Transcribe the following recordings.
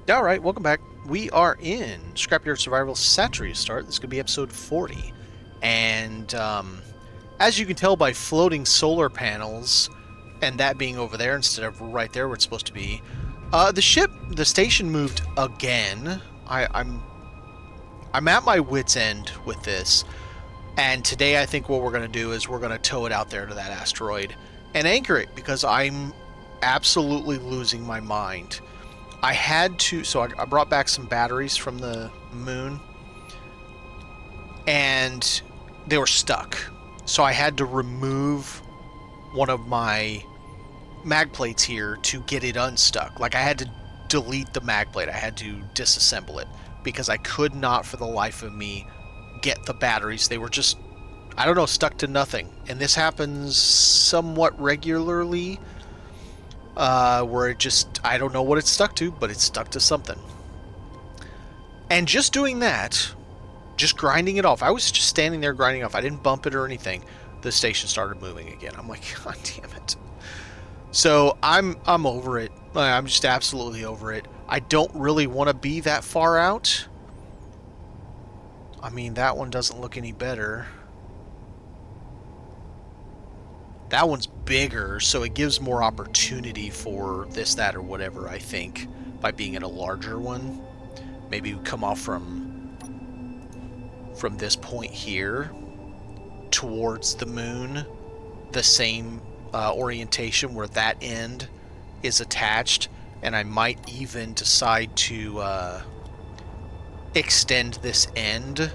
Alright, welcome back. We are in Scrapyard Survival Satreus Start. This could be episode 40. And as you can tell by floating solar panels, and that being over there instead of right there where it's supposed to be, the station moved again. I'm at my wit's end with this. And today I think what we're going to do is we're going to tow it out there to that asteroid and anchor it, because I'm absolutely losing my mind. I had to, so I brought back some batteries from the moon, and they were stuck. So I had to remove one of my mag plates here to get it unstuck. Like, I had to delete the mag plate. I had to disassemble it because I could not for the life of me get the batteries. They were just, I don't know, stuck to nothing. And this happens somewhat regularly. Where it just, I don't know what it's stuck to, but it's stuck to something. And just doing that, just grinding it off, I was just standing there grinding off, I didn't bump it or anything, the station started moving again. I'm like, God damn it. So I'm over it. I'm just absolutely over it. I don't really want to be that far out. I mean, that one doesn't look any better. That one's bigger, so it gives more opportunity for this, that, or whatever, I think, by being in a larger one. Maybe we come off from this point here towards the moon, the same orientation where that end is attached, and I might even decide to extend this end.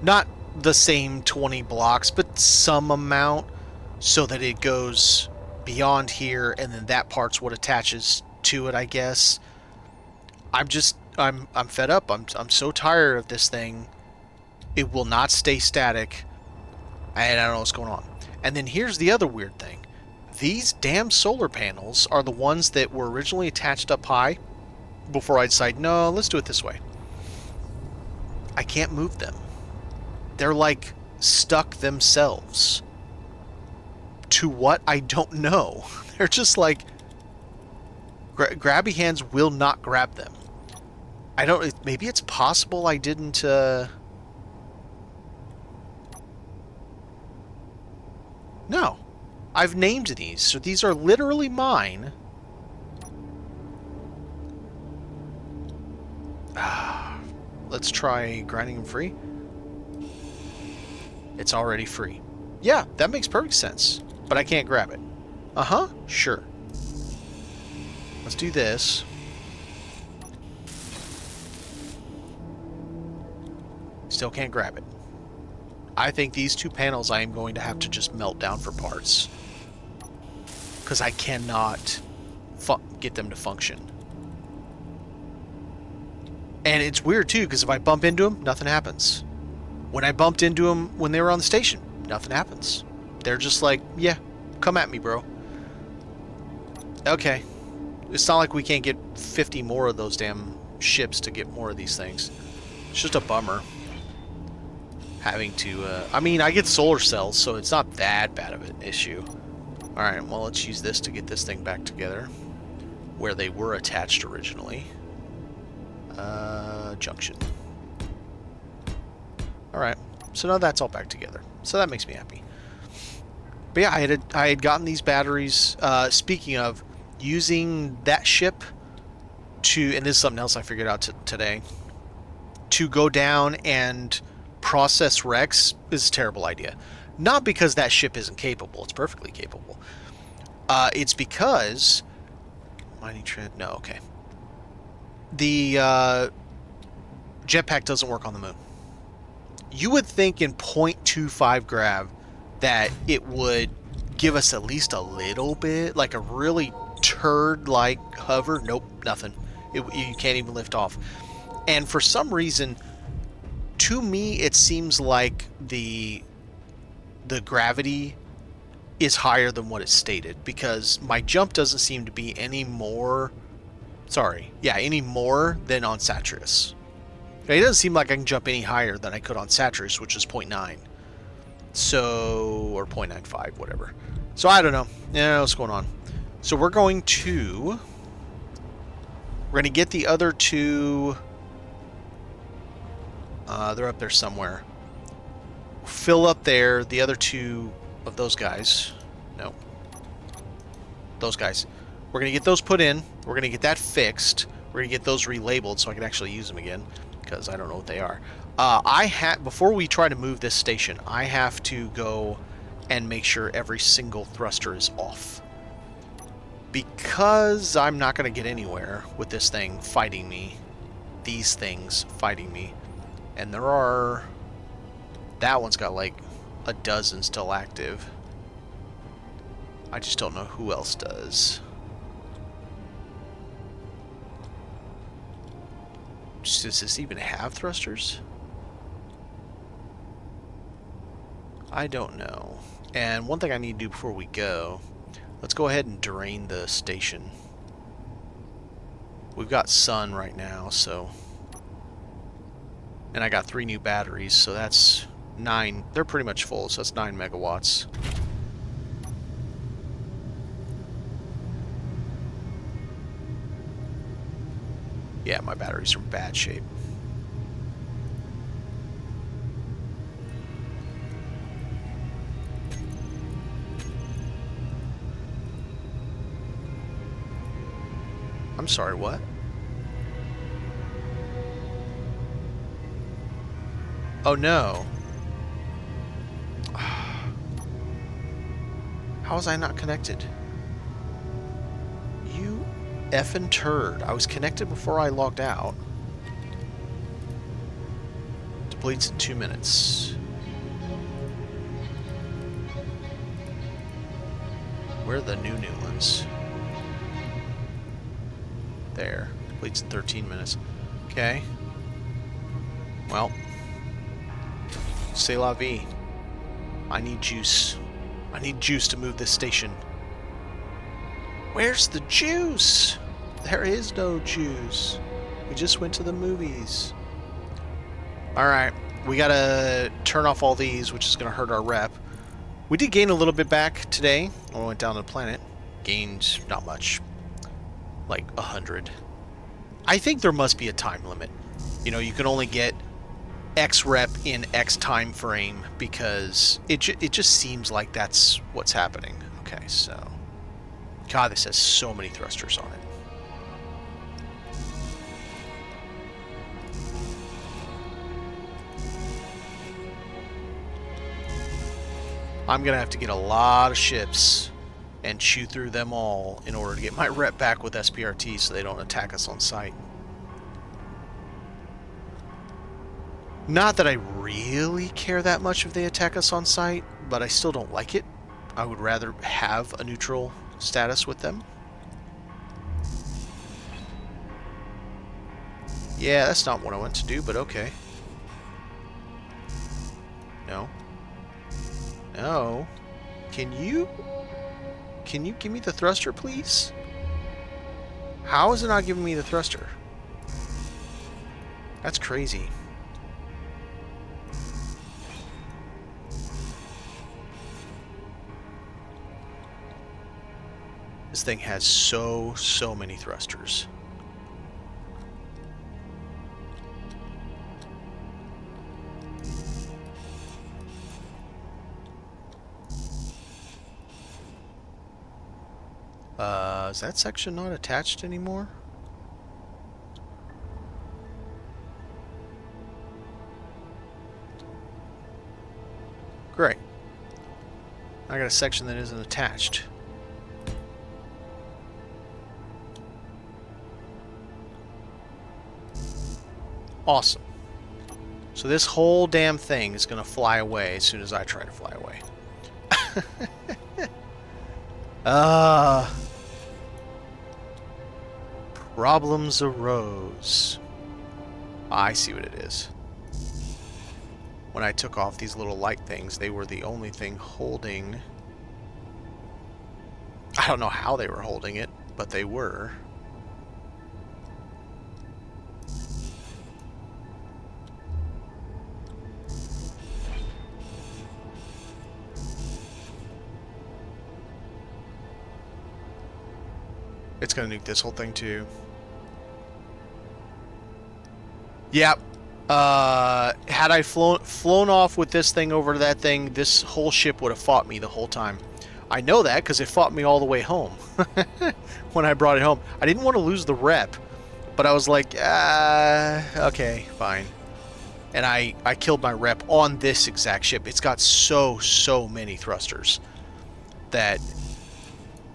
Not the same 20 blocks, but some amount, so that it goes beyond here, and then that part's what attaches to it, I guess. I'm fed up. I'm so tired of this thing. It will not stay static, and I don't know what's going on. And then here's the other weird thing. These damn solar panels are the ones that were originally attached up high before I decided, no, let's do it this way. I can't move them. They're like stuck themselves. To what? I don't know. They're just like, grabby hands will not grab them. I don't, maybe it's possible I didn't, no. I've named these, so these are literally mine. Let's try grinding them free. It's already free. Yeah, that makes perfect sense. But I can't grab it. Uh-huh, sure. Let's do this. Still can't grab it. I think these two panels I am going to have to just melt down for parts, because I cannot get them to function. And it's weird too, because if I bump into them, nothing happens. When I bumped into them when they were on the station, nothing happens. They're just like, yeah, come at me, bro. Okay. It's not like we can't get 50 more of those damn ships to get more of these things. It's just a bummer. Having to, I mean, I get solar cells, so it's not that bad of an issue. Alright, well, let's use this to get this thing back together, where they were attached originally. Junction. Alright, so now that's all back together. So that makes me happy. But yeah, I had gotten these batteries. Speaking of, using that ship to, and this is something else I figured out today, to go down and process wrecks is a terrible idea. Not because that ship isn't capable. It's perfectly capable. It's because mining trend. No, okay. The jetpack doesn't work on the moon. You would think in 0.25 grav that it would give us at least a little bit, like a really turd-like hover. Nope, nothing. You can't even lift off. And for some reason, to me, it seems like the gravity is higher than what it's stated, because my jump doesn't seem to be any more... any more than on Satreus. It doesn't seem like I can jump any higher than I could on Satreus, which is 0.9. So, or 0.95, whatever. So I don't know. Yeah, what's going on. So we're going to We're going to get the other two. They're up there somewhere. Fill up there the other two of those guys. No. Those guys. We're going to get those put in. We're going to get that fixed. We're going to get those relabeled so I can actually use them again, because I don't know what they are. Before we try to move this station, I have to go and make sure every single thruster is off. Because I'm not going to get anywhere with this thing fighting me. These things fighting me. And there are... That one's got like a dozen still active. I just don't know who else does. Does this even have thrusters? I don't know. And one thing I need to do before we go, let's go ahead and drain the station. We've got sun right now, so... And I got 3 new batteries, so that's 9. They're pretty much full, so that's 9 megawatts. Yeah, my batteries are in bad shape. I'm sorry, what? Oh no. How was I not connected? You effing turd. I was connected before I logged out. Depletes in 2 minutes. Where are the new ones? There. Depletes in 13 minutes. Okay. Well. C'est la vie. I need juice. I need juice to move this station. Where's the juice? There is no juice. We just went to the movies. Alright. We gotta turn off all these, which is gonna hurt our rep. We did gain a little bit back today when we went down to the planet. Gained not much. Like 100. I think there must be a time limit. You know, you can only get X rep in X time frame because it just seems like that's what's happening. Okay, so... God, this has so many thrusters on it. I'm going to have to get a lot of ships and chew through them all in order to get my rep back with SPRT so they don't attack us on sight. Not that I really care that much if they attack us on sight, but I still don't like it. I would rather have a neutral status with them. Yeah, that's not what I want to do, but okay. No. No. Can you give me the thruster, please? How is it not giving me the thruster? That's crazy. This thing has so many thrusters. Is that section not attached anymore? Great. I got a section that isn't attached. Awesome. So this whole damn thing is going to fly away as soon as I try to fly away. Problems arose. I see what it is. When I took off these little light things, they were the only thing holding... I don't know how they were holding it, but they were. It's gonna nuke this whole thing too. Yep. Had I flown off with this thing over to that thing, this whole ship would have fought me the whole time. I know that because it fought me all the way home when I brought it home. I didn't want to lose the rep, but I was like, okay, fine. And I killed my rep on this exact ship. It's got so many thrusters that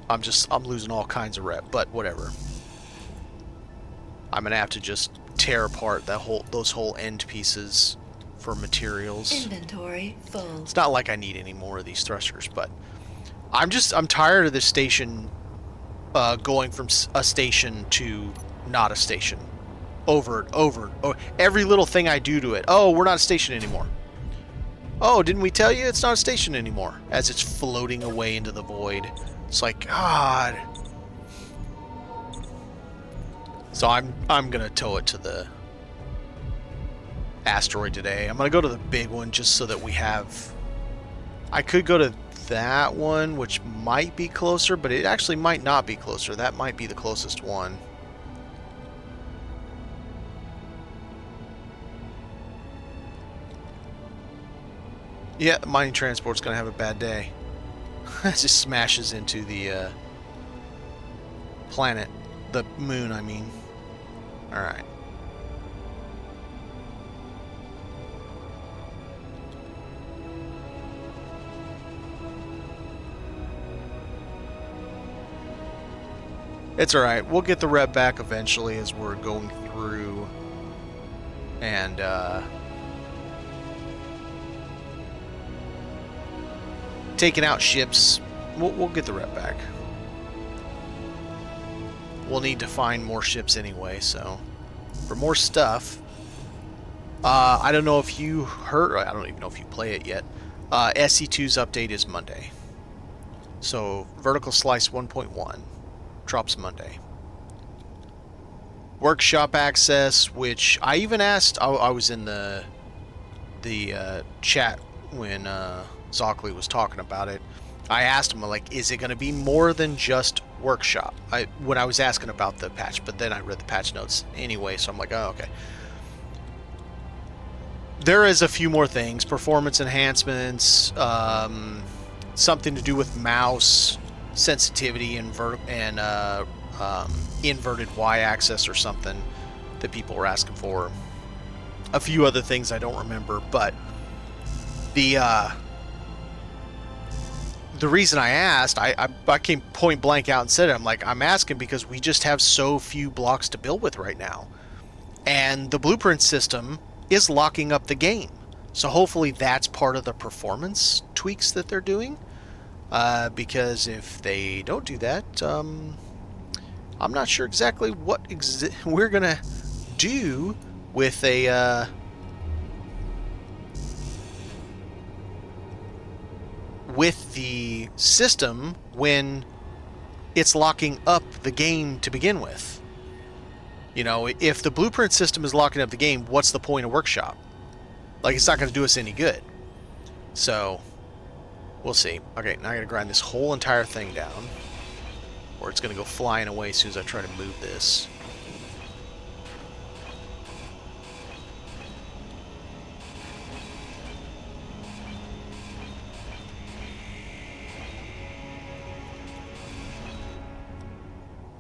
I'm losing all kinds of rep, but whatever. I'm gonna have to just tear apart those whole end pieces for materials. Inventory full. It's not like I need any more of these thrusters, but I'm tired of this station going from a station to not a station. Over and over. Oh, every little thing I do to it. Oh, we're not a station anymore. Oh, didn't we tell you it's not a station anymore? As it's floating away into the void. It's like, God. So I'm gonna tow it to the asteroid today. I'm gonna go to the big one just so that we have... I could go to that one, which might be closer, but it actually might not be closer. That might be the closest one. Yeah, the mining transport's gonna have a bad day. It just smashes into the planet. The moon, I mean. Alright. It's alright. We'll get the rep back eventually as we're going through and taking out ships. We'll get the rep back. We'll need to find more ships anyway, so for more stuff. I don't know if you heard, I don't even know if you play it yet. SC2's update is Monday. So Vertical Slice 1.1 drops Monday. Workshop access, which I even asked, I was in the chat when Zockley was talking about it. I asked him, like, is it going to be more than just workshop? When I was asking about the patch, but then I read the patch notes anyway, so I'm like, oh, okay. There is a few more things. Performance enhancements, something to do with mouse sensitivity and inverted Y-axis or something that people were asking for. A few other things I don't remember, but the reason I asked, I came point blank out and said it. I'm like, I'm asking because we just have so few blocks to build with right now. And the blueprint system is locking up the game. So hopefully that's part of the performance tweaks that they're doing. Because if they don't do that, I'm not sure exactly what we're going to do with a... with the system when it's locking up the game to begin with. You know, if the blueprint system is locking up the game, what's the point of workshop? Like, it's not going to do us any good. So, we'll see. Okay, now I got to grind this whole entire thing down, or it's going to go flying away as soon as I try to move this.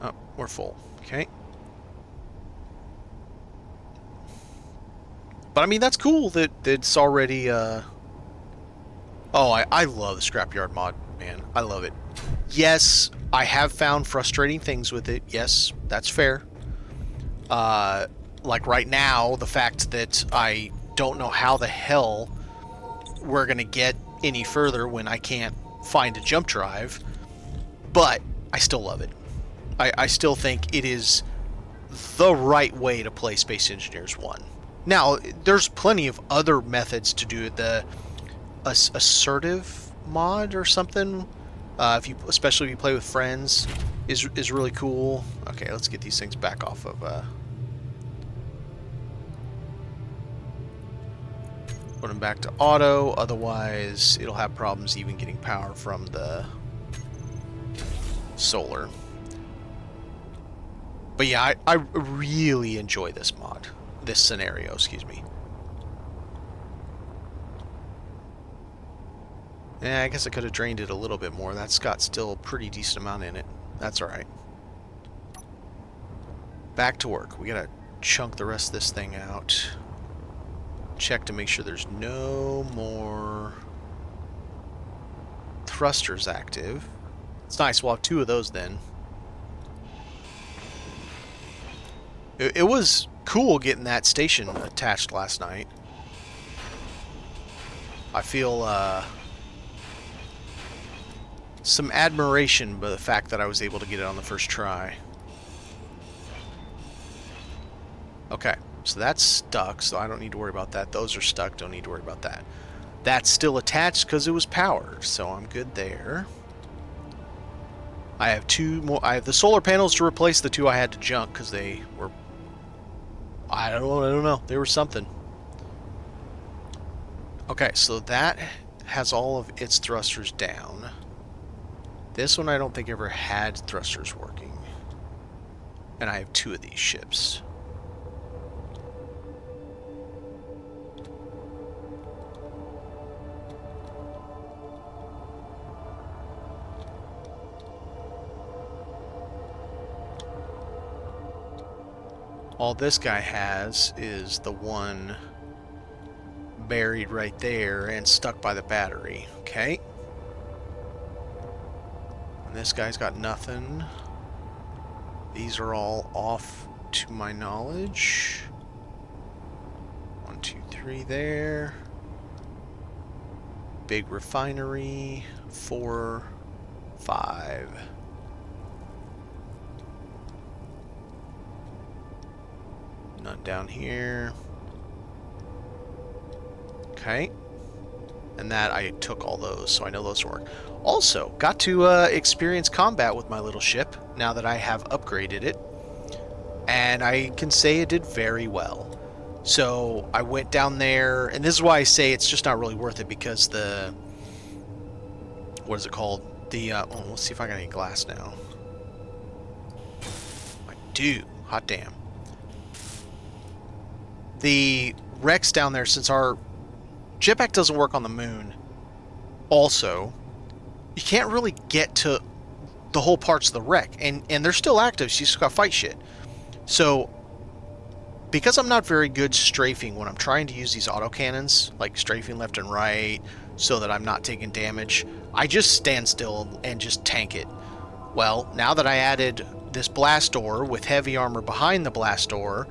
Oh, we're full. Okay. But I mean, that's cool that it's already, Oh, I love the Scrapyard mod, man. I love it. Yes, I have found frustrating things with it. Yes, that's fair. Like right now, the fact that I don't know how the hell we're going to get any further when I can't find a jump drive. But I still love it. I still think it is the right way to play Space Engineers 1. Now, there's plenty of other methods to do it. The assertive mod or something, especially if you play with friends, is really cool. Okay, let's get these things back off of... Put them back to auto, otherwise it'll have problems even getting power from the solar. But yeah, I really enjoy this mod. this scenario, excuse me. Yeah, I guess I could have drained it a little bit more. That's got still a pretty decent amount in it. That's alright. Back to work. We gotta chunk the rest of this thing out. Check to make sure there's no more thrusters active. It's nice. We'll have 2 of those then. It was cool getting that station attached last night. I feel some admiration by the fact that I was able to get it on the first try. Okay, so that's stuck, so I don't need to worry about that. Those are stuck, don't need to worry about that. That's still attached because it was powered, so I'm good there. I have 2 more. I have the solar panels to replace the 2 I had to junk because they were... I don't know. They were something. Okay, so that has all of its thrusters down. This one I don't think ever had thrusters working. And I have 2 of these ships. All this guy has is the one buried right there and stuck by the battery. Okay. And this guy's got nothing. These are all off to my knowledge. 1, 2, 3 there. Big refinery. 4, 5. None down here. Okay. And that, I took all those, so I know those work. Also, got to experience combat with my little ship, now that I have upgraded it. And I can say it did very well. So, I went down there, and this is why I say it's just not really worth it, because the... What is it called? The, oh, let's see if I got any glass now. I do. Hot damn. The wrecks down there, since our jetpack doesn't work on the moon, also, you can't really get to the whole parts of the wreck. And they're still active, so you just gotta fight shit. So, because I'm not very good strafing when I'm trying to use these autocannons, like strafing left and right, so that I'm not taking damage, I just stand still and just tank it. Well, now that I added this blast door with heavy armor behind the blast door,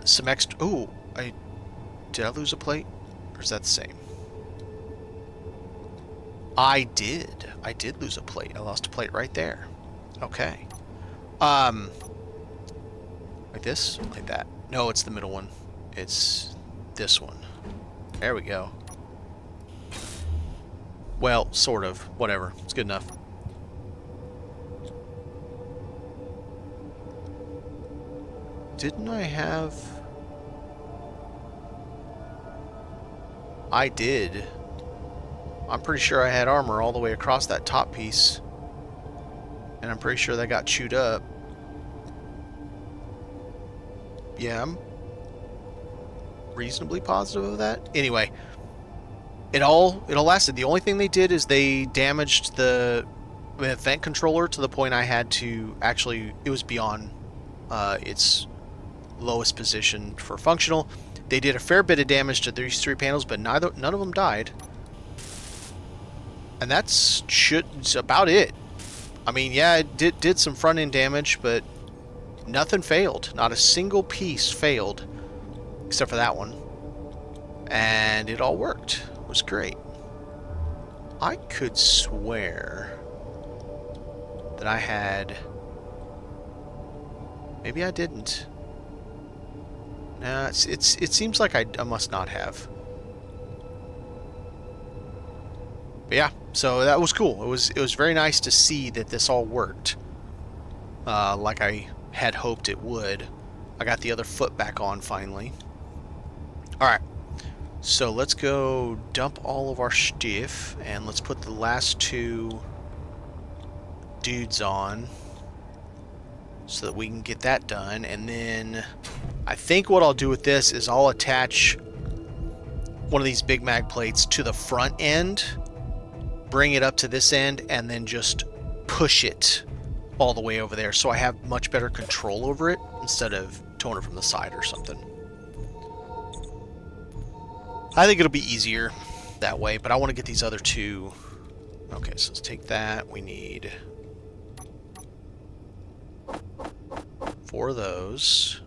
some extra... Ooh, did I lose a plate? Or is that the same? I did. I did lose a plate. I lost a plate right there. Okay. Like this? Like that? No, it's the middle one. It's this one. There we go. Well, sort of. Whatever. It's good enough. Didn't I have... I did. I'm pretty sure I had armor all the way across that top piece. And I'm pretty sure that got chewed up. Yeah, I'm reasonably positive of that. Anyway, it all lasted. The only thing they did is they damaged the vent controller to the point I had to actually... It was beyond its lowest position for functional. They did a fair bit of damage to these 3 panels, but none of them died. And that's about it. I mean, yeah, it did some front end damage, but nothing failed. Not a single piece failed, except for that one. And it all worked. It was great. I could swear that I had... Maybe I didn't. Nah, it seems like I must not have. But yeah, so that was cool. It was very nice to see that this all worked. Like I had hoped it would. I got the other foot back on finally. Alright. So let's go dump all of our stuff, and let's put the last 2 dudes on so that we can get that done, and then I think what I'll do with this is I'll attach one of these big mag plates to the front end, bring it up to this end, and then just push it all the way over there so I have much better control over it instead of towing it from the side or something. I think it'll be easier that way, but I want to get these other two. Okay, so let's take that. We need 4 of those.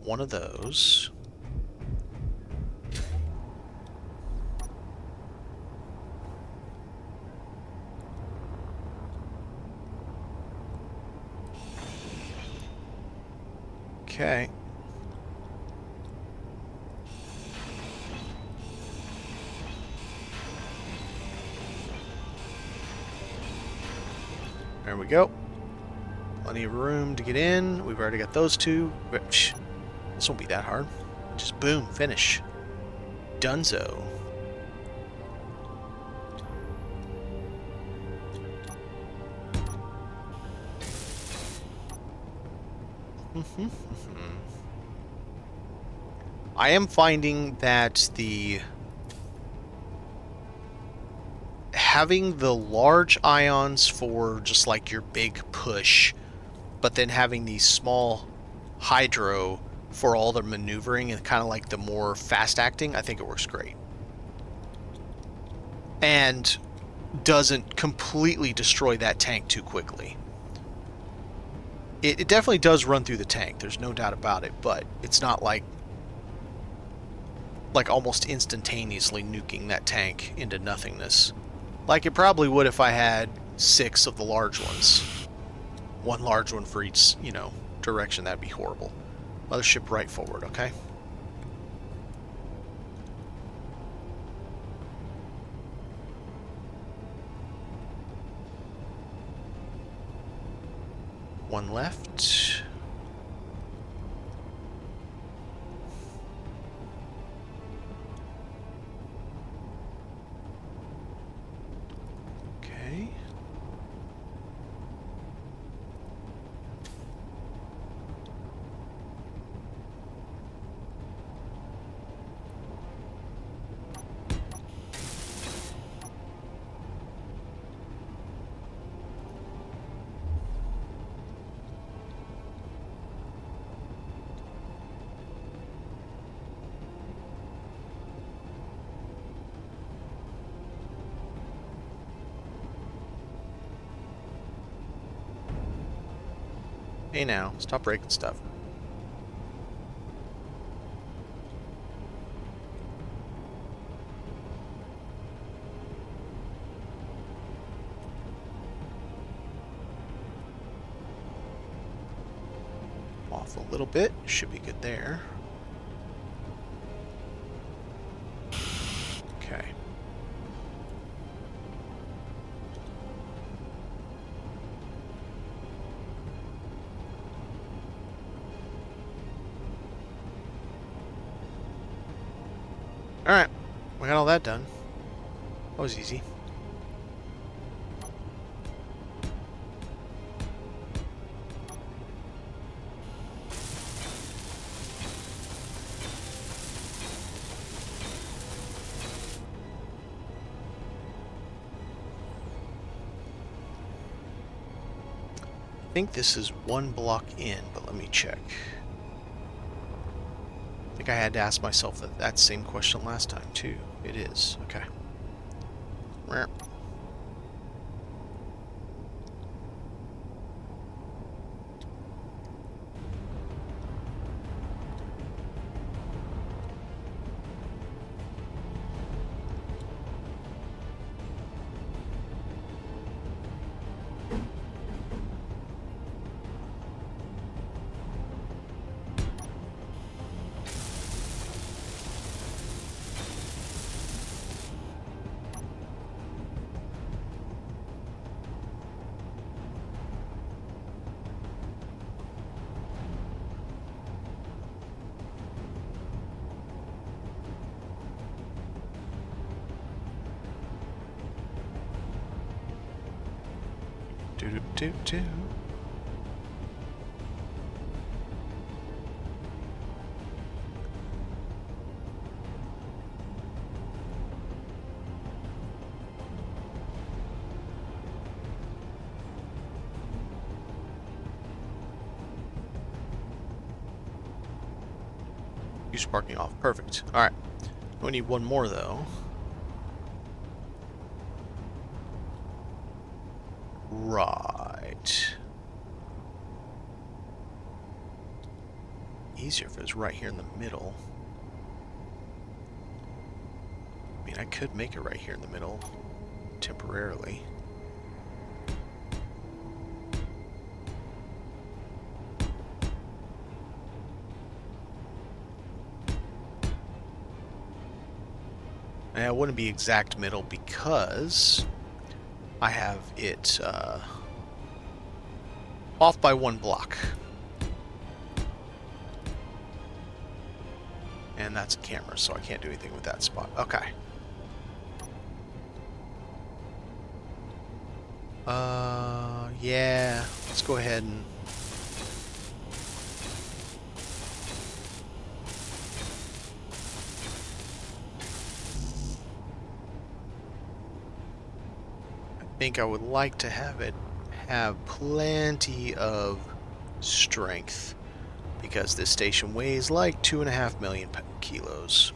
One of those. Okay. There we go. Plenty of room to get in. We've already got those two. This won't be that hard. Just boom, finish. Dunzo. I am finding that having the large ions for just like your big push, but then having these small hydro for all the maneuvering and kind of like the more fast acting, I think it works great. And doesn't completely destroy that tank too quickly. It definitely does run through the tank, there's no doubt about it, but it's not like almost instantaneously nuking that tank into nothingness. Like it probably would if I had 6 of the large ones. 1 large one for each, you know, direction. That'd be horrible. Mothership right forward, okay? One left. Okay. Hey now, stop breaking stuff. Off a little bit, should be good there. Okay. Alright, we got all that done. That was easy. I think this is 1 block in, but let me check. I think I had to ask myself that same question last time, too. It is. Okay. Do-do-do-do. Use parking off. Perfect. Alright. We need one more, though. Right. Easier if it was right here in the middle. I mean, I could make it right here in the middle. Temporarily. And it wouldn't be exact middle because I have it off by 1 block. And that's a camera, so I can't do anything with that spot. Okay. Yeah, let's go ahead and... I think I would like to have it have plenty of strength because this station weighs like 2.5 million kilos.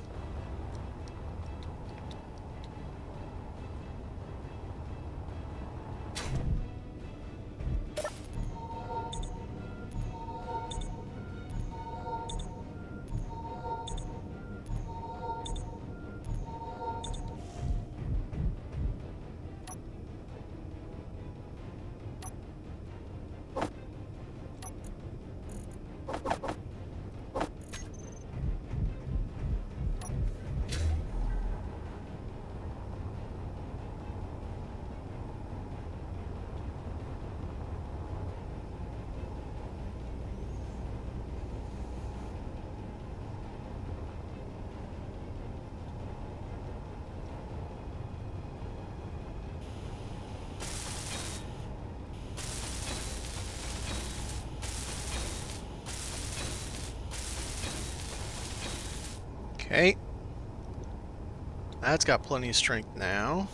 Okay. That's got plenty of strength now.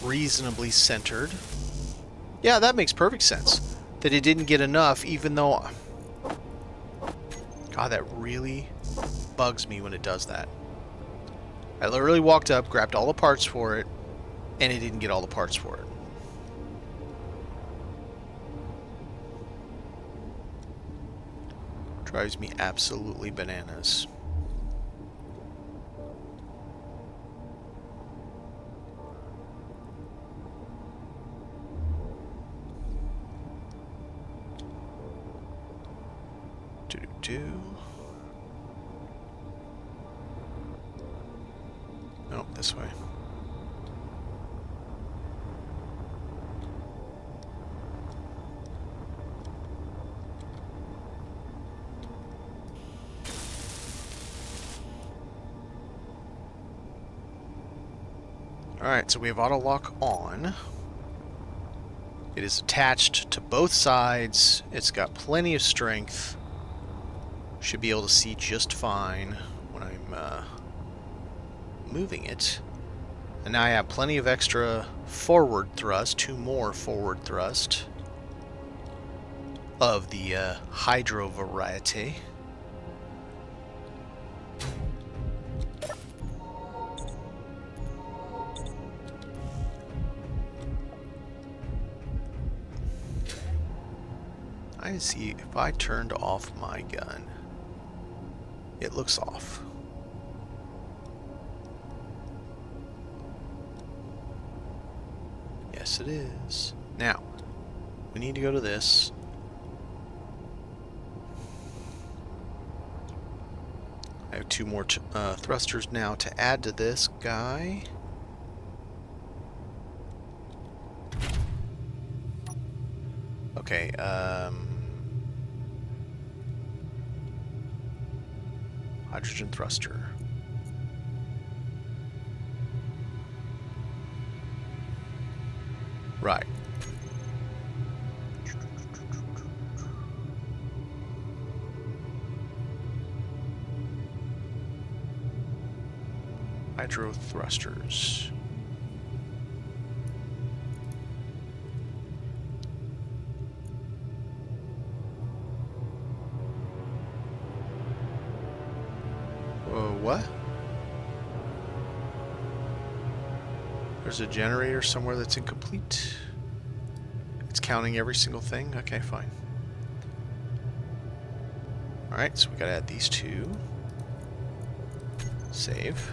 Reasonably centered. Yeah, that makes perfect sense. That it didn't get enough, even though... God, that really bugs me when it does that. I literally walked up, grabbed all the parts for it, and it didn't get all the parts for it. Drives me absolutely bananas. Nope, this way. Alright, so we have auto lock on. It is attached to both sides. It's got plenty of strength. Should be able to see just fine when I'm moving it. And now I have plenty of extra forward thrust, 2 more forward thrust of the hydro variety. I see if I turned off my gun, it looks off. Yes, it is. Now, we need to go to this. I have 2 more thrusters now to add to this guy. Okay, hydrogen thruster. Right. Hydro thrusters. What? There's a generator somewhere that's incomplete. It's counting every single thing? Okay, fine. Alright, so we gotta add these two. Save.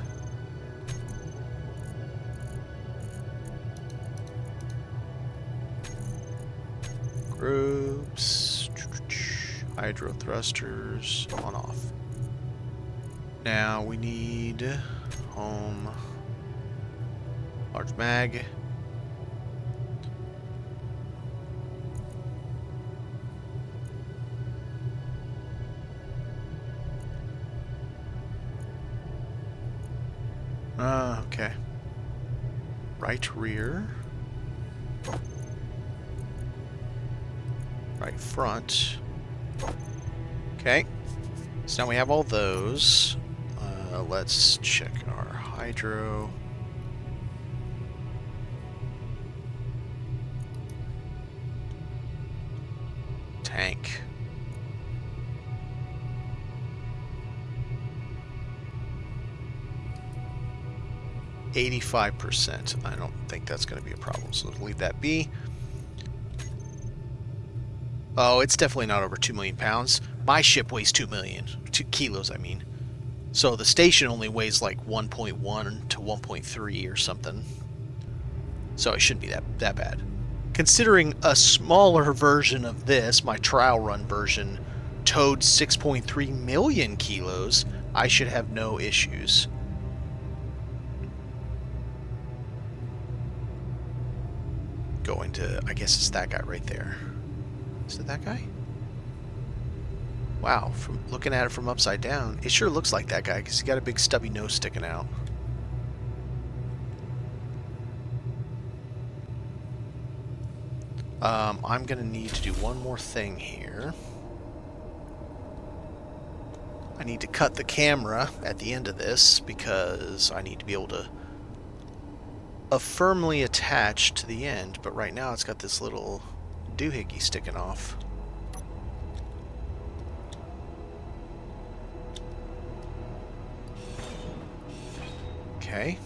Groups. Hydro thrusters. On off. Now we need home. Large mag. Okay. Right rear. Right front. Okay. So now we have all those. Let's check our hydro. Tank. %. I don't think that's going to be a problem, so let's leave that be. Oh, it's definitely not over 2 million pounds. My ship weighs 2 million. 2 kilos, I mean. So the station only weighs like 1.1 to 1.3 or something. So it shouldn't be that bad. Considering a smaller version of this, my trial run version, towed 6.3 million kilos, I should have no issues. Going to, I guess it's that guy right there. Is it that guy? Wow, from looking at it from upside down, it sure looks like that guy because he's got a big stubby nose sticking out. I'm going to need to do one more thing here. I need to cut the camera at the end of this because I need to be able to firmly attach to the end, but right now it's got this little doohickey sticking off. Okay.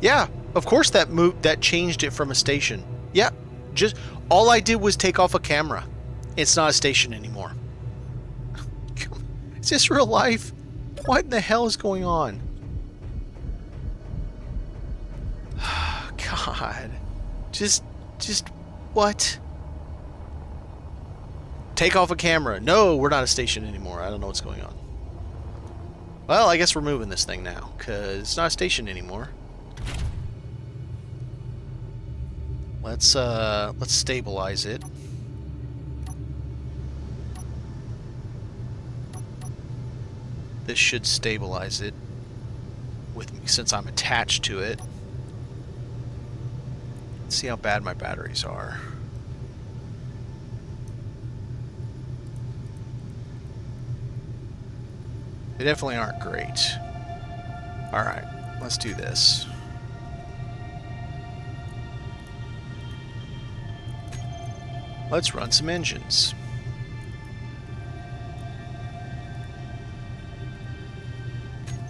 Yeah, of course that changed it from a station. Yeah, just all I did was take off a camera. It's not a station anymore. Is this real life? What in the hell is going on? God. Just what? Take off a camera. No, we're not a station anymore. I don't know what's going on. Well, I guess we're moving this thing now, because it's not a station anymore. Let's stabilize it. This should stabilize it with me since I'm attached to it. Let's see how bad my batteries are. They definitely aren't great. Alright, let's do this. Let's run some engines.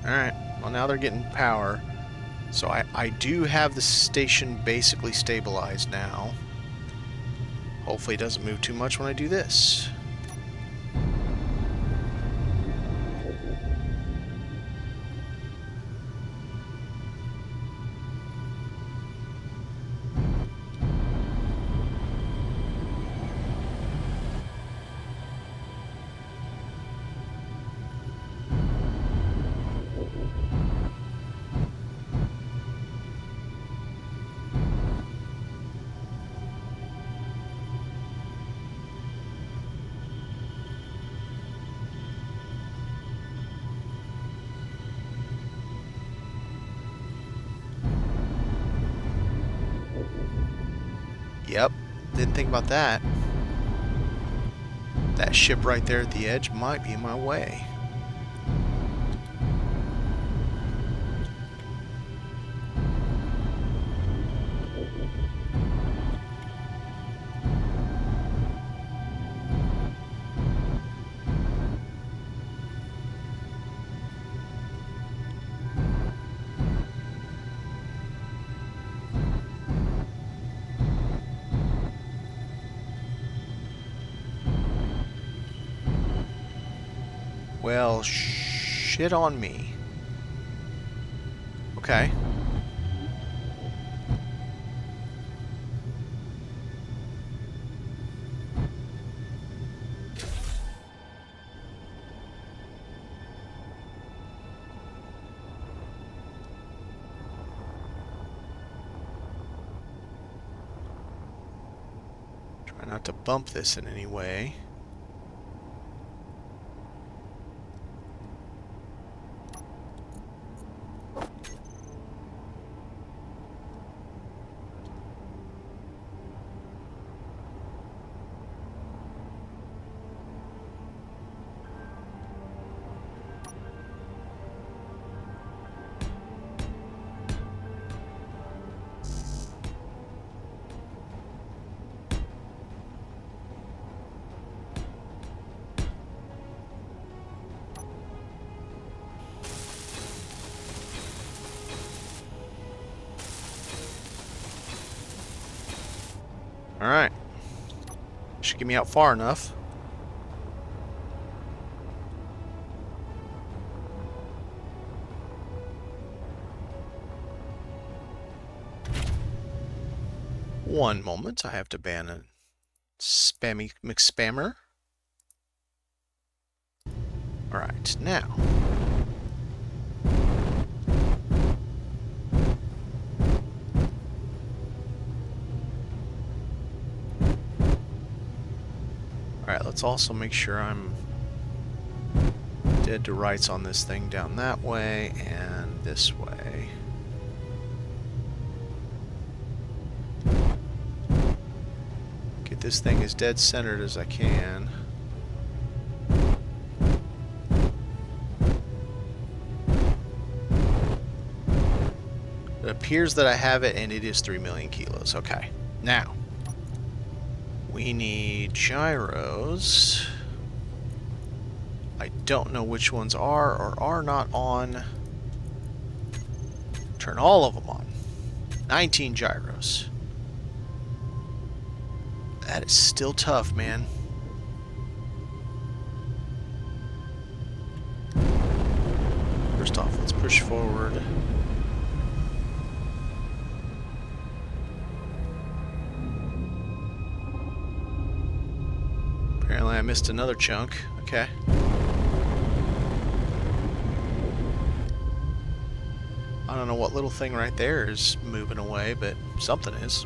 Alright, well now they're getting power. So I do have the station basically stabilized now. Hopefully it doesn't move too much when I do this. Yep, didn't think about that. That ship right there at the edge might be in my way. Well, shit on me. Okay. Try not to bump this in any way. Alright. Should get me out far enough. One moment, I have to ban a spammy McSpammer. Alright, now. Alright, let's also make sure I'm dead to rights on this thing down that way and this way. Get this thing as dead centered as I can. It appears that I have it, and it is 3 million kilos. Okay, now we need gyros. I don't know which ones are or are not on. Turn all of them on. 19 gyros. That is still tough, man. First off, let's push forward. Apparently I missed another chunk. Okay. I don't know what little thing right there is moving away, but something is.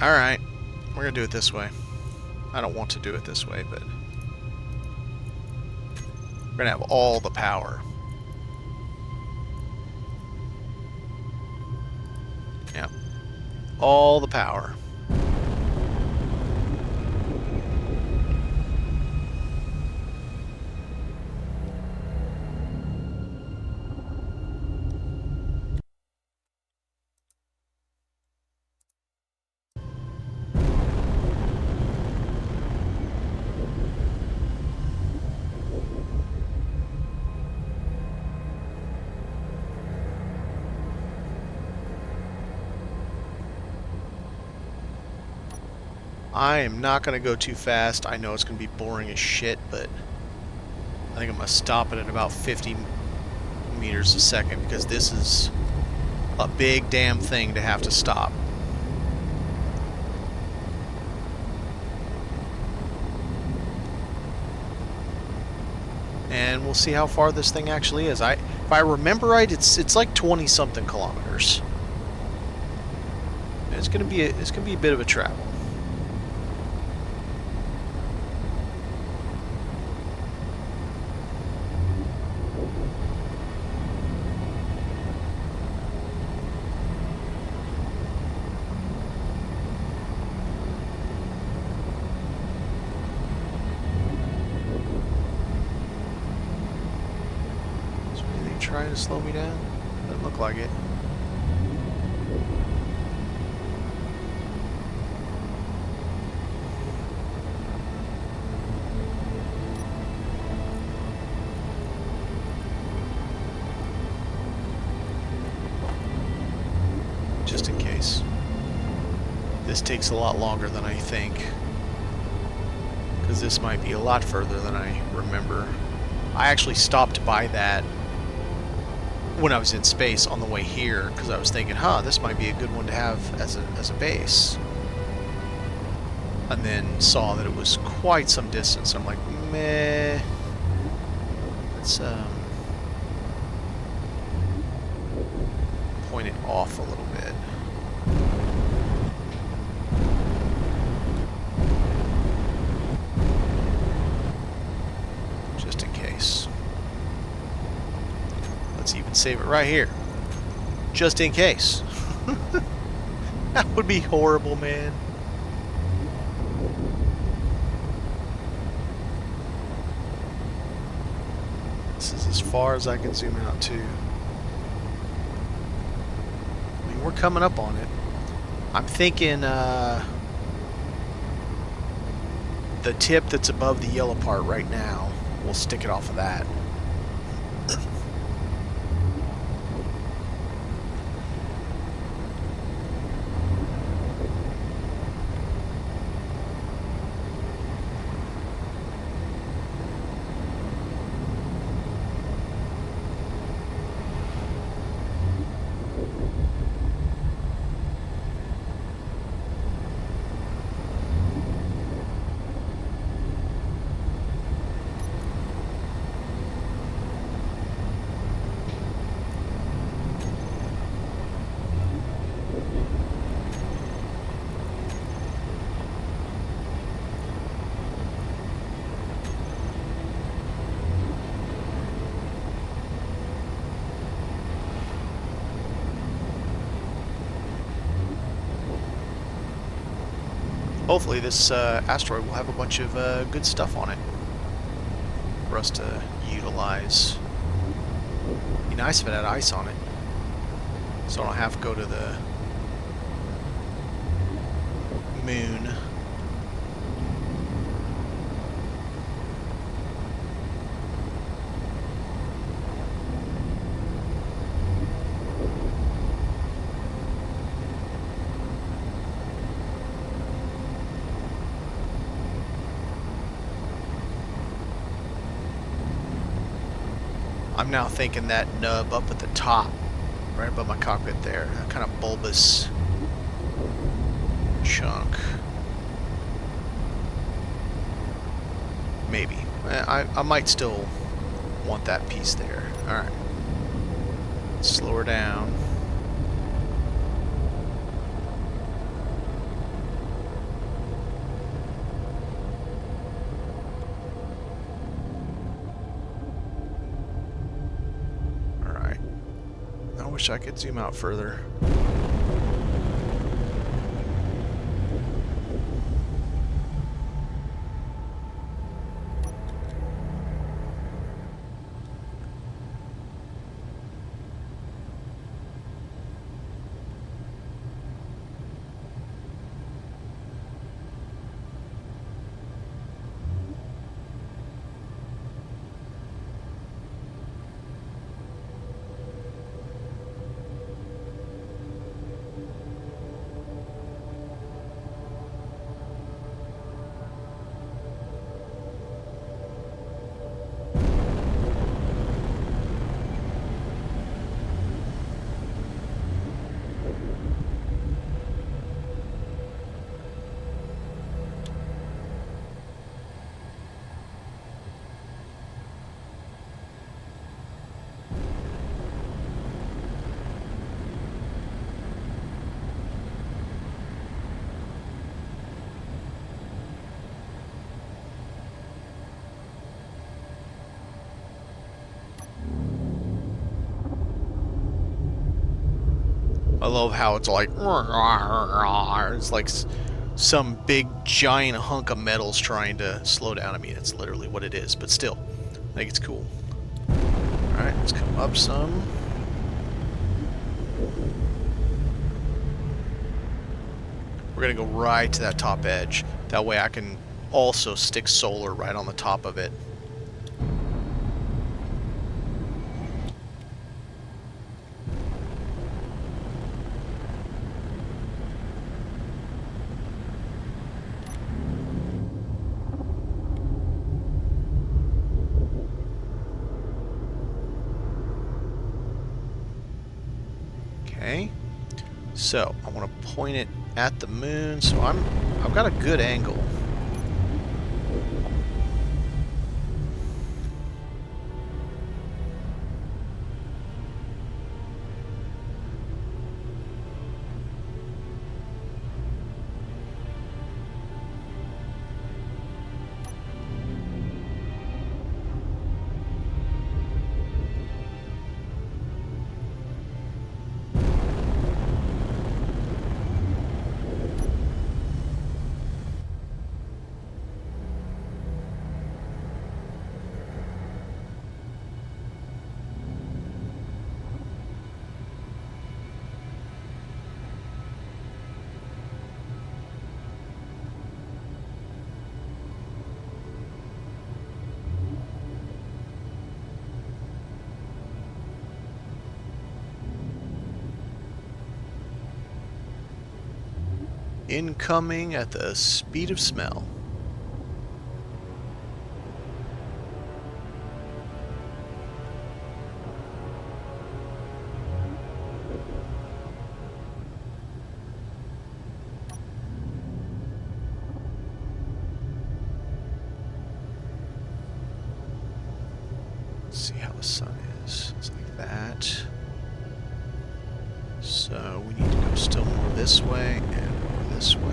Alright, we're gonna do it this way. I don't want to do it this way, but we're gonna have all the power. Yeah, all the power. I am not going to go too fast. I know it's going to be boring as shit, but I think I'm going to stop it at about 50 meters a second because this is a big damn thing to have to stop. And we'll see how far this thing actually is. If I remember right, it's like 20-something kilometers. It's gonna be a bit of a travel. trying to slow me down? Doesn't look like it. Just in case. This takes a lot longer than I think, because this might be a lot further than I remember. I actually stopped by that when I was in space on the way here, because I was thinking, huh, this might be a good one to have as a base. And then saw that it was quite some distance. I'm like, meh. Let's point it off a little bit. Just in case. Let's even save it right here. Just in case. That would be horrible, man. This is as far as I can zoom out to. I mean, we're coming up on it. I'm thinking the tip that's above the yellow part right now, we'll stick it off of that. Hopefully this asteroid will have a bunch of good stuff on it for us to utilize. It'd be nice if it had ice on it, so I don't have to go to the moon. I'm now thinking that nub up at the top, right above my cockpit there, that kind of bulbous chunk. Maybe. I might still want that piece there. Alright. Slow her down. I wish I could zoom out further. I love how it's like, it's like some big giant hunk of metal's trying to slow down. I mean, it's literally what it is, but still, I think it's cool. Alright, let's come up some. We're going to go right to that top edge. That way I can also stick solar right on the top of it. Okay. So I want to point it at the moon, so I've got a good angle. Incoming at the speed of smell. Let's see how the sun is. It's like that. So we need to go still more this way and more this way.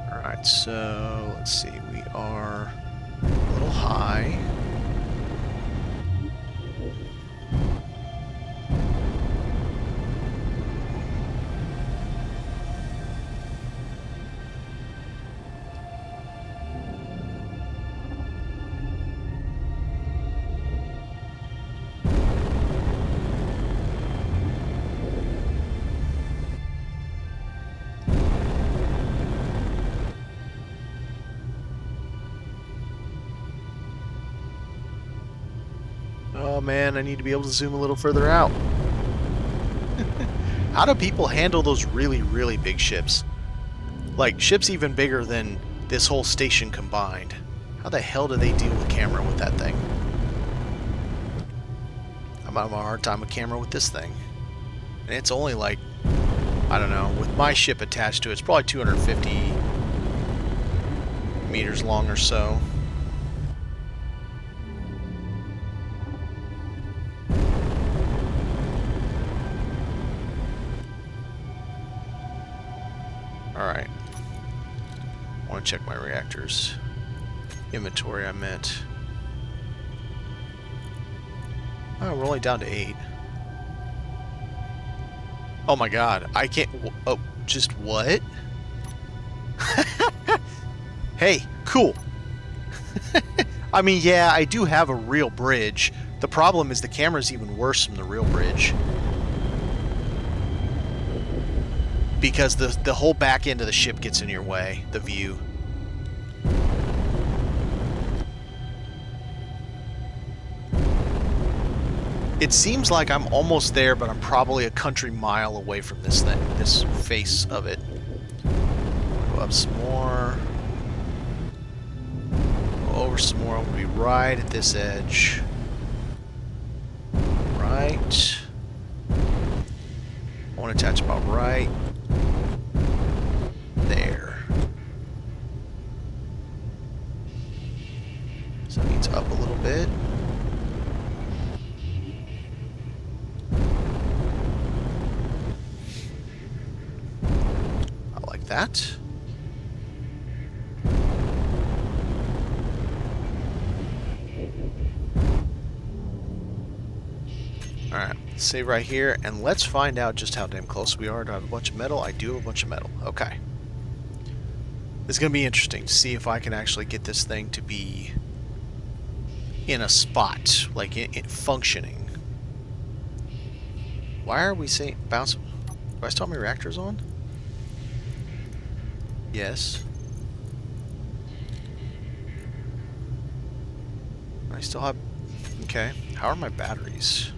Alright, so let's see, we are a little high. Oh man, I need to be able to zoom a little further out. How do people handle those really, really big ships? Like, ships even bigger than this whole station combined. How the hell do they deal with camera with that thing? I'm having a hard time with camera with this thing. And it's only like, I don't know, with my ship attached to it, it's probably 250 meters long or so. Alright. I want to check my reactors. Inventory, I meant. Oh, we're only down to 8. Oh my god, I can't... Oh, just what? Hey, cool. I mean, yeah, I do have a real bridge. The problem is the camera's even worse from the real bridge. Because the whole back end of the ship gets in your way, the view. It seems like I'm almost there, but I'm probably a country mile away from this thing, this face of it. Go up some more. Go over some more. We'll be right at this edge. Right. I want to attach about right there. So it needs up a little bit. I like that. Alright, save right here, and let's find out just how damn close we are. Do I have a bunch of metal? I do have a bunch of metal. Okay. It's going to be interesting to see if I can actually get this thing to be in a spot, like it functioning. Why are we saying bounce? Do I still have my reactors on? Yes. I still have... Okay. How are my batteries?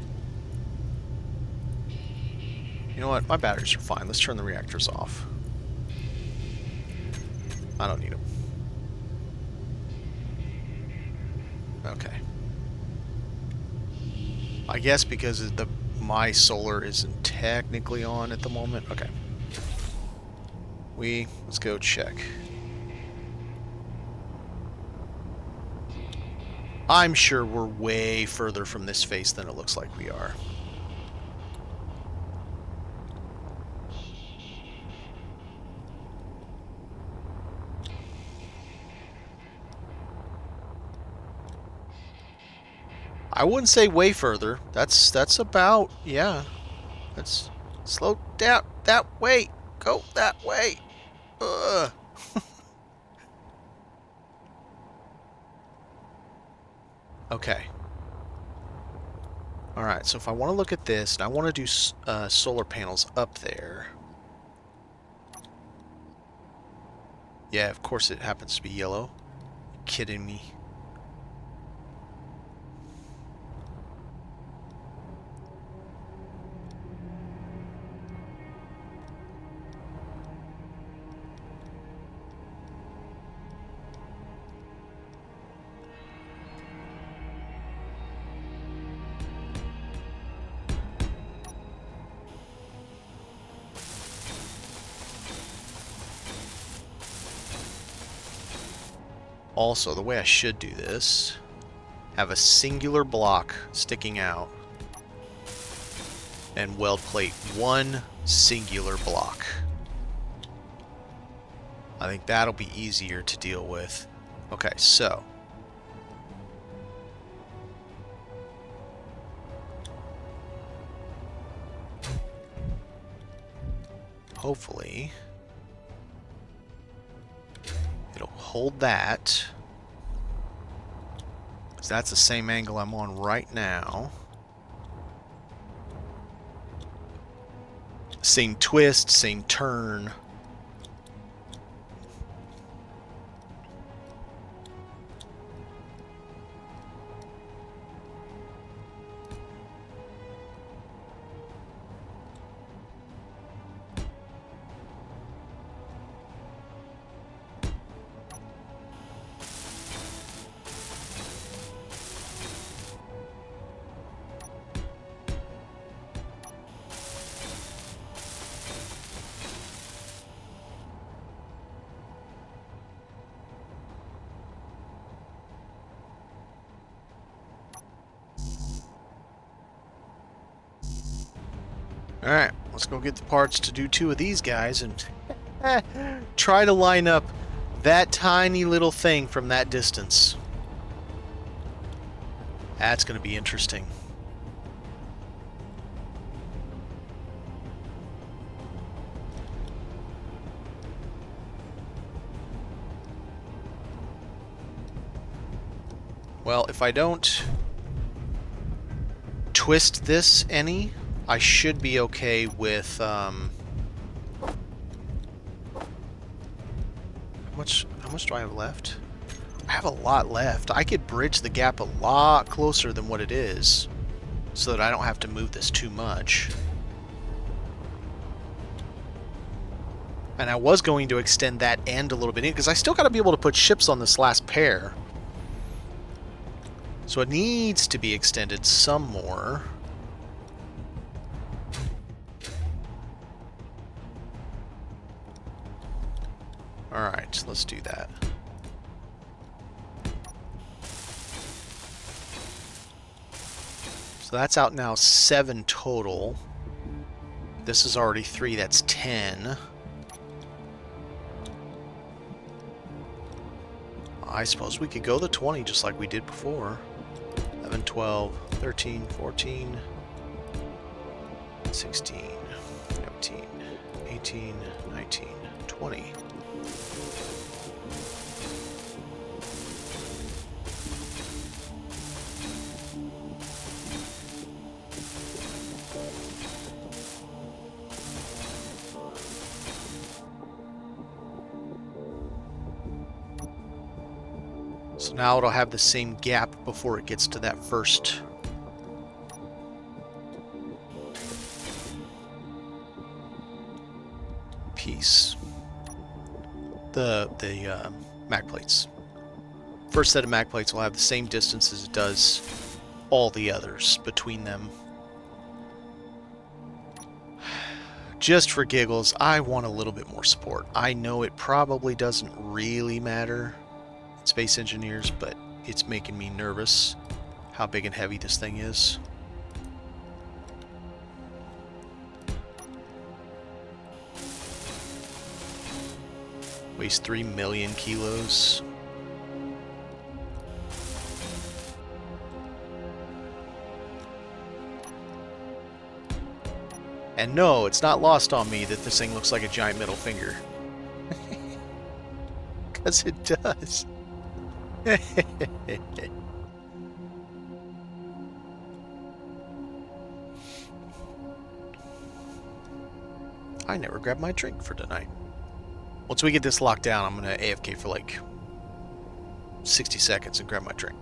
You know what? My batteries are fine. Let's turn the reactors off. I don't need them. Okay. I guess because my solar isn't technically on at the moment. Okay. Let's go check. I'm sure we're way further from this face than it looks like we are. I wouldn't say way further. That's about, yeah. Let's slow down that way. Go that way. Ugh. Okay. Alright, so if I want to look at this, and I want to do solar panels up there. Yeah, of course it happens to be yellow. You kidding me? Also, the way I should do this, have a singular block sticking out and weld plate one singular block. I think that'll be easier to deal with. Okay, so hopefully it'll hold that. So that's the same angle I'm on right now. Same twist, same turn. Alright, let's go get the parts to do 2 of these guys and try to line up that tiny little thing from that distance. That's going to be interesting. Well, if I don't twist this any, I should be okay with, how much do I have left? I have a lot left. I could bridge the gap a lot closer than what it is, so that I don't have to move this too much. And I was going to extend that end a little bit in, because I still got to be able to put ships on this last pair. So it needs to be extended some more. Alright, let's do that. So that's out now 7 total. This is already 3, that's 10. I suppose we could go the 20 just like we did before. 11, 12, 13, 14, 16, 17, 18, 19, 20. So now it'll have the same gap before it gets to that first piece. The mag plates. First set of mag plates will have the same distance as it does all the others between them. Just for giggles, I want a little bit more support. I know it probably doesn't really matter, Space Engineers, but it's making me nervous how big and heavy this thing is. Weighs 3 million kilos. And no, it's not lost on me that this thing looks like a giant middle finger. Because it does. I never grabbed my drink for tonight. Once we get this locked down, I'm going to AFK for like 60 seconds and grab my drink.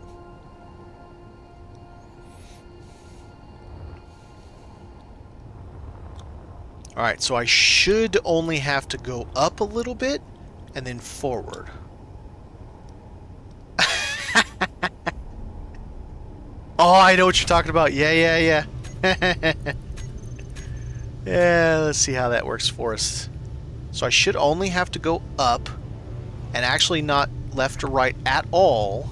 Alright, so I should only have to go up a little bit and then forward. Oh, I know what you're talking about. Yeah. Yeah, let's see how that works for us. So I should only have to go up and actually not left or right at all.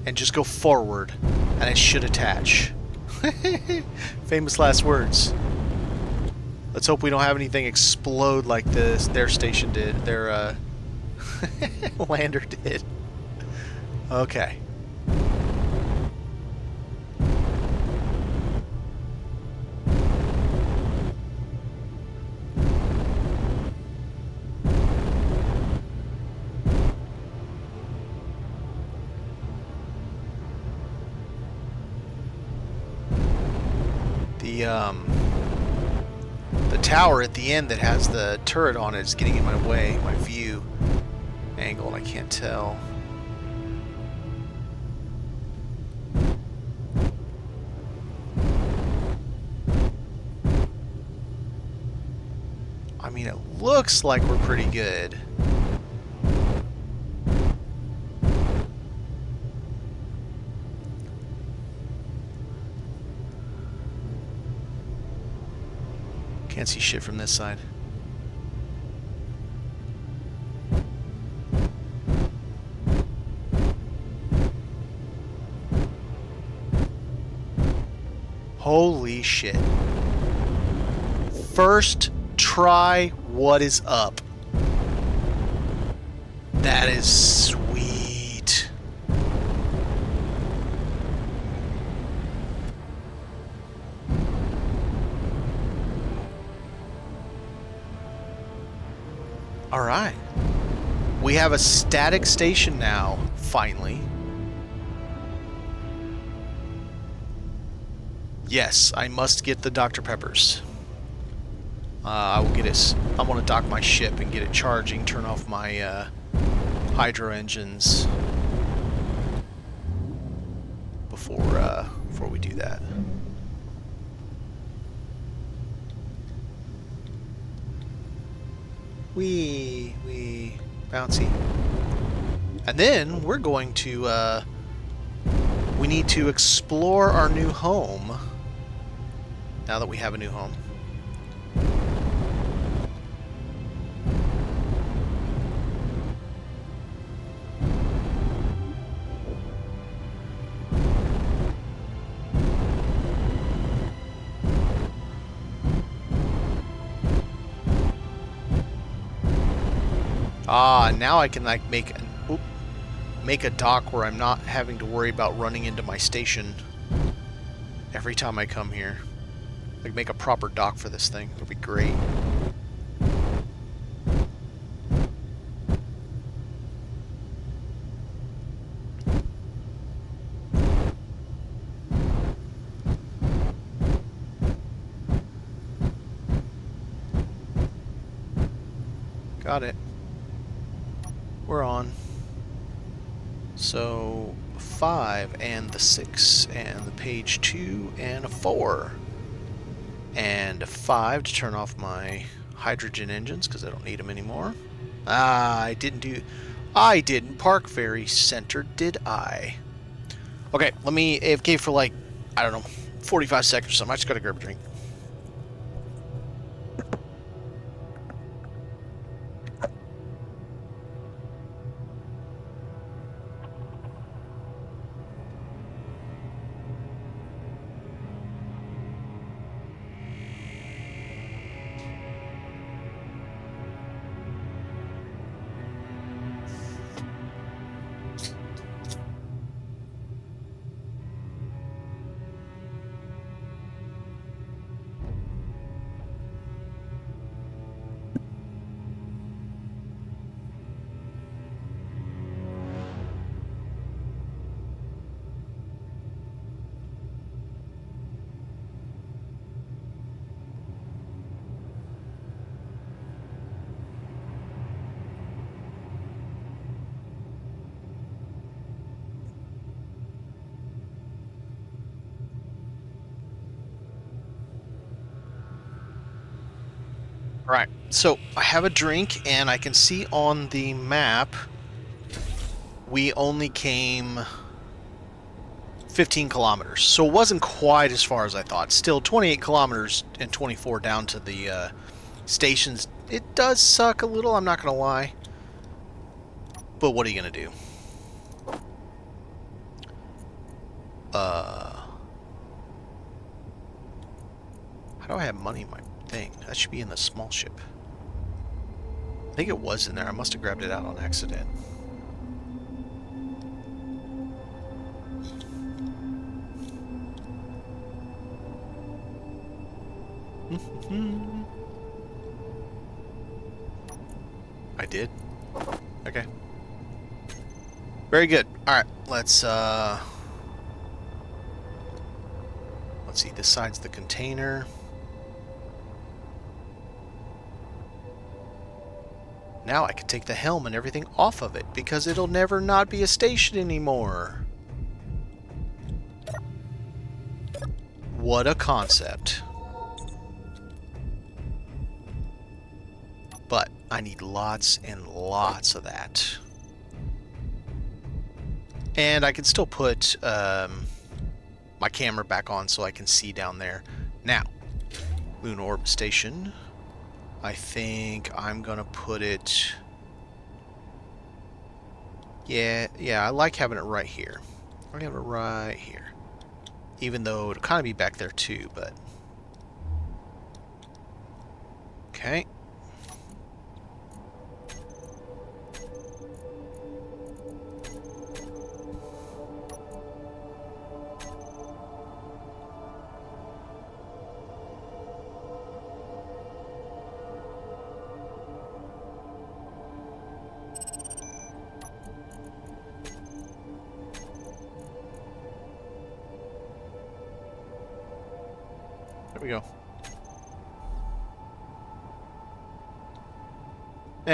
And just go forward and it should attach. Famous last words. Let's hope we don't have anything explode like this their station did. Their lander did. Okay. The tower at the end that has the turret on it is getting in my way, my view angle, and I can't tell. I mean, it looks like we're pretty good. Can't see shit from this side. Holy shit. First try, what is up? That is sweet. All right. we have a static station now, finally. Yes, I must get the Dr. Peppers. I will get it. I want to dock my ship and get it charging, turn off my hydro engines before we do that. Wee bouncy. And then we're going to we need to explore our new home. Now that we have a new home. Ah, now I can like make a dock where I'm not having to worry about running into my station every time I come here. Like make a proper dock for this thing. It'll be great. Got it. We're on. So 5 and the 6 and the page 2 and a 4 and a 5 to turn off my hydrogen engines because I don't need them anymore. Ah, I didn't park very centered, did I? Okay, let me AFK for like, I don't know, 45 seconds or something. I just gotta grab a drink. Right, so I have a drink, and I can see on the map we only came 15 kilometers, so it wasn't quite as far as I thought. Still, 28 kilometers and 24 down to the stations. It does suck a little, I'm not going to lie. But what are you going to do? How do I have money in my thing? That should be in the small ship. I think it was in there. I must have grabbed it out on accident. I did? Okay. Very good. Alright, let's see, this side's the container. Now I can take the helm and everything off of it because it'll never not be a station anymore. What a concept. But I need lots and lots of that. And I can still put my camera back on so I can see down there. Now, Lunar Orbit Station. I think I'm gonna put it... Yeah, I like having it right here. I'm gonna have it right here. Even though it'll kind of be back there too, but... Okay. There we go.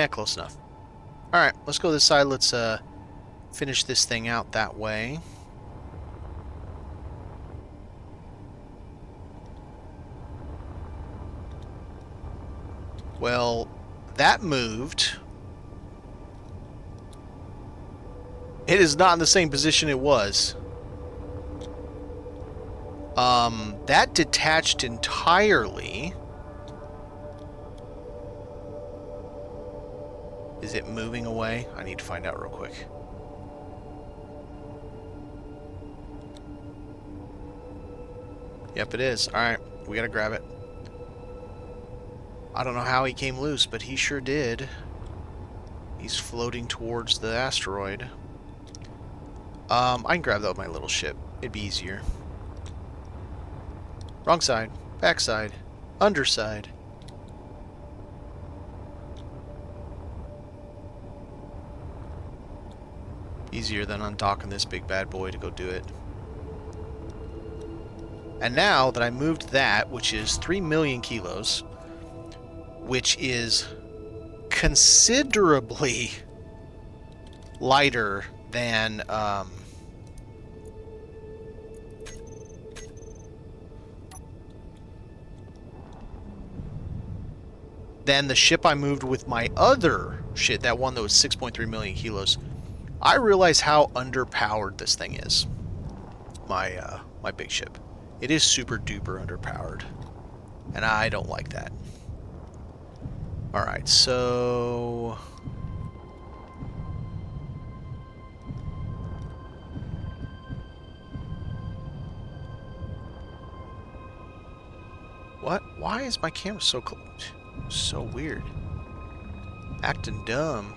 Close enough. Alright, let's go this side. Let's finish this thing out that way. Well, that moved. It is not in the same position it was. That detached entirely. Is it moving away? I need to find out real quick. Yep, it is. Alright, we gotta grab it. I don't know how he came loose, but he sure did. He's floating towards the asteroid. I can grab that with my little ship. It'd be easier. Wrong side. Back side. Underside. Easier than undocking this big bad boy to go do it. And now that I moved that, which is 3 million kilos, which is considerably lighter than the ship I moved with my other shit, that one that was 6.3 million kilos. I realize how underpowered this thing is. My my big ship. It is super duper underpowered. And I don't like that. Alright, so... What? Why is my camera so so weird? Acting dumb.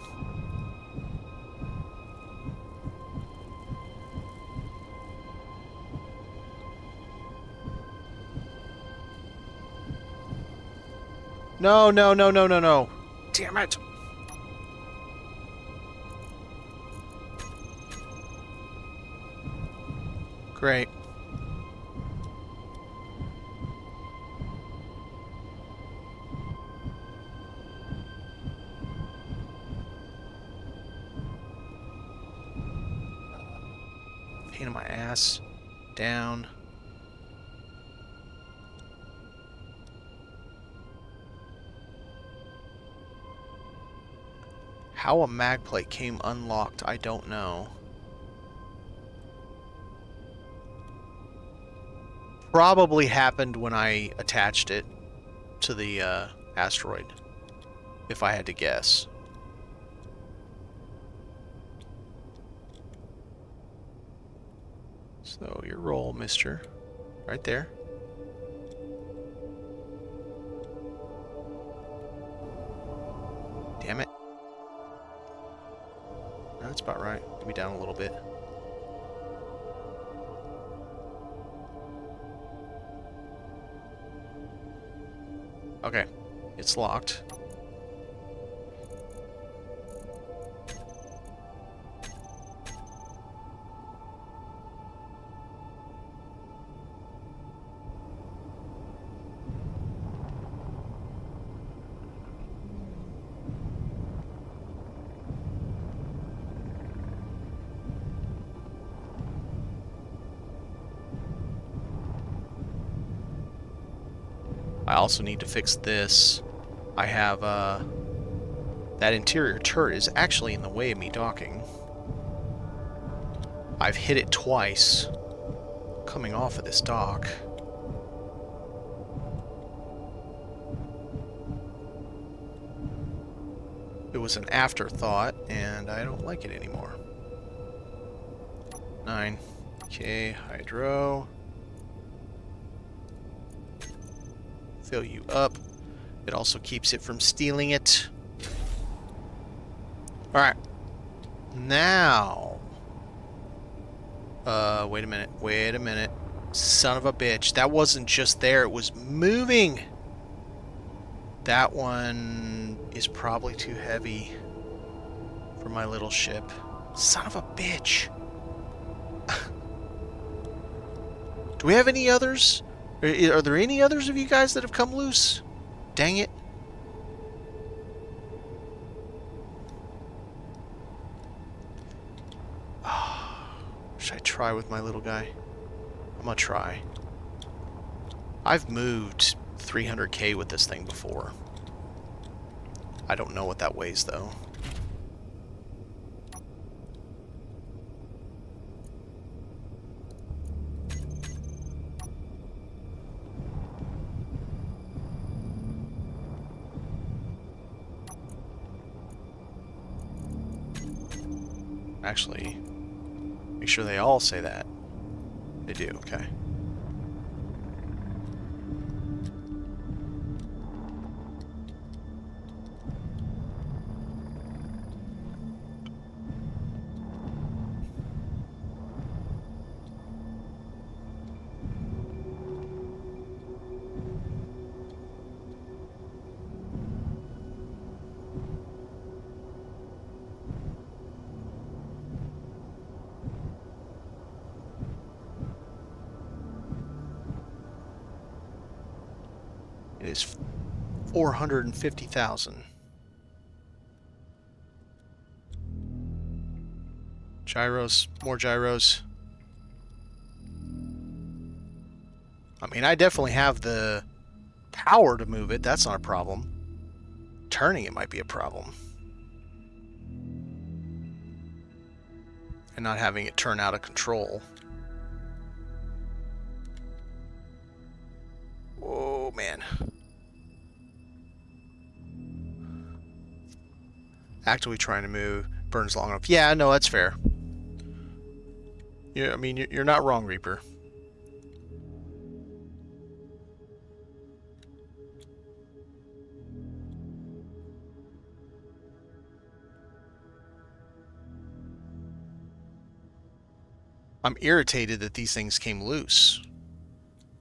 No, no, no, no, no, no. Damn it. Great. Pain in my ass. Down. How a mag plate came unlocked, I don't know. Probably happened when I attached it to the asteroid, if I had to guess. So, your roll, mister. Right there. Damn it. No, that's about right. Maybe down a little bit. Okay. It's locked. I also need to fix this. I have, that interior turret is actually in the way of me docking. I've hit it twice coming off of this dock. It was an afterthought, and I don't like it anymore. 9. Okay, hydro. Fill you up. It also keeps it from stealing it. Alright. Now. Wait a minute. Wait a minute. Son of a bitch. That wasn't just there. It was moving. That one is probably too heavy for my little ship. Son of a bitch. Do we have any others? Are there any others of you guys that have come loose? Dang it. Should I try with my little guy? I'm gonna try. I've moved 300k with this thing before. I don't know what that weighs, though. Actually, make sure they all say that. They do, okay. It is 450,000. Gyros, more gyros. I mean, I definitely have the power to move it. That's not a problem. Turning it might be a problem. And not having it turn out of control. Whoa, man. Actively trying to move. Burns long enough. Yeah, no, that's fair. I mean, you're not wrong, Reaper. I'm irritated that these things came loose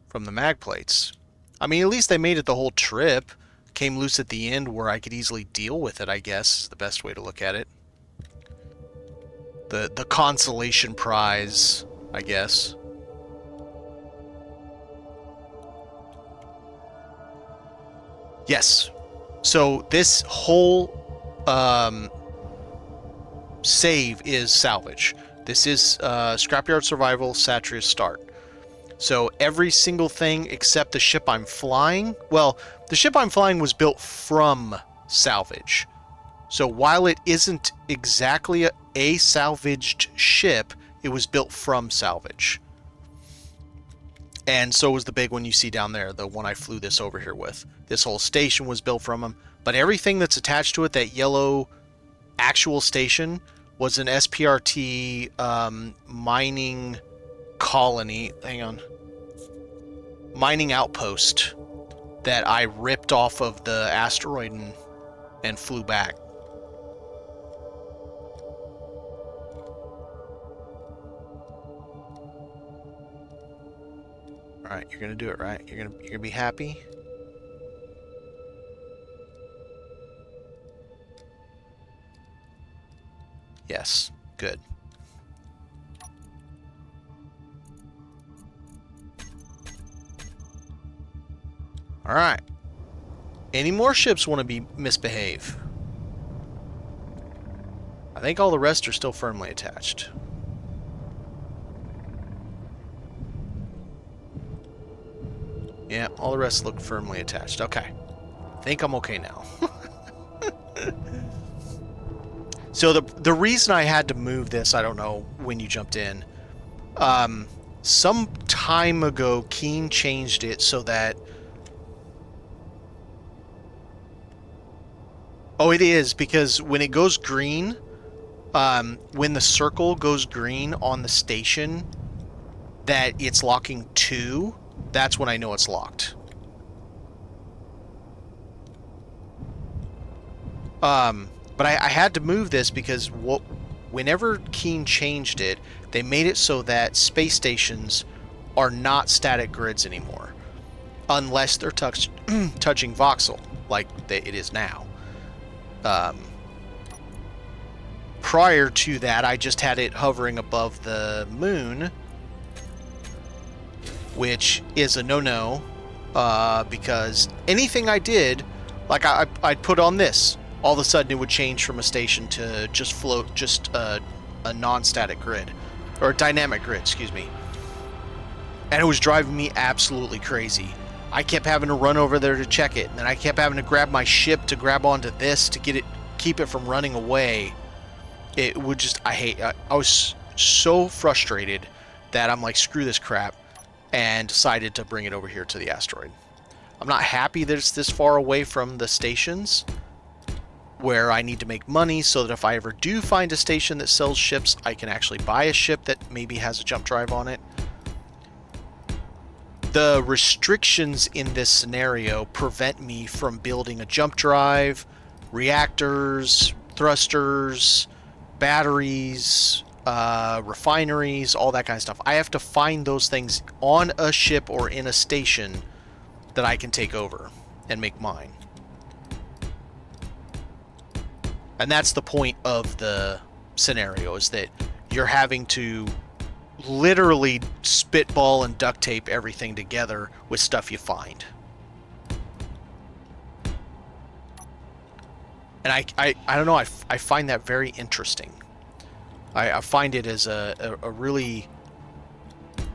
from the mag plates. I mean, at least they made it the whole trip. Came loose at the end where I could easily deal with it, I guess, is the best way to look at it. The consolation prize, I guess. Yes. So this whole save is salvage. This is Scrapyard Survival, Satreus Start. So every single thing except the ship I'm flying... Well, the ship I'm flying was built from salvage. So while it isn't exactly a salvaged ship, it was built from salvage. And so was the big one you see down there, the one I flew this over here with. This whole station was built from them. But everything that's attached to it, that yellow actual station, was an SPRT mining colony. Hang on. Mining outpost that I ripped off of the asteroid and flew back. All right, you're gonna do it, right? You're gonna be happy. Yes, good. All right. Any more ships want to misbehave? I think all the rest are still firmly attached. Yeah, all the rest look firmly attached. Okay. I think I'm okay now. So the reason I had to move this, I don't know when you jumped in. Some time ago, Keen changed it so that... Oh, it is, because when it goes green, when the circle goes green on the station, that it's locking 2, that's when I know it's locked. But I had to move this because whenever Keen changed it, they made it so that space stations are not static grids anymore, unless they're touching voxel, like it is now. Prior to that, I just had it hovering above the moon which is a no-no, because anything I did, like I'd put on this, all of a sudden it would change from a station to just float, just a non-static grid, or a dynamic grid, excuse me. And it was driving me absolutely crazy. I kept having to run over there to check it, and then I kept having to grab my ship to grab onto this to keep it from running away. It would just, I was so frustrated that I'm like, screw this crap, and decided to bring it over here to the asteroid. I'm not happy that it's this far away from the stations where I need to make money, so that if I ever do find a station that sells ships, I can actually buy a ship that maybe has a jump drive on it. The restrictions in this scenario prevent me from building a jump drive, reactors, thrusters, batteries, refineries, all that kind of stuff. I have to find those things on a ship or in a station that I can take over and make mine. And that's the point of the scenario, is that you're having to literally spitball and duct tape everything together with stuff you find. And I don't know, I find that very interesting. I find it as a really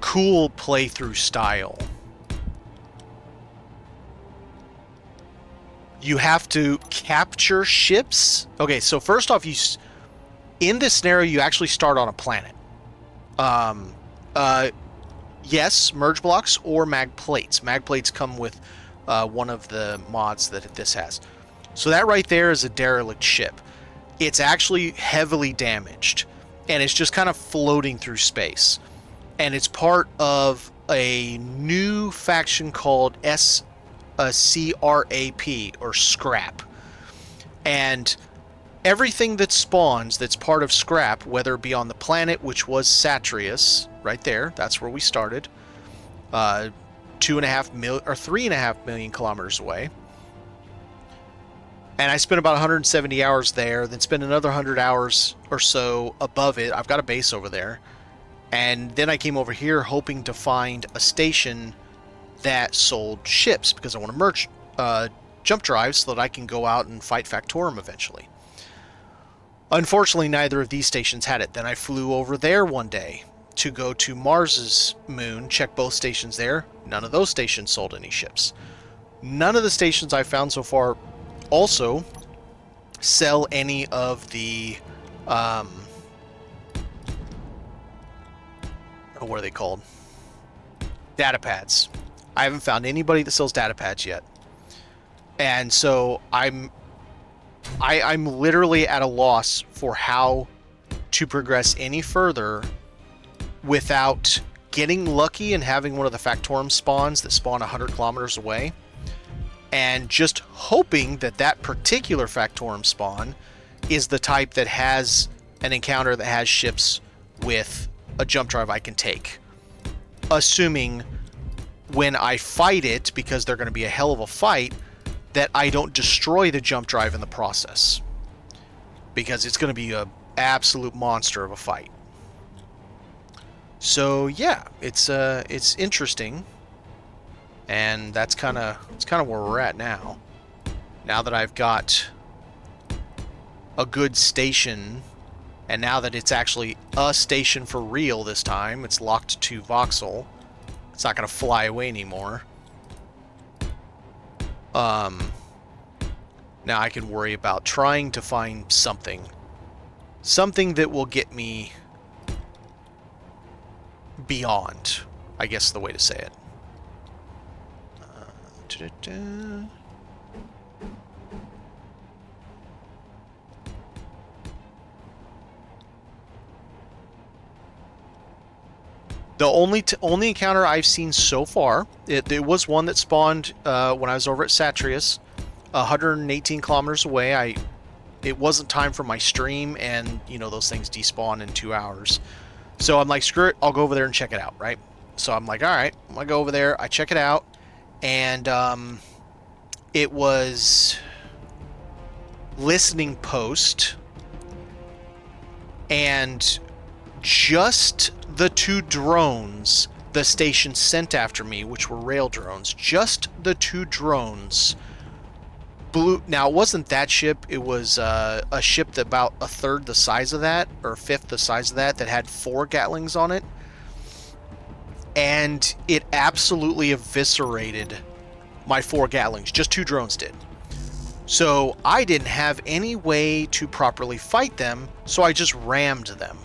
cool playthrough style. You have to capture ships. Okay, so first off, in this scenario, you actually start on a planet. Yes, merge blocks or mag plates. Mag plates come with one of the mods that this has. So that right there is a derelict ship. It's actually heavily damaged, and it's just kind of floating through space. And it's part of a new faction called CRAP, or Scrap. And everything that spawns that's part of Scrap, whether it be on the planet, which was Satreus, right there, that's where we started, 2.5 million or 3.5 million kilometers away. And I spent about 170 hours there, then spent another 100 hours or so above it. I've got a base over there. And then I came over here hoping to find a station that sold ships, because I want to merge jump drives so that I can go out and fight Factorum eventually. Unfortunately, neither of these stations had it. Then I flew over there one day to go to Mars's moon, check both stations there. None of those stations sold any ships. None of the stations I found so far also sell any of the what are they called? Data pads. I haven't found anybody that sells data pads yet. And so I'm literally at a loss for how to progress any further without getting lucky and having one of the Factorum spawns that spawn 100 kilometers away, and just hoping that that particular Factorum spawn is the type that has an encounter that has ships with a jump drive I can take. Assuming when I fight it, because they're going to be a hell of a fight, that I don't destroy the jump drive in the process, because it's going to be an absolute monster of a fight. So yeah, it's interesting, and that's kind of where we're at now. Now that I've got a good station, and now that it's actually a station for real this time, it's locked to voxel. It's not going to fly away anymore. Now I can worry about trying to find something that will get me beyond, I guess the way to say it. The only encounter I've seen so far, it was one that spawned when I was over at Satreus, 118 kilometers away. It wasn't time for my stream, and you know those things despawn in 2 hours. So I'm like, screw it, I'll go over there and check it out, right? So I'm like, all right, I'm gonna go over there. I check it out, and it was listening post, and just the two drones the station sent after me, which were rail drones. Just the 2 drones blew. Now, it wasn't that ship. It was a ship that about a third the size of that, or a fifth the size of that had 4 Gatlings on it. And it absolutely eviscerated my 4 Gatlings. Just 2 drones did. So I didn't have any way to properly fight them, so I just rammed them.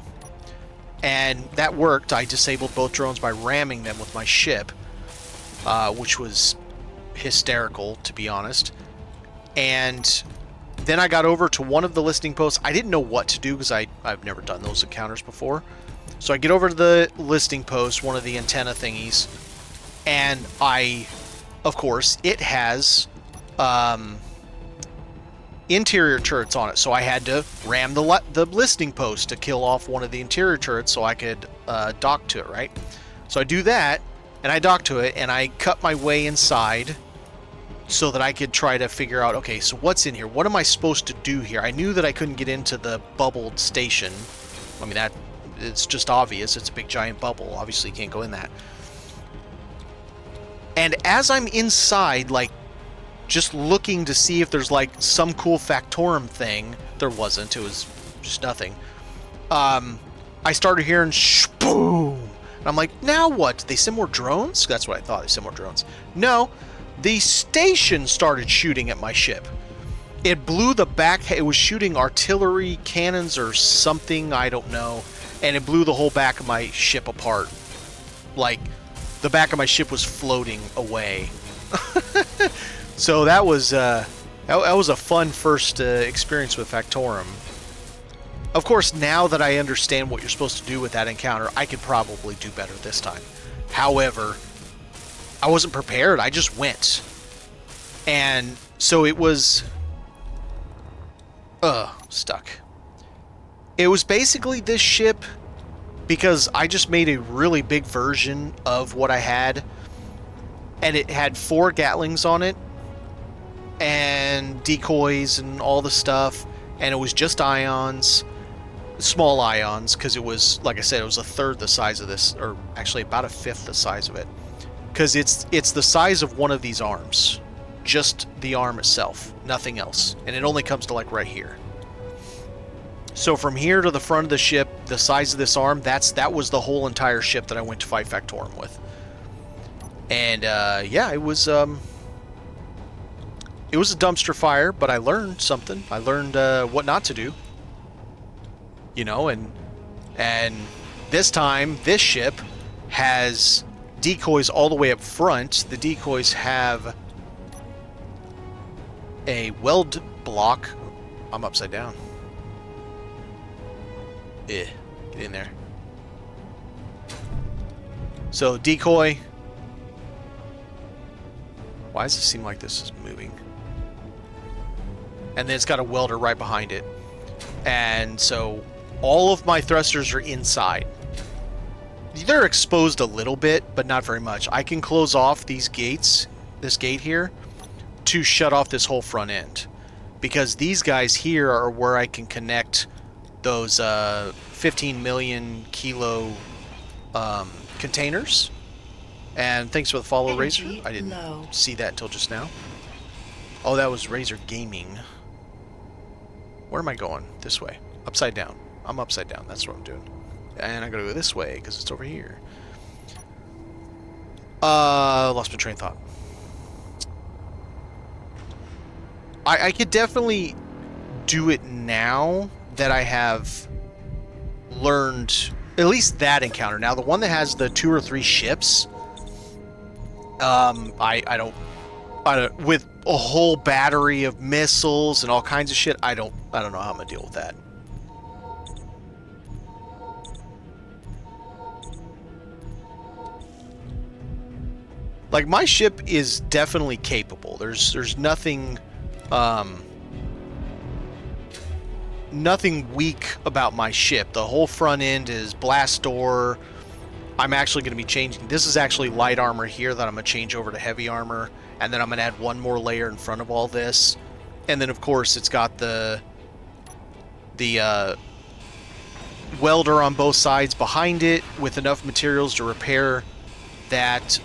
And that worked. I disabled both drones by ramming them with my ship, which was hysterical, to be honest. And then I got over to one of the listening posts. I didn't know what to do because I've never done those encounters before. So I get over to the listening post, one of the antenna thingies, and of course, it has interior turrets on it. So I had to ram the listening post to kill off one of the interior turrets so I could dock to it, right? So I do that, and I dock to it, and I cut my way inside so that I could try to figure out, okay, so what's in here? What am I supposed to do here? I knew that I couldn't get into the bubbled station. I mean, it's just obvious. It's a big giant bubble. Obviously, you can't go in that. And as I'm inside, like, just looking to see if there's, like, some cool Factorum thing, there wasn't. It was just nothing. I started hearing boom. And I'm like, now what? Did they send more drones? That's what I thought. They sent more drones. No. The station started shooting at my ship. It blew the back. It was shooting artillery cannons or something. I don't know. And it blew the whole back of my ship apart. Like, the back of my ship was floating away. So that was a fun first experience with Factorum. Of course, now that I understand what you're supposed to do with that encounter, I could probably do better this time. However, I wasn't prepared. I just went. And so it was stuck. It was basically this ship, because I just made a really big version of what I had, and it had 4 Gatlings on it and decoys and all the stuff, and it was just ions, small ions, because it was, like I said, it was a third the size of this, or actually about a fifth the size of it, because it's the size of one of these arms, just the arm itself, nothing else, and it only comes to like right here. So from here to the front of the ship, the size of this arm, that was the whole entire ship that I went to fight Factorum with. And yeah, it was a dumpster fire, but I learned something. I learned what not to do. You know, and this time, this ship has decoys all the way up front. The decoys have a weld block. I'm upside down. Get in there. So decoy. Why does it seem like this is moving? And then it's got a welder right behind it. And so all of my thrusters are inside. They're exposed a little bit, but not very much. I can close off these gates, this gate here, to shut off this whole front end. Because these guys here are where I can connect those 15 million kilo containers. And thanks for the follow, Razor. I didn't see that until just now. Oh, that was Razor Gaming. Where am I going? This way. Upside down. I'm upside down. That's what I'm doing. And I gotta go this way because it's over here. Lost my train of thought. I could definitely do it now that I have learned at least that encounter. Now, the one that has the 2 or 3 ships, I don't with a whole battery of missiles and all kinds of shit, I don't know how I'm gonna deal with that. Like, my ship is definitely capable. There's nothing nothing weak about my ship. The whole front end is blast door. I'm actually going to be changing. This is actually light armor here that I'm going to change over to heavy armor. And then I'm going to add one more layer in front of all this. And then, of course, it's got the welder on both sides behind it with enough materials to repair that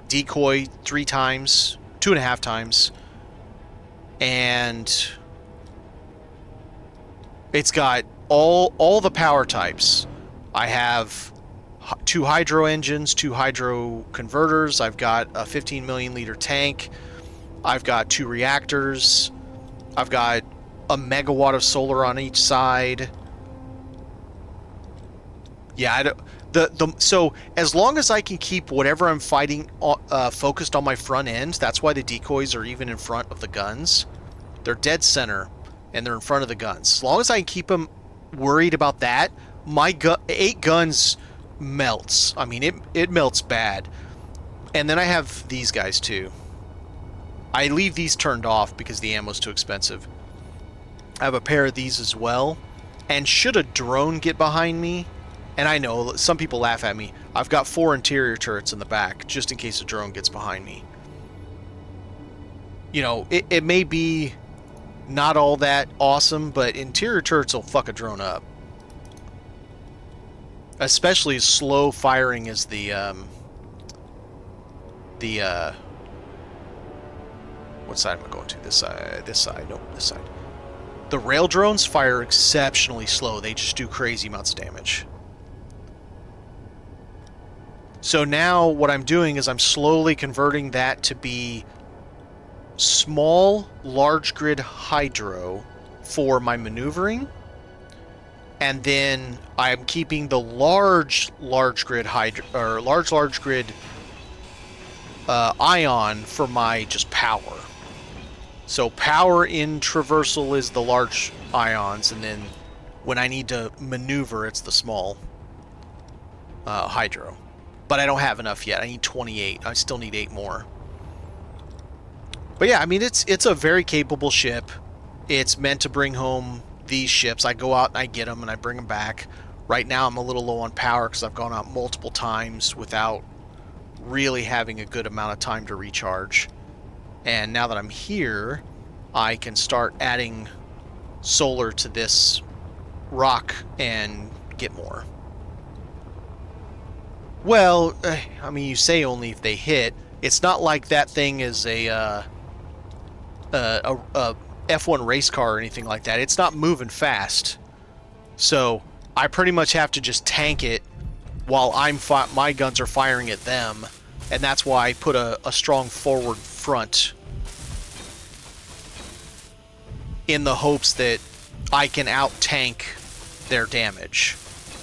decoy 3 times, 2.5 times, and it's got all the power types. I have 2 hydro engines, 2 hydro converters. I've got a 15 million liter tank. I've got 2 reactors. I've got a megawatt of solar on each side. Yeah, so as long as I can keep whatever I'm fighting focused on my front end, that's why the decoys are even in front of the guns. They're dead center, and they're in front of the guns. As long as I can keep them worried about that, my 8 guns melts. I mean, it melts bad. And then I have these guys too. I leave these turned off because the ammo's too expensive. I have a pair of these as well. And should a drone get behind me, and I know some people laugh at me, I've got 4 interior turrets in the back just in case a drone gets behind me. You know, it may be not all that awesome, but interior turrets will fuck a drone up. Especially as slow firing as the what side am I going to? This side? This side? Nope, this side. The rail drones fire exceptionally slow. They just do crazy amounts of damage. So now what I'm doing is I'm slowly converting that to be small, large grid hydro for my maneuvering. And then I'm keeping the large grid hydro, or large grid ion for my just power. So power in traversal is the large ions, and then when I need to maneuver, it's the small hydro. But I don't have enough yet. I need 28. I still need 8 more. But yeah, I mean, it's a very capable ship. It's meant to bring home these ships. I go out and I get them and I bring them back. Right now I'm a little low on power because I've gone out multiple times without really having a good amount of time to recharge. And now that I'm here, I can start adding solar to this rock and get more. Well, I mean, you say only if they hit. It's not like that thing is a F1 race car or anything like that. It's not moving fast. So I pretty much have to just tank it while my guns are firing at them. And that's why I put a strong forward front in the hopes that I can out-tank their damage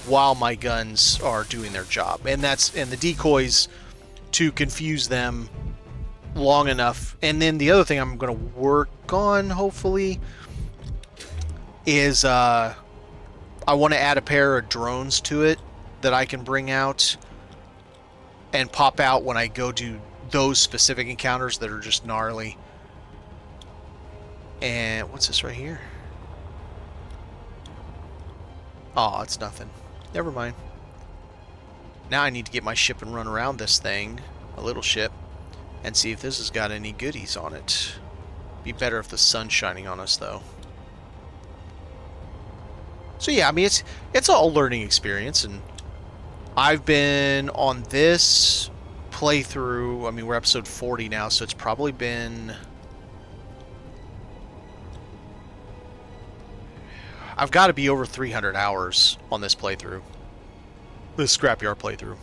while my guns are doing their job. And the decoys to confuse them long enough. And then the other thing I'm going to work on, hopefully, is I want to add a pair of drones to it that I can bring out and pop out when I go do those specific encounters that are just gnarly. And what's this right here? Oh, it's nothing. Never mind. Now I need to get my ship and run around this thing, a little ship, and see if this has got any goodies on it. Be better if the sun's shining on us, though. So yeah, I mean, it's all a learning experience, and I've been on this playthrough, I mean, we're episode 40 now, so it's probably been... I've got to be over 300 hours on this playthrough. This Scrapyard playthrough.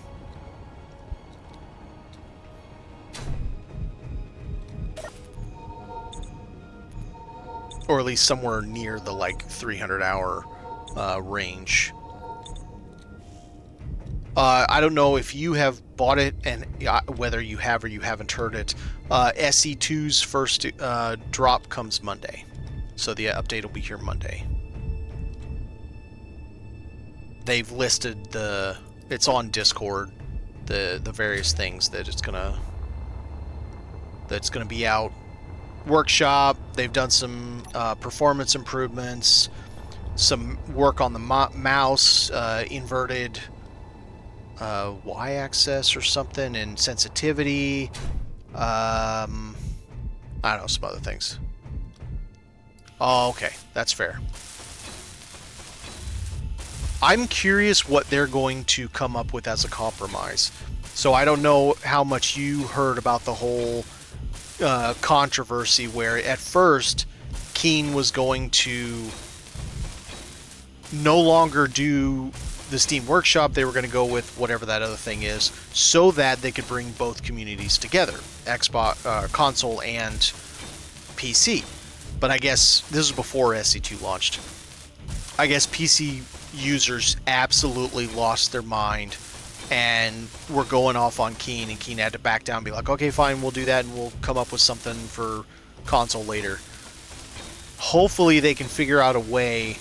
Or at least somewhere near the, like, 300-hour range. I don't know if you have bought it, and whether you have or you haven't heard it. SE2's first drop comes Monday. So the update will be here Monday. They've listed it's on Discord, the various things that it's gonna be out. Workshop, they've done some performance improvements, some work on the mouse, inverted y-axis or something, and sensitivity. I don't know, some other things. Oh, okay, that's fair. I'm curious what they're going to come up with as a compromise. So I don't know how much you heard about the whole controversy where at first Keen was going to no longer do the Steam Workshop. They were going to go with whatever that other thing is so that they could bring both communities together, Xbox, console and PC. But I guess this was before SC2 launched. I guess PC users absolutely lost their mind and were going off on Keen, and Keen had to back down and be like, okay, fine, we'll do that and we'll come up with something for console later. Hopefully they can figure out a way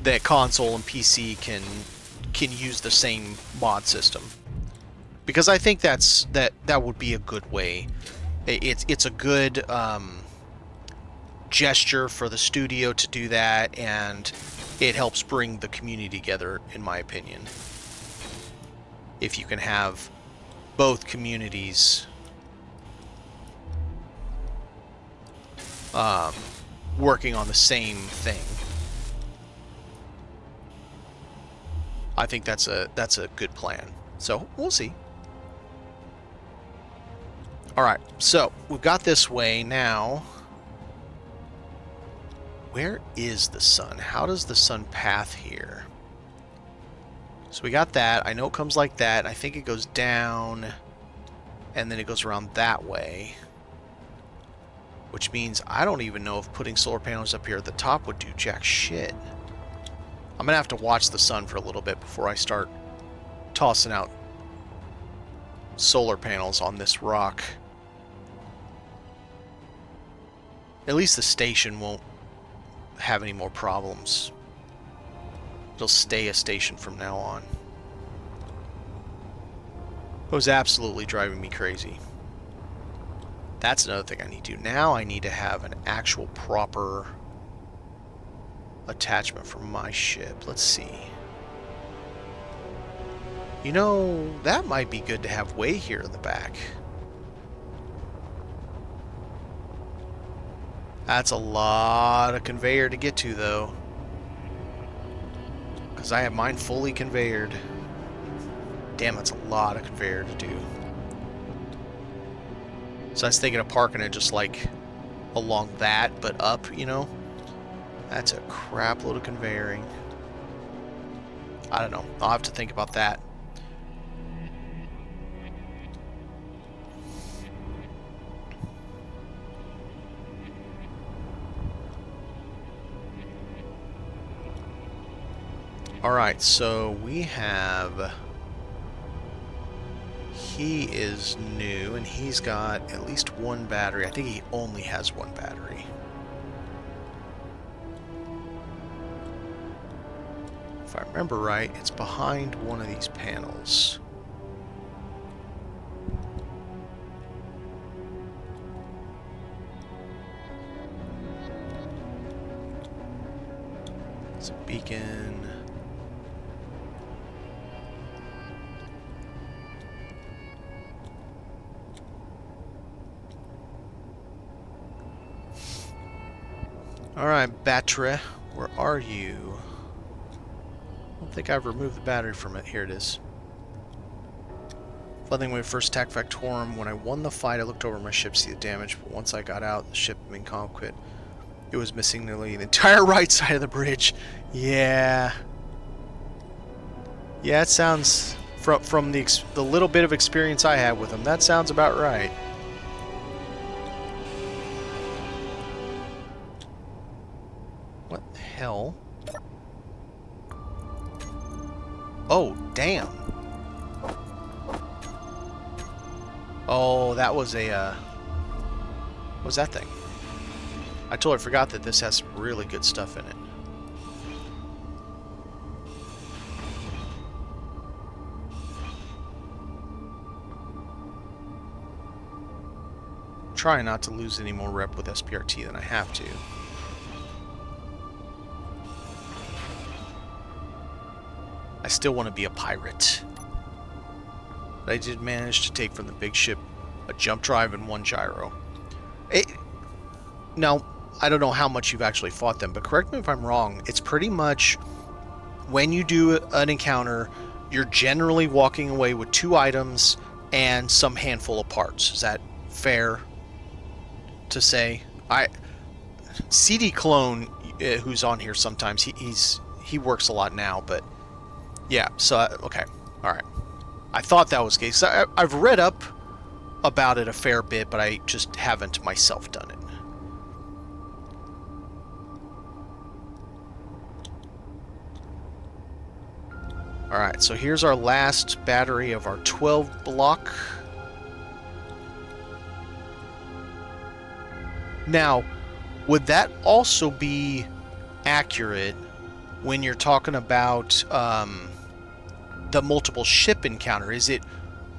that console and PC can use the same mod system, because I think that would be a good way. It's a good gesture for the studio to do that, and it helps bring the community together, in my opinion. If you can have both communities working on the same thing, I think that's a good plan. So we'll see. All right, so we've got this way now. Where is the sun? How does the sun path here? So we got that. I know it comes like that. I think it goes down, and then it goes around that way. Which means I don't even know if putting solar panels up here at the top would do jack shit. I'm going to have to watch the sun for a little bit before I start tossing out solar panels on this rock. At least the station won't have any more problems. It'll stay a station from now on. It was absolutely driving me crazy. That's another thing I need to do. Now I need to have an actual proper attachment for my ship. Let's see. You know, that might be good to have way here in the back. That's a lot of conveyor to get to, though. Because I have mine fully conveyored. Damn, that's a lot of conveyor to do. So I was thinking of parking it just like along that, but up, you know? That's a crap load of conveyoring. I don't know. I'll have to think about that. Alright, so we have... He is new, and he's got at least one battery. I think he only has one battery. If I remember right, it's behind one of these panels. It's a beacon. Alright, battery, where are you? I don't think I've removed the battery from it. Here it is. Fun thing when we first attacked Factorum, when I won the fight, I looked over my ship to see the damage, but once I got out, the ship in cockpit, it was missing nearly the entire right side of the bridge. Yeah. Yeah, it sounds, from the little bit of experience I had with them, that sounds about right. What the hell? Oh, damn. Oh, that was a, what was that thing? I totally forgot that this has some really good stuff in it. Trying not to lose any more rep with SPRT than I have to. I still want to be a pirate. But I did manage to take from the big ship a jump drive and one gyro. Now, I don't know how much you've actually fought them, but correct me if I'm wrong, it's pretty much when you do an encounter, you're generally walking away with 2 items and some handful of parts. Is that fair to say? CD Clone, who's on here sometimes, he works a lot now, but yeah. So okay, all right. I thought that was the case. I've read up about it a fair bit, but I just haven't myself done it. Alright, so here's our last battery of our 12 block. Now, would that also be accurate when you're talking about the multiple ship encounter? Is it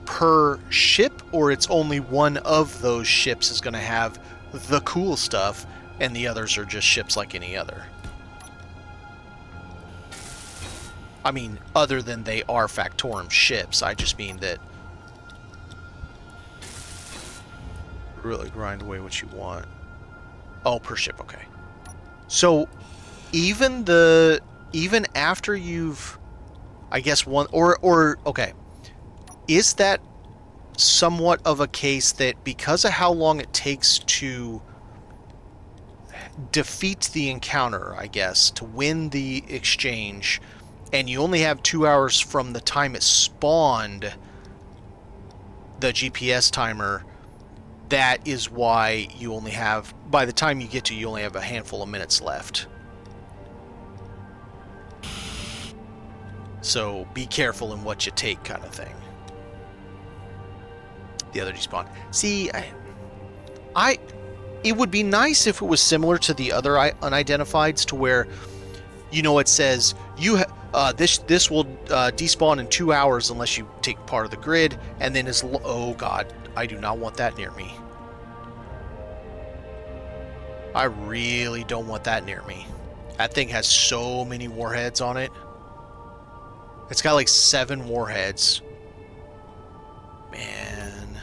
per ship, or it's only one of those ships is going to have the cool stuff and the others are just ships like any other? I mean, other than they are Factorum ships, I just mean that really grind away what you want. Oh, per ship, okay. So even after you've, I guess, one or okay, is that somewhat of a case that because of how long it takes to defeat the encounter, I guess, to win the exchange, and you only have 2 hours from the time it spawned, the GPS timer, that is why you only have, by the time you get to, you only have a handful of minutes left. So be careful in what you take, kind of thing. The other despawn. See, it would be nice if it was similar to the other unidentifieds, to where, you know, it says this will despawn in 2 hours unless you take part of the grid, and then oh god, I do not want that near me. I really don't want that near me. That thing has so many warheads on it. It's got like 7 warheads. Man.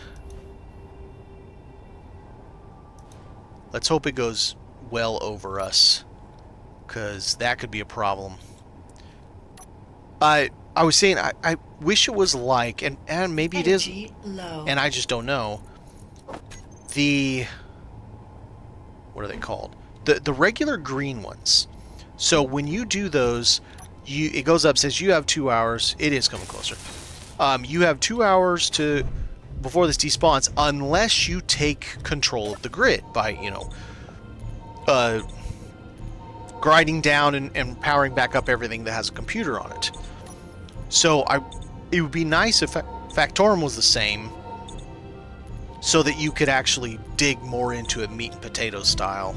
Let's hope it goes well over us, because that could be a problem. I was saying, I wish it was like, and maybe it is, and I just don't know, what are they called? The regular green ones. So when you do those, it goes up, says you have 2 hours. It is coming closer. You have 2 hours before this despawns, unless you take control of the grid by, you know, grinding down and powering back up everything that has a computer on it. So it would be nice if Factorum was the same, so that you could actually dig more into it, meat and potatoes style.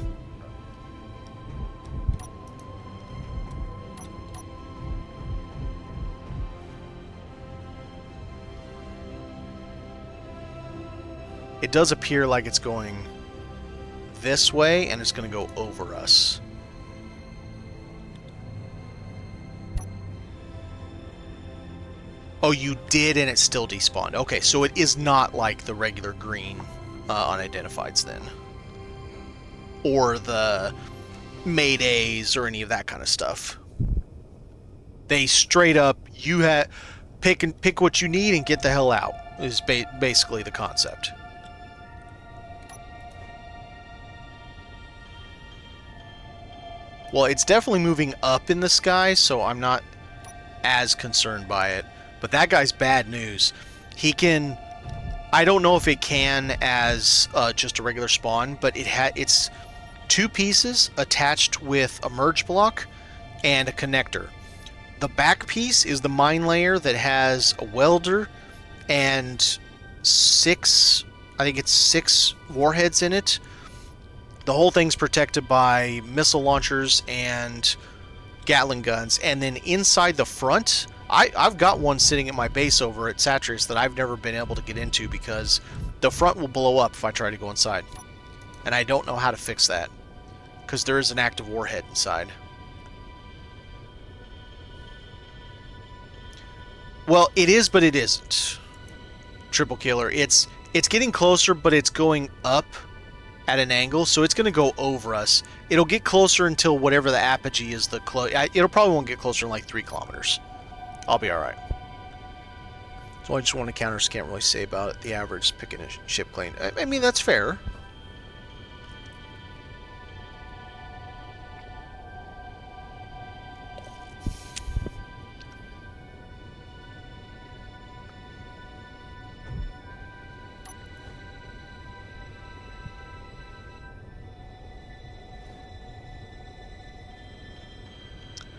It does appear like it's going this way, and it's going to go over us. Oh, you did, and it still despawned. Okay, so it is not like the regular green unidentifieds then. Or the Maydays or any of that kind of stuff. They straight up, pick what you need and get the hell out, is basically the concept. Well, it's definitely moving up in the sky, so I'm not as concerned by it. But that guy's bad news. He can... I don't know if it can as just a regular spawn, but it's 2 pieces attached with a merge block and a connector. The back piece is the mine layer that has a welder and 6... I think it's 6 warheads in it. The whole thing's protected by missile launchers and Gatling guns. And then inside the front... I've got one sitting at my base over at Satreus that I've never been able to get into because the front will blow up if I try to go inside. And I don't know how to fix that, because there is an active warhead inside. Well, it is, but it isn't. Triple Killer. It's getting closer, but it's going up at an angle, so it's going to go over us. It'll get closer until whatever the apogee is. It'll probably won't get closer than like 3 kilometers. I'll be all right. So I just want to counters. Can't really say about it. The average picking a ship plane. I mean, that's fair.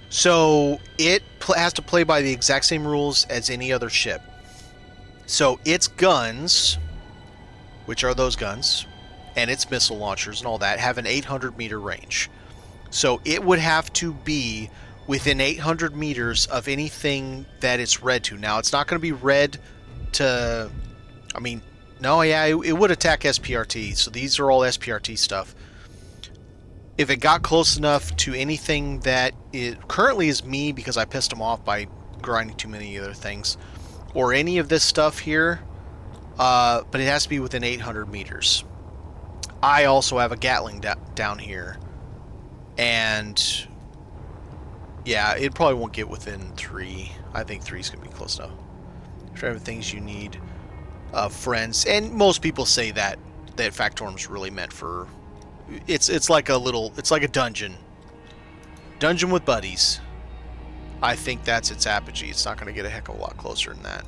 So it has to play by the exact same rules as any other ship. So its guns, which are those guns, and its missile launchers and all that, have an 800-meter range. So it would have to be within 800 meters of anything that it's red to. Now, it's not going to be red to... I mean, no, yeah, it would attack SPRT. So these are all SPRT stuff. If it got close enough to anything that it currently is me because I pissed them off by grinding too many other things, or any of this stuff here, but it has to be within 800 meters. I also have a Gatling down here, and yeah, it probably won't get within 3. I think 3 is going to be close enough. Try things you need, friends, and most people say that Factorum's really meant for. It's like a dungeon with buddies. I think that's its apogee. It's not going to get a heck of a lot closer than that.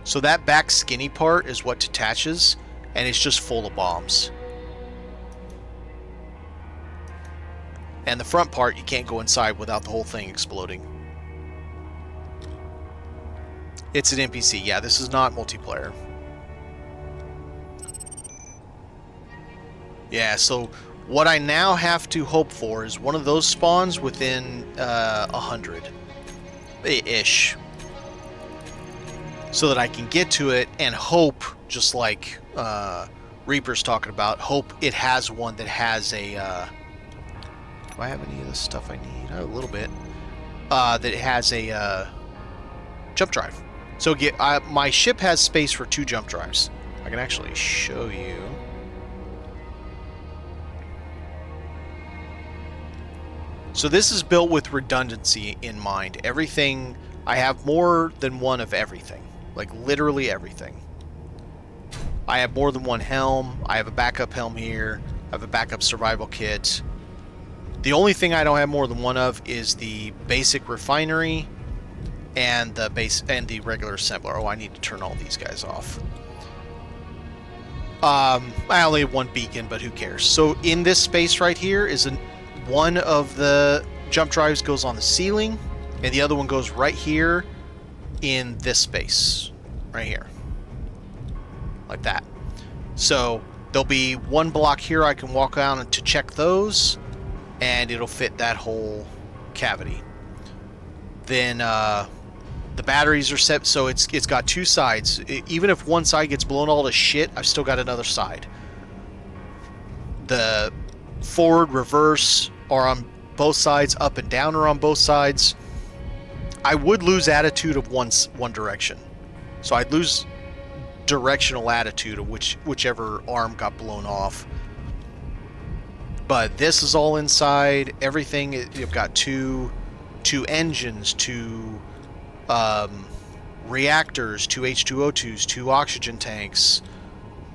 So that back skinny part is what detaches, and it's just full of bombs. And the front part, you can't go inside without the whole thing exploding. It's an NPC. Yeah, this is not multiplayer. Yeah, so what I now have to hope for is one of those spawns within 100-ish. So that I can get to it and hope, just like Reaper's talking about, hope it has one that has a... do I have any of the stuff I need? I have a little bit. That it has a jump drive. So my ship has space for 2 jump drives. I can actually show you. So this is built with redundancy in mind. Everything, I have more than one of everything. Like literally everything. I have more than one helm. I have a backup helm here. I have a backup survival kit. The only thing I don't have more than one of is the basic refinery and the regular assembler. Oh, I need to turn all these guys off. I only have 1 beacon, but who cares? So in this space right here is one of the jump drives goes on the ceiling, and the other one goes right here in this space, right here, like that. So there'll be 1 block here I can walk down to check those, and it'll fit that whole cavity. Then the batteries are set, so it's got 2 sides. Even if one side gets blown all to shit, I've still got another side. The forward, reverse are on both sides, up and down are on both sides. I would lose attitude of one direction, so I'd lose directional attitude of whichever arm got blown off. But this is all inside. Everything, you've got two engines, 2 reactors, 2 H2O2s, 2 oxygen tanks.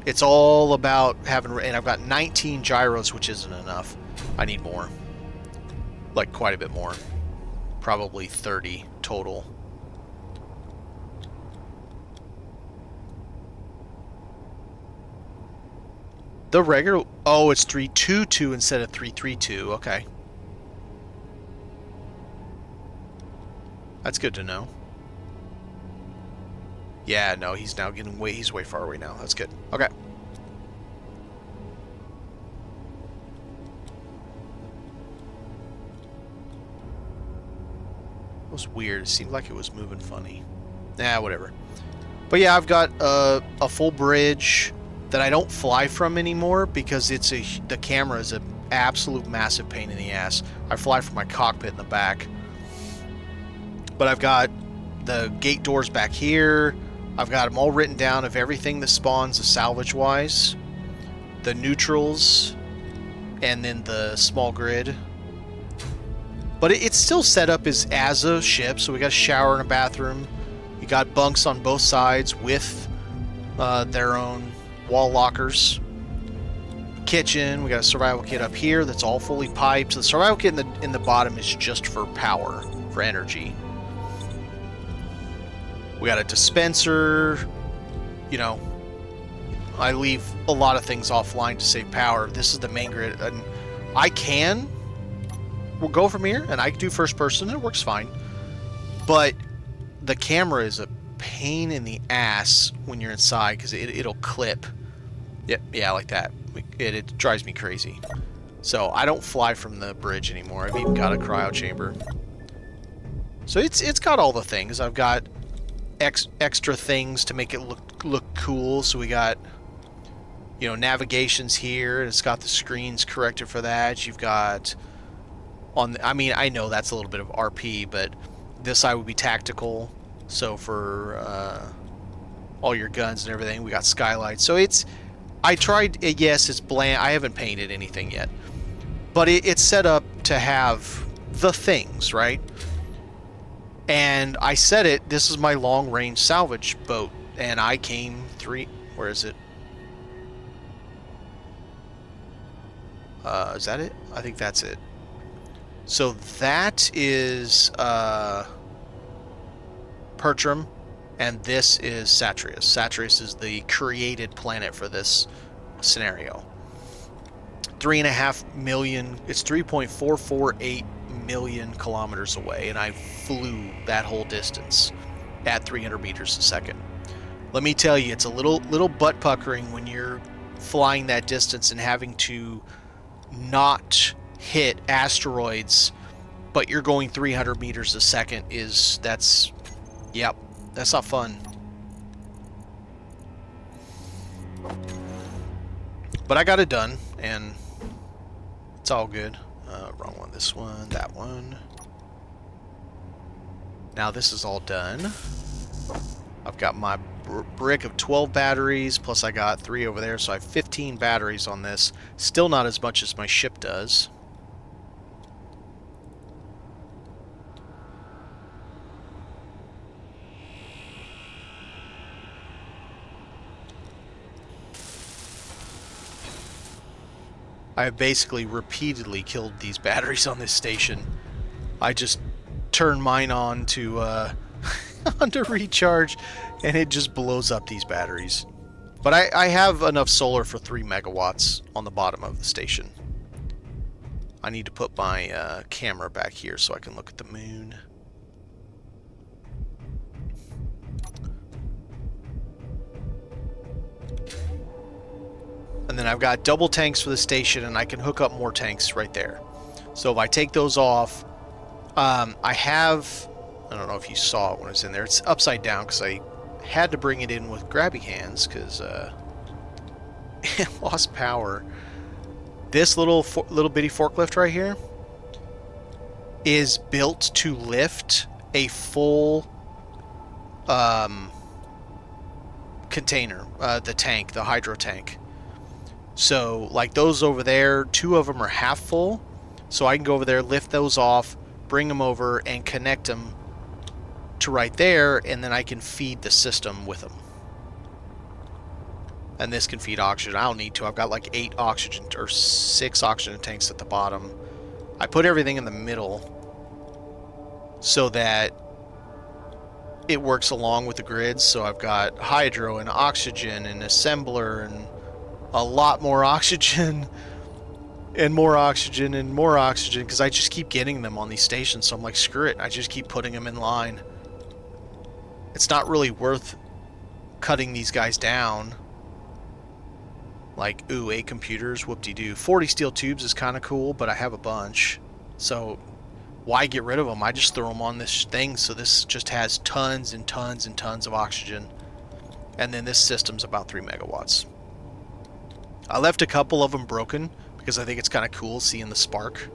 It's all about having, and I've got 19 gyros, which isn't enough. I need more. Like quite a bit more. Probably 30 total. The regular, oh, it's 322 instead of 332. Okay. That's good to know. Yeah, no, he's now getting he's way far away now. That's good. Okay. It was weird. It seemed like it was moving funny. Nah, whatever. But yeah, I've got a full bridge that I don't fly from anymore because the camera is an absolute massive pain in the ass. I fly from my cockpit in the back. But I've got the gate doors back here. I've got them all written down of everything that spawns salvage-wise. the neutrals, and then the small grid. But it's still set up as a ship, so we got a shower and a bathroom. You got bunks on both sides with their own wall lockers. Kitchen, we got a survival kit up here that's all fully piped. So the survival kit in the bottom is just for power, for energy. We got a dispenser. You know, I leave a lot of things offline to save power. This is the main grid, and we'll go from here, and I can do first person, and it works fine. But the camera is a pain in the ass when you're inside, because it'll clip. Yeah, like that. It drives me crazy. So I don't fly from the bridge anymore. I've even got a cryo chamber. So it's got all the things. I've got extra things to make it look cool. So we got, you know, navigations here, and it's got the screens corrected for that. You've got I mean, I know that's a little bit of RP, but this side would be tactical. So for all your guns and everything, we got skylights. So I tried, yes, it's bland. I haven't painted anything yet, but it's set up to have the things, right? And I said this is my long-range salvage boat, and I came where is it? Is that it? I think that's it. So that is Pertram, and this is Satreus. Satreus is the created planet for this scenario. 3.5 million, it's 3.448 million kilometers away, and I flew that whole distance at 300 meters a second. Let me tell you, it's a little butt puckering when you're flying that distance and having to not hit asteroids, but you're going 300 meters a second. That's not fun. But I got it done, and it's all good. Wrong one, this one, that one. Now this is all done. I've got my brick of 12 batteries, plus I got 3 over there, so I have 15 batteries on this. Still not as much as my ship does. I have basically repeatedly killed these batteries on this station. I just turn mine on to onto recharge, and it just blows up these batteries. But I have enough solar for 3 megawatts on the bottom of the station. I need to put my camera back here so I can look at the moon. And then I've got double tanks for the station, and I can hook up more tanks right there. So if I take those off, I don't know if you saw it when it was in there. It's upside down because I had to bring it in with grabby hands because it lost power. This little bitty forklift right here is built to lift a full container, the tank, the hydro tank. So, like those over there, 2 of them are half full. So I can go over there, lift those off, bring them over, and connect them to right there, and then I can feed the system with them. And this can feed oxygen. I don't need to. I've got like 8 oxygen, or 6 oxygen tanks at the bottom. I put everything in the middle so that it works along with the grids. So I've got hydro and oxygen and assembler and a lot more oxygen and more oxygen and more oxygen, because I just keep getting them on these stations. So I'm like, screw it, I just keep putting them in line. It's not really worth cutting these guys down. Like, ooh, 8 computers, whoop-de-doo. 40 steel tubes is kind of cool, but I have a bunch, so why get rid of them? I just throw them on this thing, so this just has tons and tons and tons of oxygen. And then this system's about 3 megawatts. I left a couple of them broken because I think it's kind of cool seeing the spark.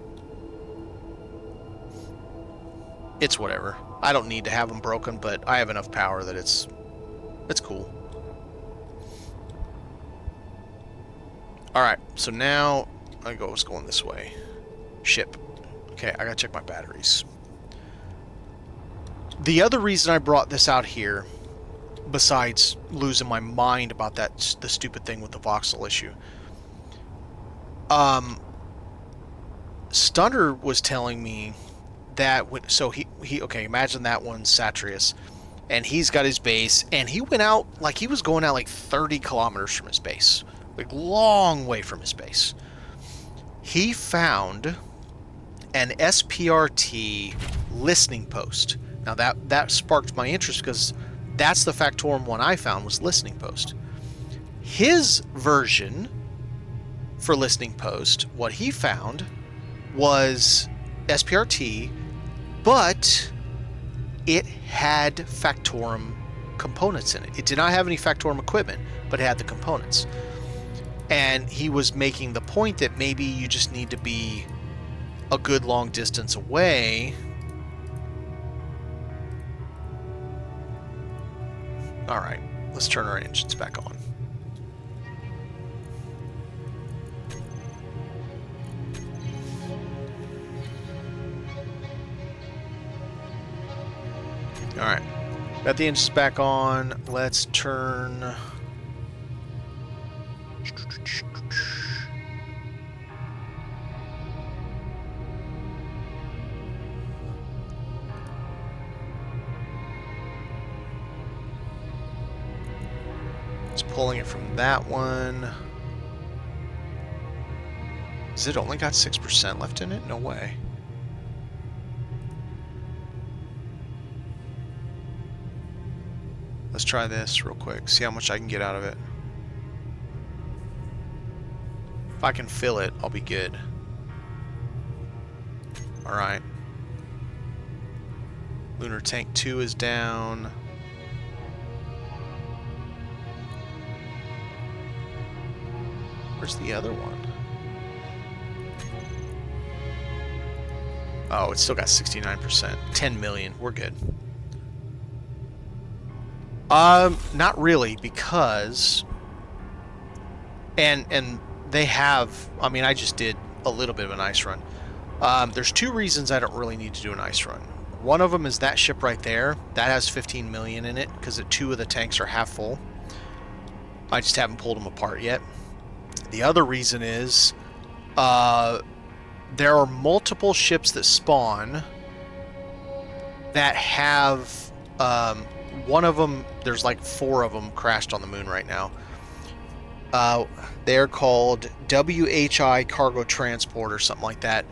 It's whatever. I don't need to have them broken, but I have enough power that it's cool. Alright, so now I was going this way. Ship. Okay, I gotta check my batteries. The other reason I brought this out here, besides losing my mind about the stupid thing with the voxel issue, Stunner was telling me that okay, imagine that one's Satreus, and he's got his base, and he went out like he was going out like 30 kilometers from his base, like long way from his base. He found an SPRT listening post. Now that sparked my interest because that's the Factorum one I found was listening post. His version for listening post, what he found was SPRT, but it had Factorum components in it. It did not have any Factorum equipment, but it had the components. And he was making the point that maybe you just need to be a good long distance away. Alright, let's turn our engines back on. Alright, got the engines back on. Let's turn... It's pulling it from that one. Has it only got 6% left in it? No way. Let's try this real quick, see how much I can get out of it. If I can fill it, I'll be good. Alright. Lunar Tank 2 is down. Where's the other one? Oh, it's still got 69%. 10 million. We're good. Not really, because... And they have... I mean, I just did a little bit of an ice run. There's two reasons I don't really need to do an ice run. One of them is that ship right there. That has 15 million in it, because the two of the tanks are half full. I just haven't pulled them apart yet. The other reason is there are multiple ships that spawn that have one of them, there's like 4 of them crashed on the moon right now. They're called WHI Cargo Transport or something like that,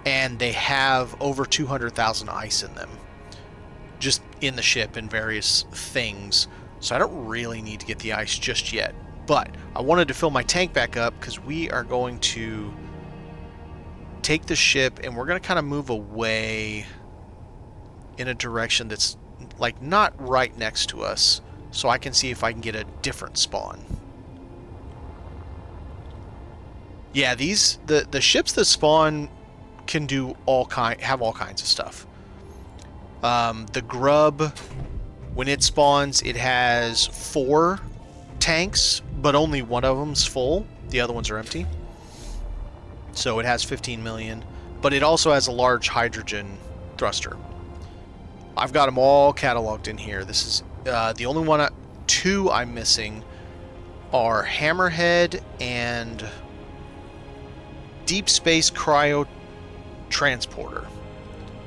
and they have over 200,000 ice in them, just in the ship in various things. So I don't really need to get the ice just yet. But I wanted to fill my tank back up because we are going to take the ship and we're going to kind of move away in a direction that's like not right next to us, so I can see if I can get a different spawn. Yeah, the ships that spawn can do have all kinds of stuff. The Grub, when it spawns, it has 4 tanks, but only one of them's full. The other ones are empty. So it has 15 million, but it also has a large hydrogen thruster. I've got them all cataloged in here. This is the only 2 I'm missing are Hammerhead and Deep Space Cryo Transporter.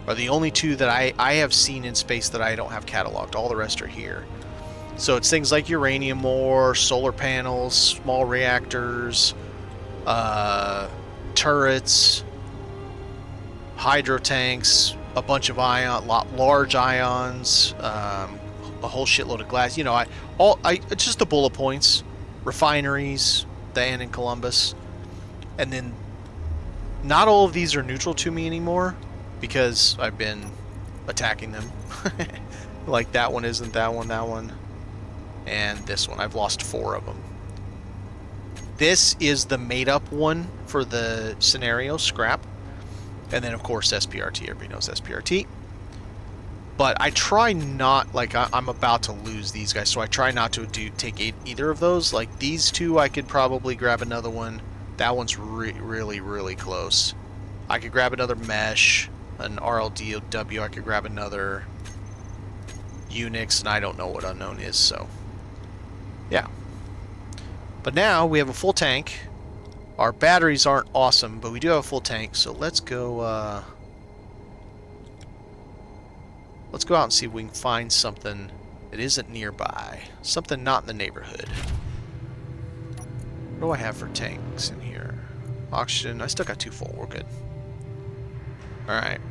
Are the only 2 that I have seen in space that I don't have cataloged. All the rest are here. So it's things like uranium ore, solar panels, small reactors, turrets, hydro tanks, a bunch of large ions, a whole shitload of glass. You know, just the bullet points, refineries, Diane and Columbus, and then not all of these are neutral to me anymore because I've been attacking them. Like that one isn't, that one. And this one. I've lost 4 of them. This is the made-up one for the scenario, Scrap. And then, of course, SPRT. Everybody knows SPRT. But I try not... Like, I'm about to lose these guys, so I try not to take either of those. Like, these 2, I could probably grab another one. That one's really, really close. I could grab another mesh, an RLDOW. I could grab another Unix, and I don't know what unknown is, so yeah. But now we have a full tank. Our batteries aren't awesome, but we do have a full tank, so let's go out and see if we can find something that isn't nearby. Something not in the neighborhood. What do I have for tanks in here? Oxygen. I still got 2 full. We're good. Alright.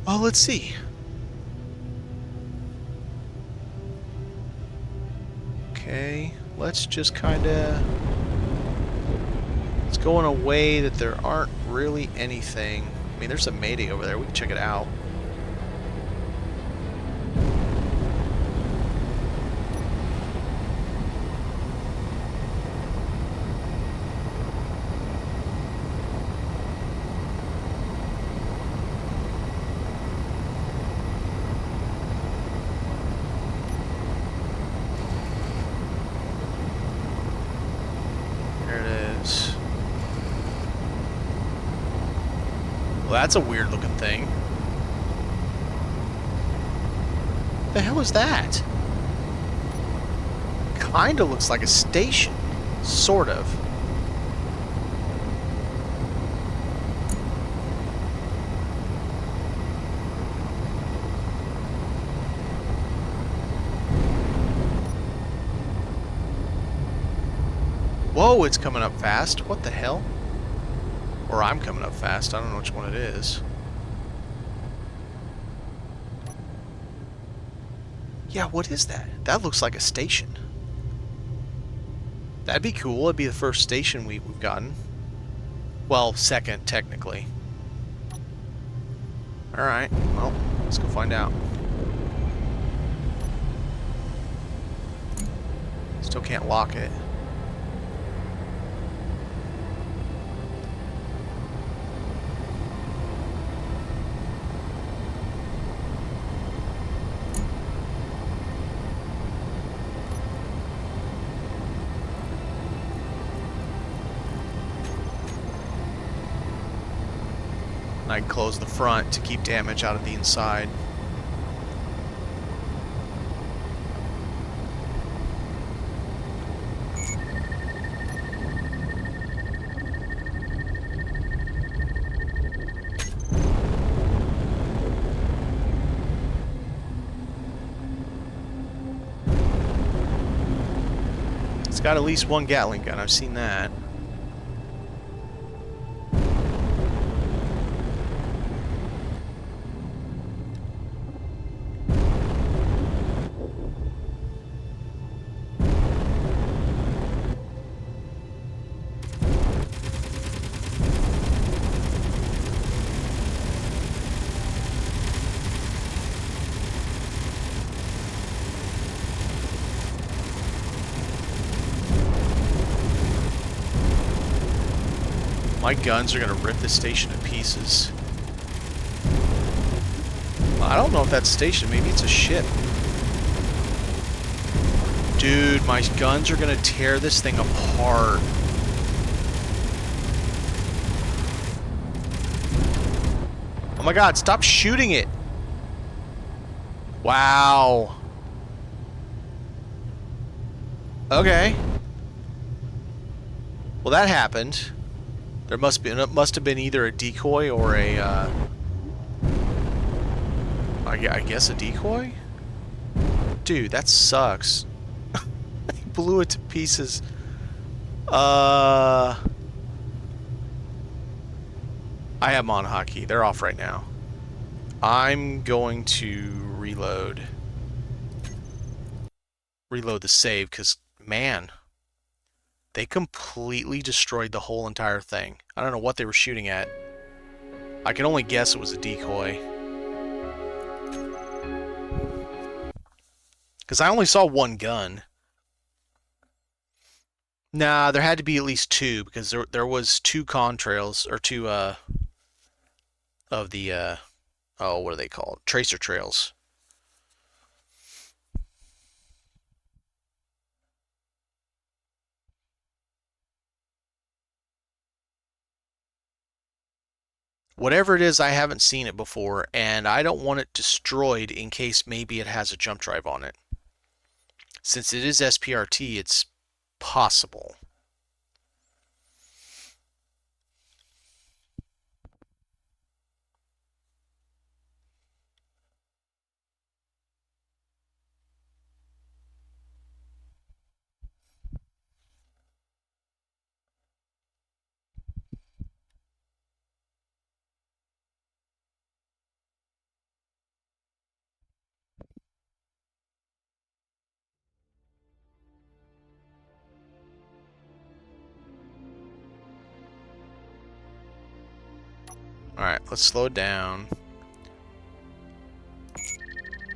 Well, let's see. Okay, let's just kind of... Let's go in a way that there aren't really anything. I mean, there's a Mayday over there. We can check it out. Well, that's a weird looking thing. The hell is that? Kinda looks like a station. Sort of. Whoa, it's coming up fast. What the hell? Or I'm coming up fast. I don't know which one it is. Yeah, what is that? That looks like a station. That'd be cool. It'd be the first station we've gotten. Well, second, technically. Alright, well, let's go find out. Still can't lock it. I can close the front to keep damage out of the inside. It's got at least one Gatling gun, I've seen that. My guns are gonna rip this station to pieces. I don't know if that's a station, maybe it's a ship. Dude, my guns are gonna tear this thing apart. Oh my god, stop shooting it! Wow. Okay. Well, that happened. There must have been either a decoy or a, I guess a decoy? Dude, that sucks. He blew it to pieces. I have them on hotkey. They're off right now. I'm going to reload. Reload the save, because, man... They completely destroyed the whole entire thing. I don't know what they were shooting at. I can only guess it was a decoy. Because I only saw one gun. Nah, there had to be at least two because there was two contrails or two of the oh, what are they called? Tracer trails. Whatever it is, I haven't seen it before, and I don't want it destroyed in case maybe it has a jump drive on it. Since it is SPRT, it's possible. Alright, let's slow it down.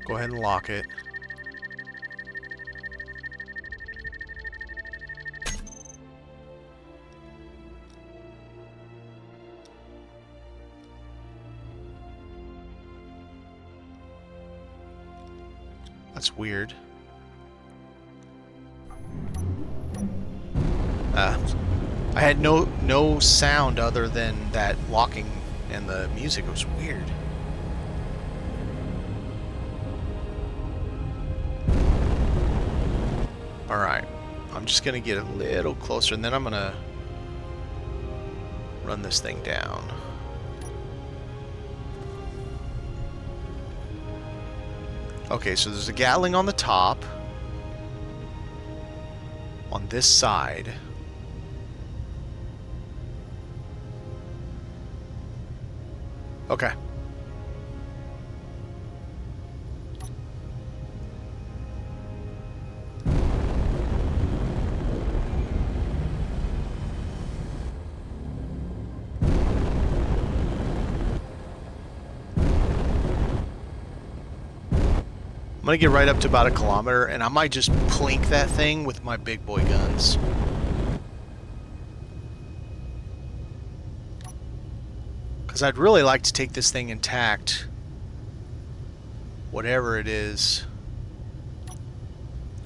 Go ahead and lock it. That's weird. I had no sound other than that locking and the music. It was weird. Alright. I'm just gonna get a little closer and then I'm gonna run this thing down. Okay, so there's a Gatling on the top. On this side. Okay. I'm gonna get right up to about 1 kilometer, and I might just plink that thing with my big boy guns. Because I'd really like to take this thing intact. Whatever it is.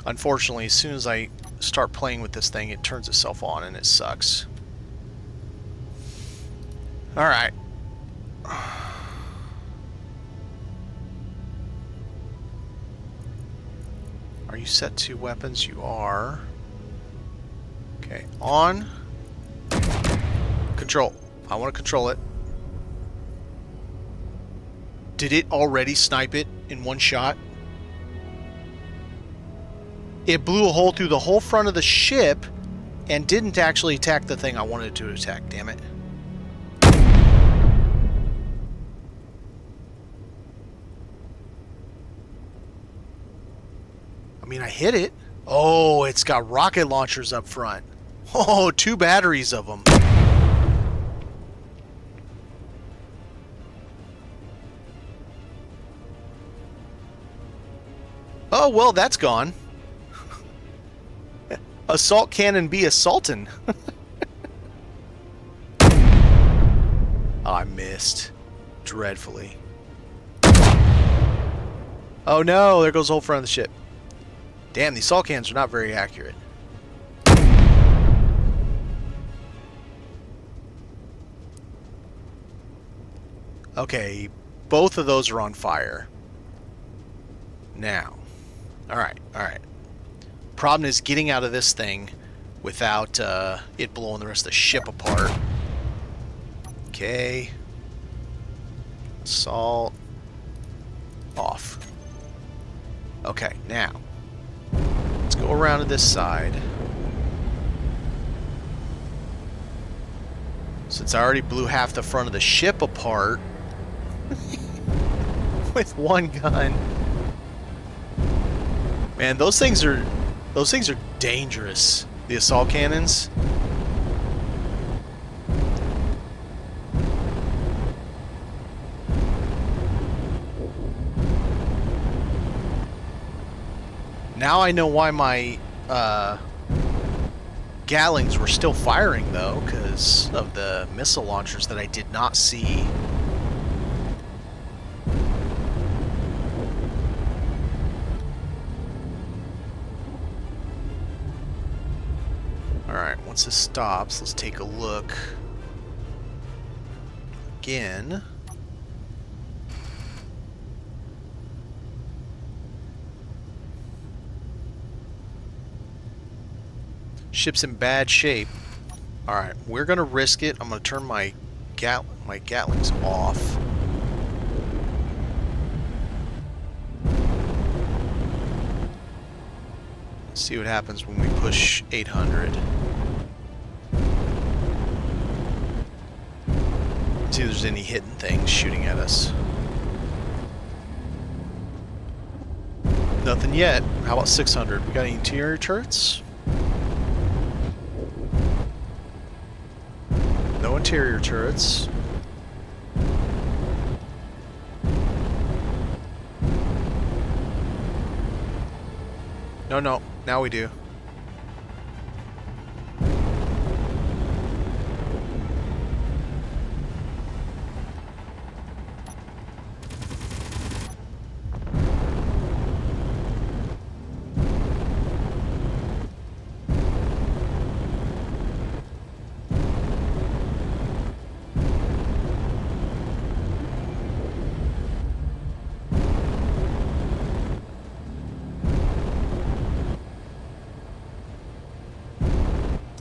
Unfortunately, as soon as I start playing with this thing, it turns itself on and it sucks. Alright. Are you set to weapons? You are. Okay, on. Control. I want to control it. Did it already snipe it in one shot? It blew a hole through the whole front of the ship and didn't actually attack the thing I wanted it to attack, damn it. I mean, I hit it. Oh, it's got rocket launchers up front. Oh, 2 batteries of them. Oh, well, that's gone. Assault cannon be assaultin'. Oh, I missed. Dreadfully. Oh no, there goes the whole front of the ship. Damn, these assault cannons are not very accurate. Okay, both of those are on fire. Now. Alright, alright. Problem is getting out of this thing without it blowing the rest of the ship apart. Okay. Assault. Off. Okay, now. Let's go around to this side. Since I already blew half the front of the ship apart with one gun. Man, those things are dangerous. The assault cannons. Now I know why my Gatlings were still firing, though, because of the missile launchers that I did not see. Alright, once this stops, let's take a look again. Ship's in bad shape. Alright, we're gonna risk it. I'm gonna turn my Gatlings off. Let's see what happens when we push 800. See if there's any hidden things shooting at us. Nothing yet. How about 600? We got any interior turrets? No interior turrets. No, now we do.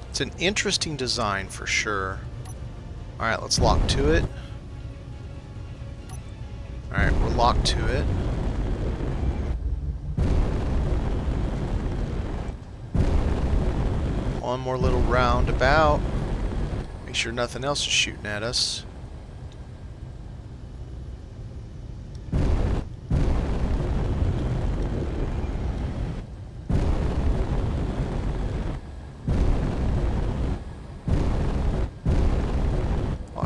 It's an interesting design for sure. Alright, let's lock to it. Alright, we're locked to it. One more little roundabout. Make sure nothing else is shooting at us.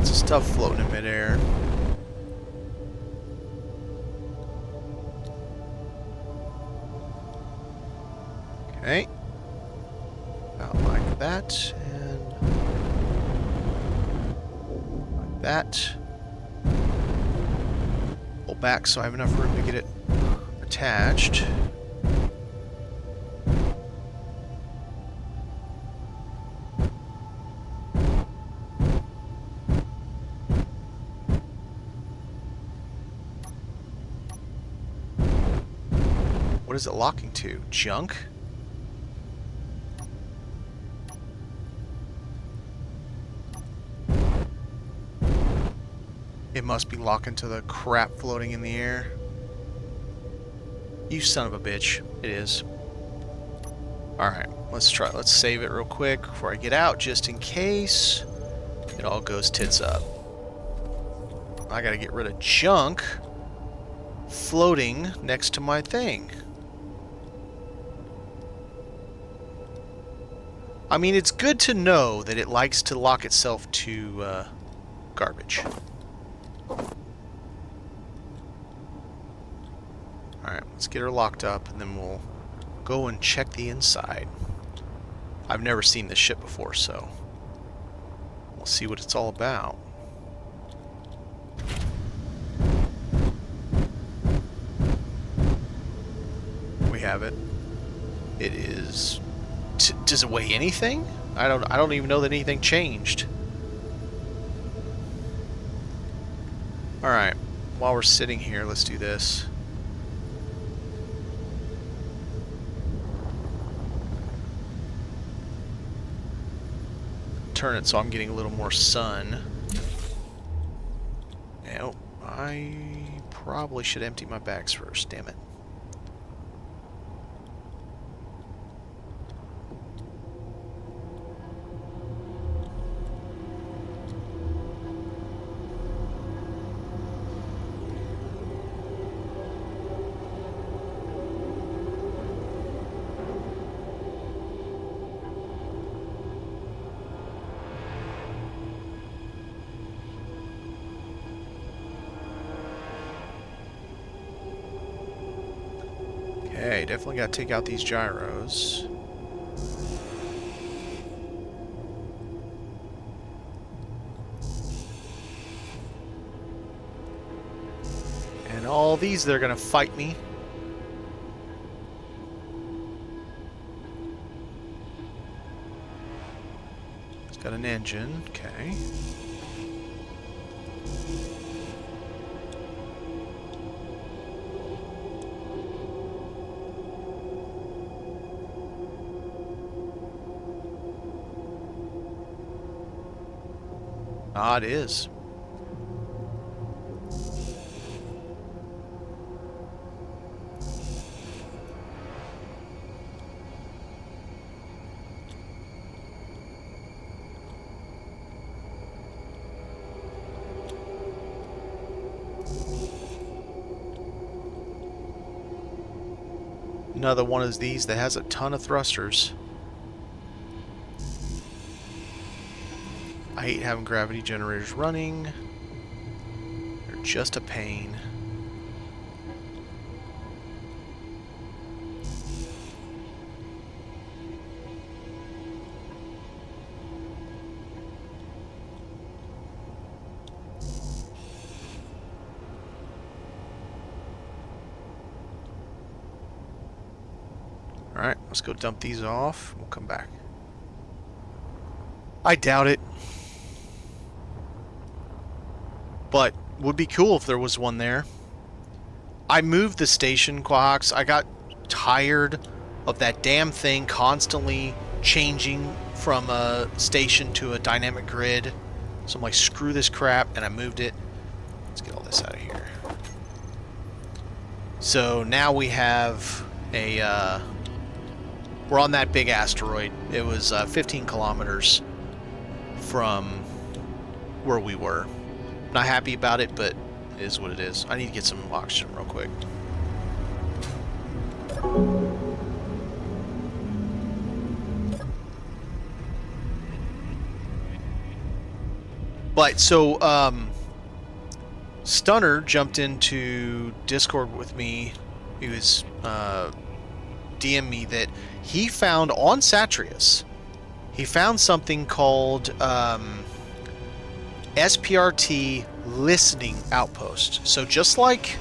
Stuff floating in midair. Okay. About like that, and like that. Pull back so I have enough room to get it attached. What is it locking to? Junk? It must be locking to the crap floating in the air. You son of a bitch. It is. Alright, let's try. Let's save it real quick before I get out, just in case it all goes tits up. I gotta get rid of junk floating next to my thing. I mean, it's good to know that it likes to lock itself to garbage. Alright, let's get her locked up, and then we'll go and check the inside. I've never seen this ship before, so we'll see what it's all about. We have it. It is... does it weigh anything? I don't even know that anything changed. Alright, while we're sitting here, let's do this. Turn it so I'm getting a little more sun. Oh, I probably should empty my bags first, damn it. Okay, definitely got to take out these gyros. all these, they're gonna fight me. It's got an engine, okay. Ah, it is. Another one of these that has a ton of thrusters. I hate having gravity generators running. They're just a pain. Alright, let's go dump these off. We'll come back. I doubt it. But would be cool if there was one there. I moved the station, Quahawks. I got tired of that damn thing constantly changing from a station to a dynamic grid. So I'm like, screw this crap, and I moved it. Let's get all this out of here. So now we have a... we're on that big asteroid. It was 15 kilometers from where we were. Not happy about it, but it is what it is. I need to get some oxygen real quick. But, so, Stunner jumped into Discord with me. He was, DM me that he found on Satreus, he found something called, SPRT listening outpost. So just like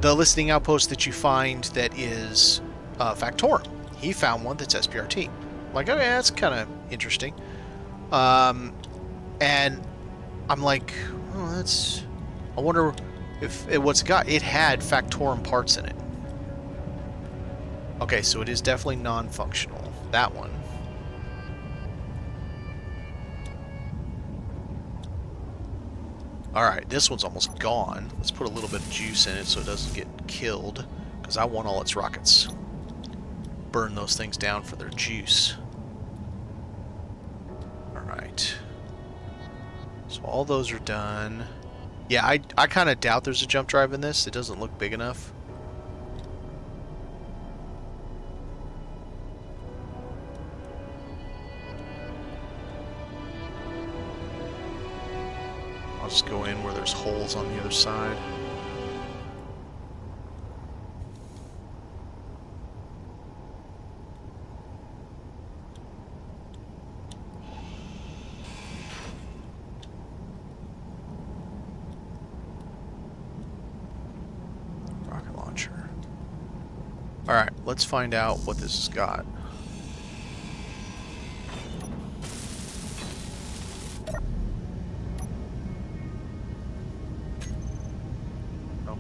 the listening outpost that you find that is Factorum, he found one that's SPRT. I'm like, okay, that's kind of interesting. And I'm like, oh, that's... I wonder if what's got... It had Factorum parts in it. Okay, so it is definitely non-functional. That one. Alright, this one's almost gone. Let's put a little bit of juice in it so it doesn't get killed, because I want all its rockets. Burn those things down for their juice. Alright. So all those are done. Yeah, I kind of doubt there's a jump drive in this. It doesn't look big enough. I'll just go in where there's holes on the other side. Rocket launcher. Alright, let's find out what this has got.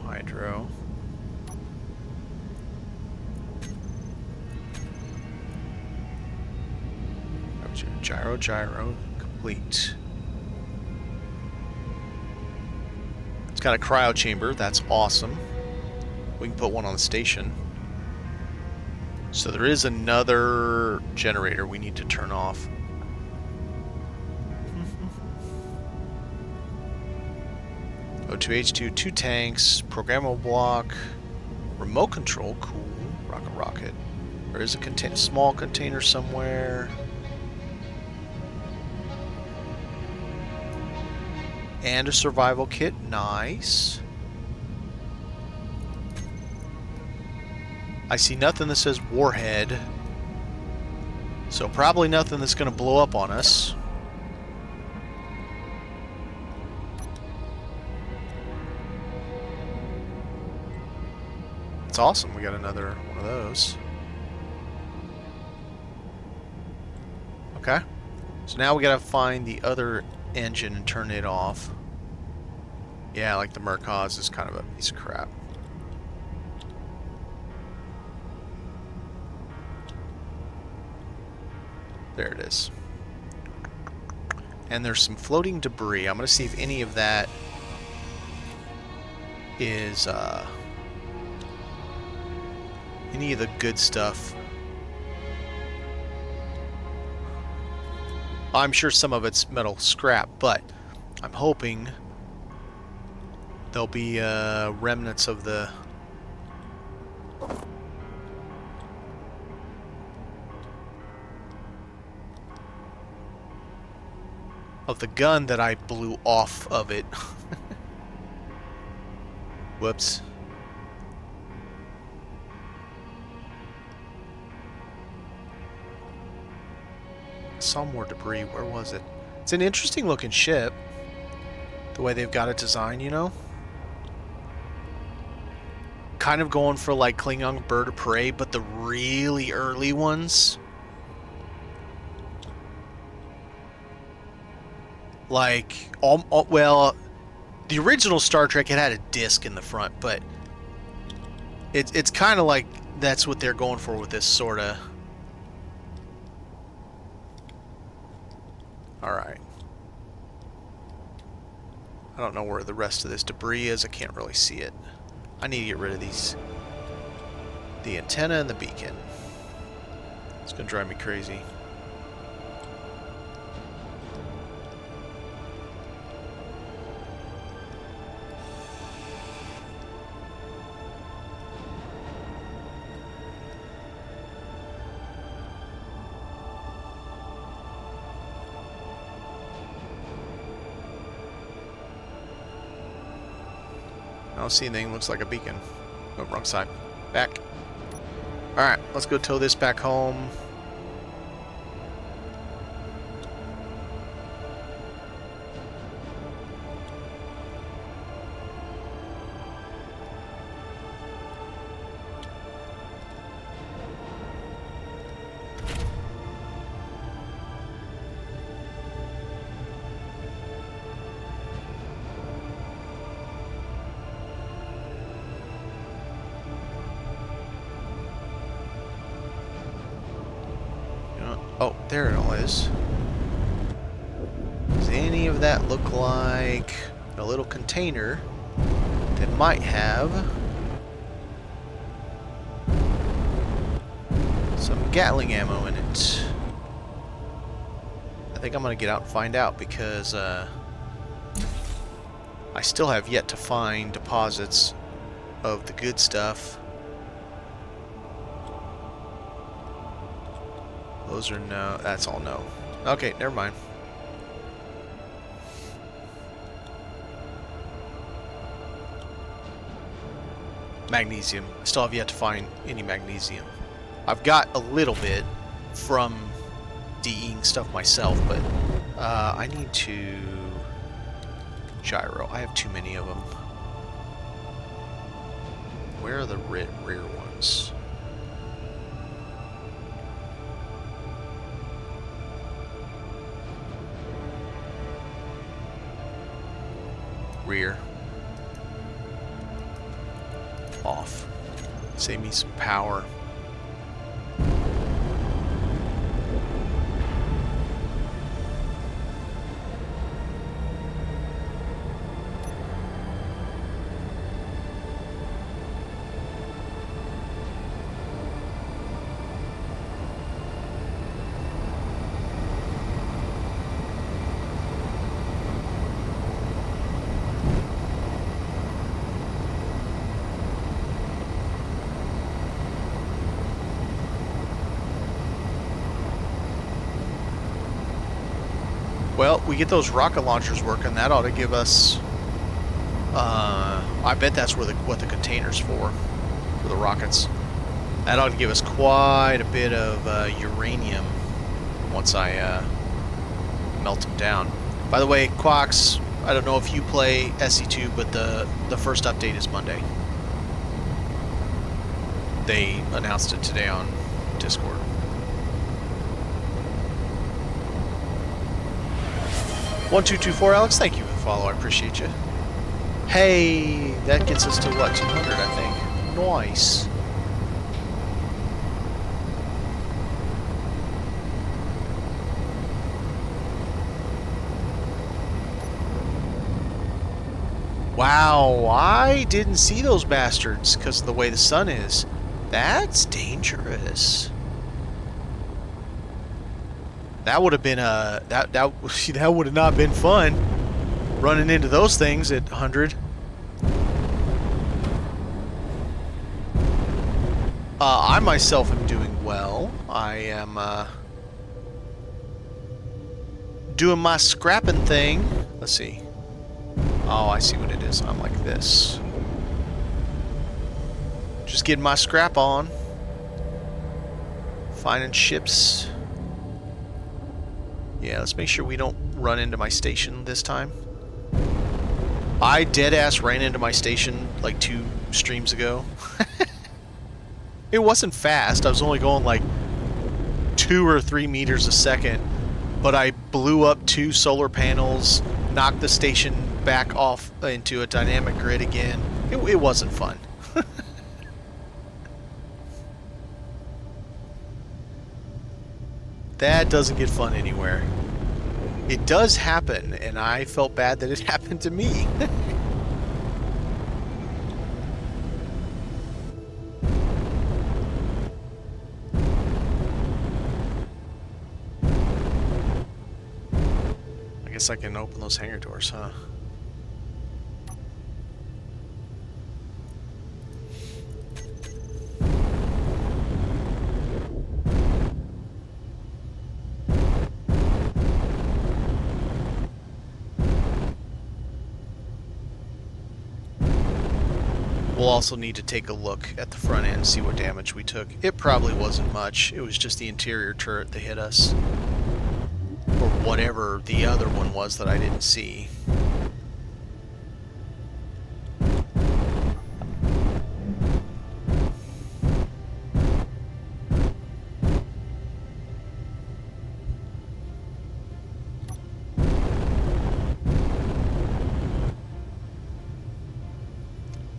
Hydro. Gyro complete. It's got a cryo chamber. That's awesome. We can put one on the station. So there is another generator we need to turn off. O2H2, 2 tanks, programmable block, remote control, cool, rocket. There is a small container somewhere. And a survival kit, nice. I see nothing that says warhead, so probably nothing that's going to blow up on us. That's awesome. We got another one of those. Okay. So now we gotta find the other engine and turn it off. Yeah, like the Mercaz is kind of a piece of crap. There it is. And there's some floating debris. I'm gonna see if any of that is any of the good stuff. I'm sure some of it's metal scrap, but I'm hoping there'll be remnants of the gun that I blew off of it. Whoops. Saw more debris. Where was it? It's an interesting looking ship. The way they've got it designed, you know? Kind of going for like Klingon Bird of Prey, but the really early ones. Like, well, the original Star Trek, it had a disc in the front, but it's kind of like that's what they're going for with this, sort of. Alright. I don't know where the rest of this debris is. I can't really see it. I need to get rid of these. The antenna and the beacon. It's going to drive me crazy. I don't see anything. Looks like a beacon. Oh, wrong side. Back. Alright, let's go tow this back home. Oh, there it all is. Does any of that look like a little container that might have some Gatling ammo in it? I think I'm going to get out and find out, because I still have yet to find deposits of the good stuff. Those are no. That's all no. Okay, never mind. Magnesium. I still have yet to find any magnesium. I've got a little bit from DEing stuff myself, but I need to gyro. I have too many of them. Where are the rear ones? Rear. Off. Save me some power. Well, we get those rocket launchers working. That ought to give us. I bet that's where what the container's for the rockets. That ought to give us quite a bit of uranium once I melt them down. By the way, Quax, I don't know if you play SE2, but the first update is Monday. They announced it today on Discord. $1224 Alex, thank you for the follow. I appreciate you. Hey, that gets us to what, 200, I think. Nice. Wow, I didn't see those bastards because of the way the sun is. That's dangerous. That would have been a that would have not been fun running into those things at 100. I myself am doing well. I am doing my scrapping thing. Let's see. Oh, I see what it is. I'm like this. Just getting my scrap on. Finding ships. Yeah, let's make sure we don't run into my station this time. I deadass ran into my station like 2 streams ago. It wasn't fast. I was only going like 2 or 3 meters a second. But I blew up 2 solar panels, knocked the station back off into a dynamic grid again. It wasn't fun. That doesn't get fun anywhere. It does happen, and I felt bad that it happened to me. I guess I can open those hangar doors, huh? We'll also need to take a look at the front end, see what damage we took. It probably wasn't much. It was just the interior turret that hit us. Or whatever the other one was that I didn't see.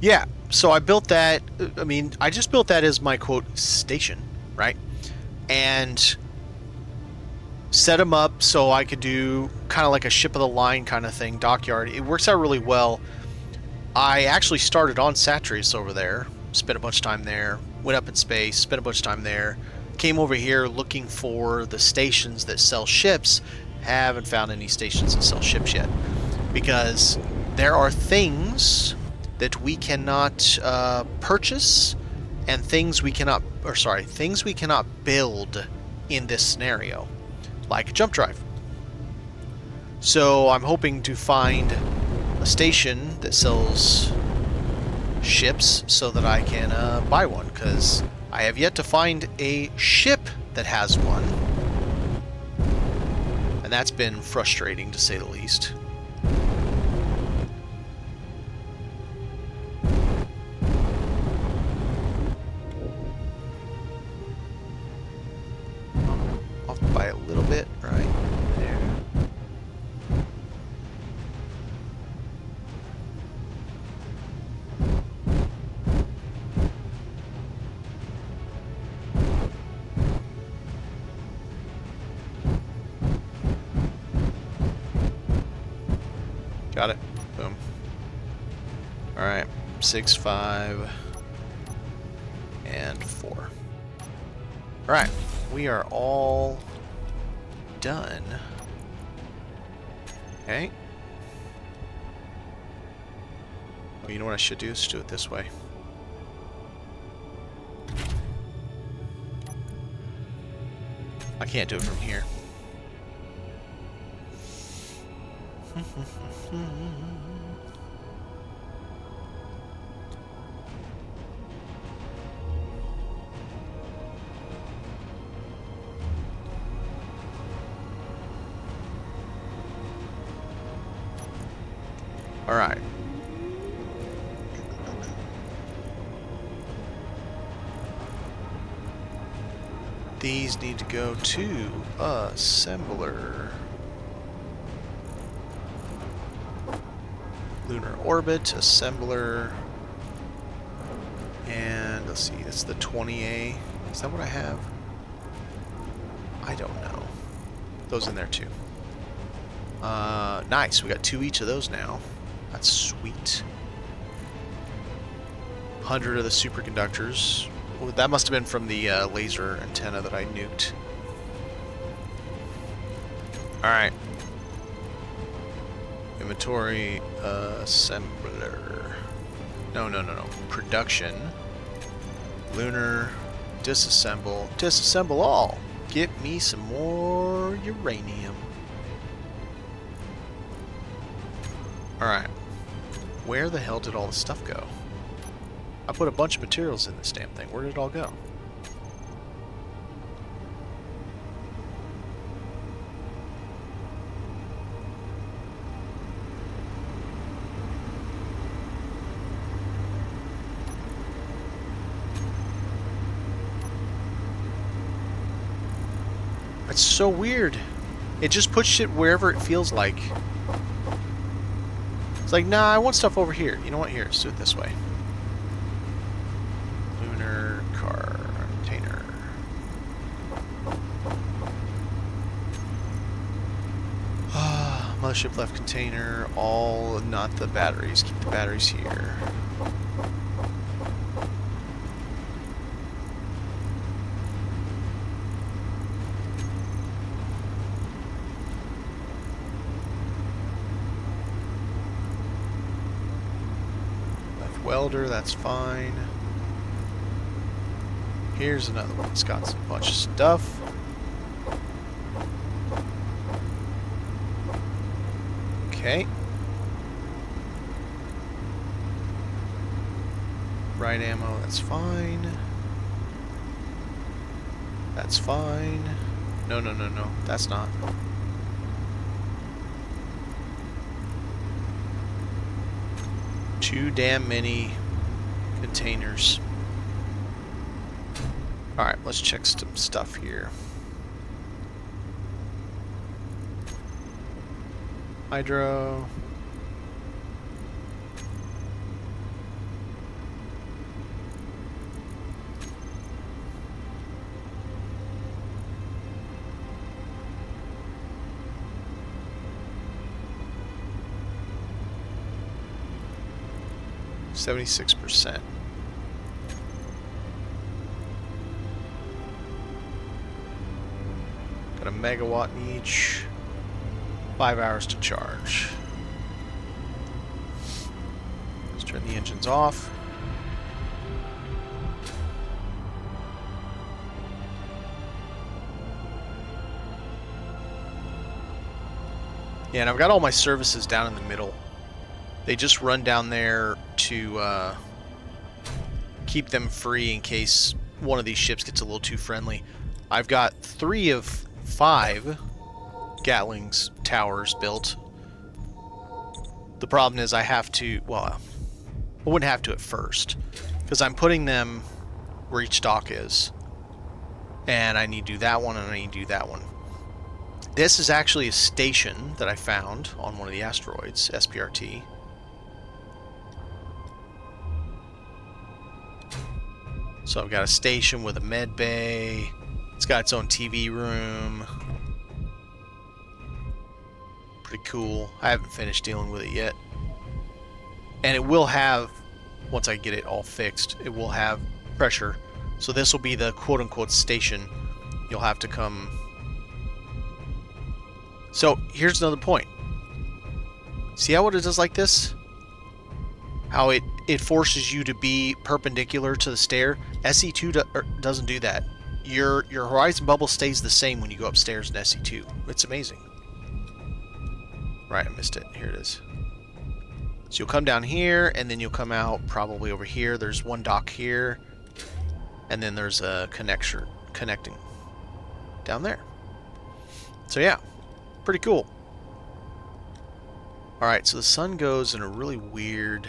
Yeah, so I built that. I mean, I just built that as my, quote, station, right? And set them up so I could do kind of like a ship of the line kind of thing, dockyard. It works out really well. I actually started on Satreus over there, spent a bunch of time there, went up in space, spent a bunch of time there, came over here looking for the stations that sell ships. Haven't found any stations that sell ships yet, because there are things that we cannot purchase, and things we cannot build in this scenario, like a jump drive. So I'm hoping to find a station that sells ships so that I can buy one, because I have yet to find a ship that has one, and that's been frustrating to say the least. By a little bit, right there. Got it. Boom. All right. 6, 5, and 4. All right. We are all done. Okay. Oh, you know what I should do? Is do it this way. I can't do it from here. All right. These need to go to assembler. Lunar orbit, assembler. And let's see, that's the 20A. Is that what I have? I don't know. Those in there too. Nice, we got 2 each of those now. That's sweet. 100 of the superconductors. Well, that must have been from the laser antenna that I nuked. Alright. Inventory, assembler. No. Production. Lunar. Disassemble. Disassemble all. Get me some more uranium. Alright. Where the hell did all the stuff go? I put a bunch of materials in this damn thing. Where did it all go? It's so weird. It just puts shit wherever it feels like. It's like, nah, I want stuff over here. You know what? Here, let's do it this way. Lunar car container. Mothership left container. All, not the batteries. Keep the batteries here. Welder, that's fine. Here's another one that's got some bunch of stuff. Okay. Right ammo, that's fine. That's fine. No, that's not. Too damn many containers. Alright, let's check some stuff here. Hydro. %. Got a megawatt in each. 5 hours to charge. Let's turn the engines off. Yeah, and I've got all my services down in the middle. They just run down there to keep them free in case one of these ships gets a little too friendly. I've got 3 of 5 Gatling's towers built. The problem is I have to, well, I wouldn't have to at first, because I'm putting them where each dock is. And I need to do that one, and I need to do that one. This is actually a station that I found on one of the asteroids, SPRT. So I've got a station with a med bay. It's got its own TV room. Pretty cool. I haven't finished dealing with it yet. And it will have, once I get it all fixed, it will have pressure. So this will be the quote-unquote station. You'll have to come... So here's another point. See how it does like this? How it forces you to be perpendicular to the stair. SE2 doesn't do that. Your horizon bubble stays the same when you go upstairs in SE2. It's amazing. Right, I missed it. Here it is. So you'll come down here, and then you'll come out probably over here. There's one dock here, and then there's a connecting down there. So yeah, pretty cool. Alright, so the sun goes in a really weird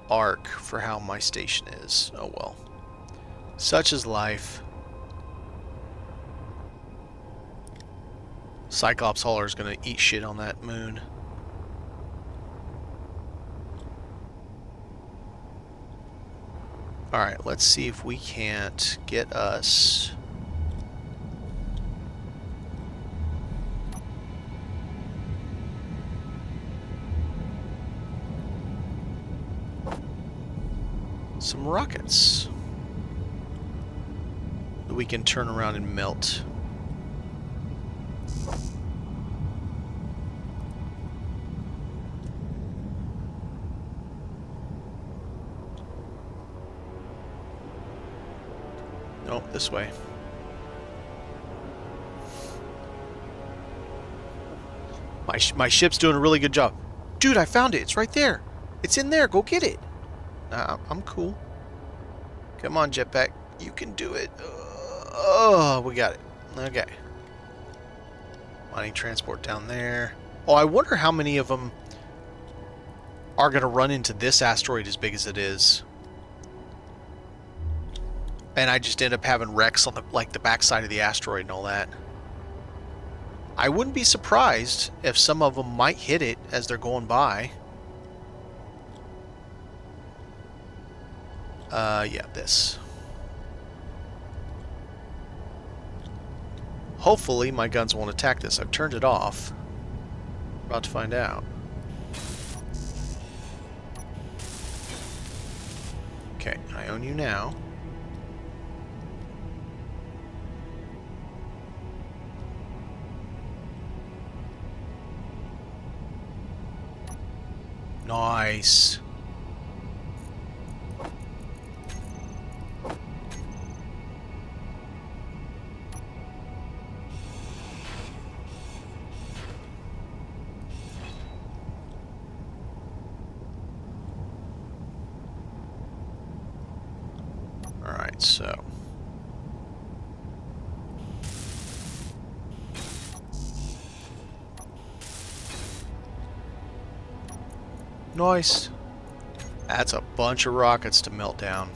arc for how my station is. Oh well. Such is life. Cyclops Hauler is gonna eat shit on that moon. Alright, let's see if we can't get us... some rockets that we can turn around and melt. Oh, this way. My ship's doing a really good job. Dude, I found it. It's right there. It's in there. Go get it. I'm cool. Come on, jetpack. You can do it. Oh, we got it. Okay. Mining transport down there. Oh, I wonder how many of them are going to run into this asteroid as big as it is. And I just end up having wrecks on the backside of the asteroid and all that. I wouldn't be surprised if some of them might hit it as they're going by. Yeah, this. Hopefully my guns won't attack this. I've turned it off. About to find out. Okay, I own you now. Nice. Alright, so. Nice. That's a bunch of rockets to melt down.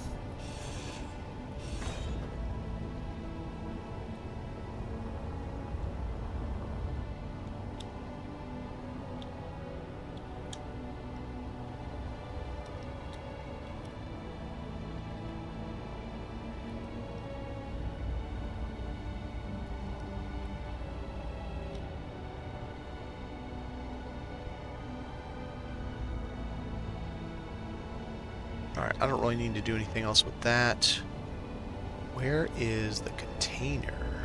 Alright, I don't really need to do anything else with that. Where is the container?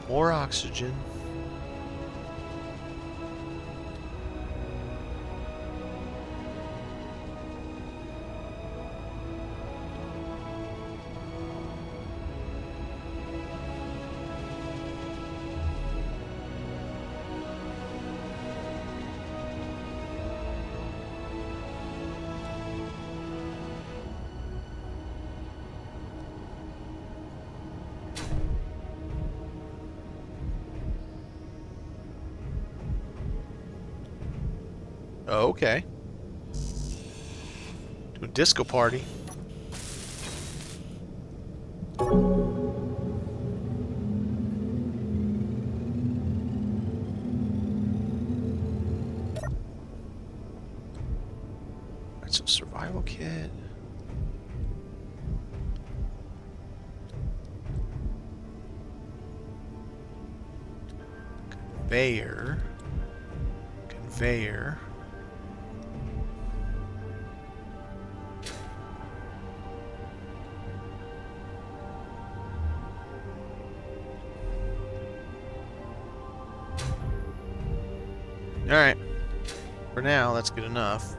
More oxygen. Oh, okay. Do a disco party. Alright, so survival kit. Conveyor. Conveyor. Alright. For now, that's good enough.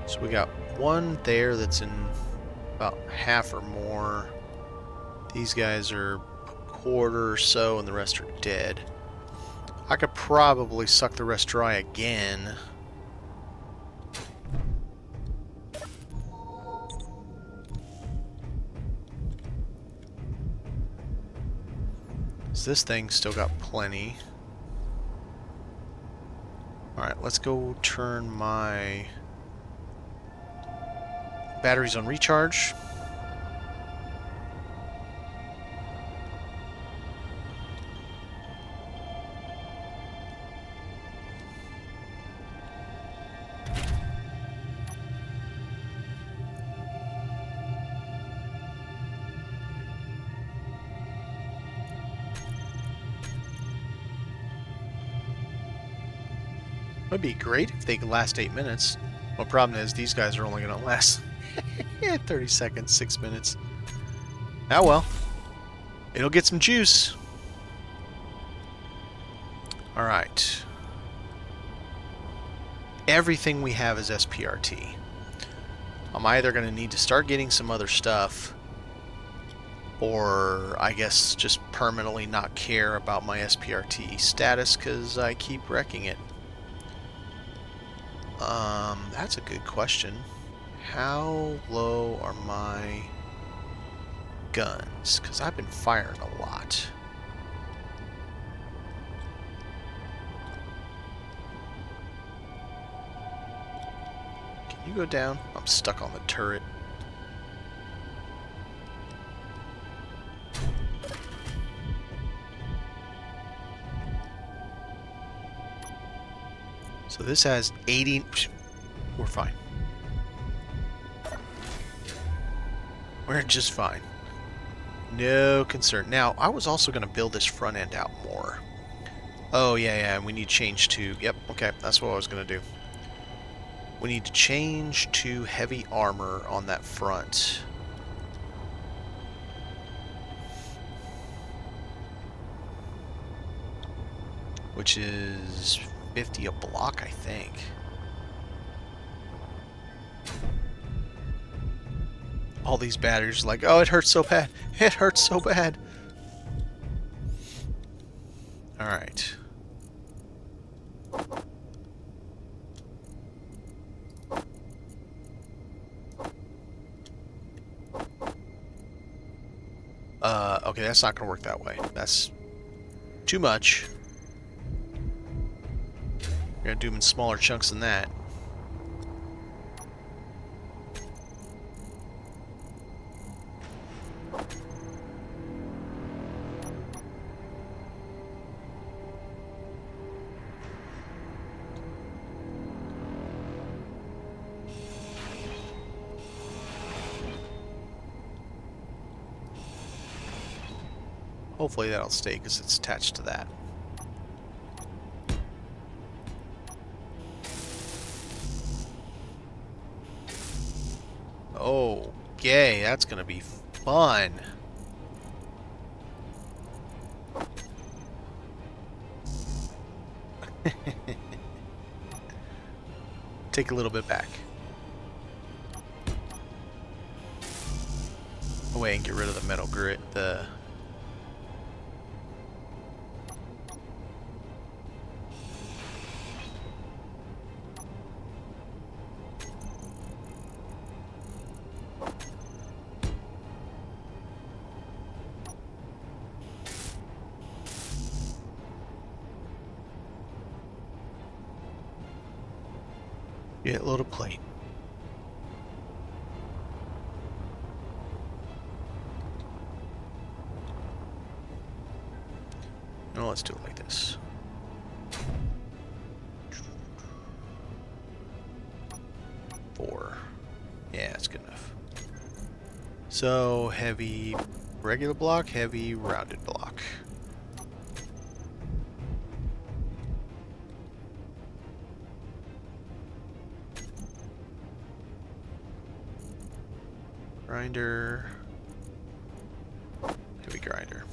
So we got one there that's in about half or more. These guys are a quarter or so, and the rest are dead. I could probably suck the rest dry again. So this thing's still got plenty. Alright, let's go turn my batteries on recharge. Would be great if they could last 8 minutes. Well, problem is these guys are only going to last 30 seconds, 6 minutes. Ah well. It'll get some juice. Alright. Everything we have is SPRT. I'm either going to need to start getting some other stuff, or I guess just permanently not care about my SPRT status because I keep wrecking it. That's a good question. How low are my guns? Because I've been firing a lot. Can you go down? I'm stuck on the turret. So this has 80... We're fine. We're just fine. No concern. Now, I was also going to build this front end out more. Oh, yeah, we need to change to... Yep, okay, that's what I was going to do. We need to change to heavy armor on that front. Which is 50 a block, I think. All these batteries like, oh, it hurts so bad. It hurts so bad. Alright. Okay, that's not gonna work that way. That's too much. We're gonna do them in smaller chunks than that. Hopefully that'll stay because it's attached to that. Okay, that's gonna be fun. Take a little bit back. Away and get rid of the metal grit. Get a little plate. No, let's do it like this. Four. Yeah, that's good enough. So, heavy regular block, heavy rounded block. Grinder. Heavy grinder.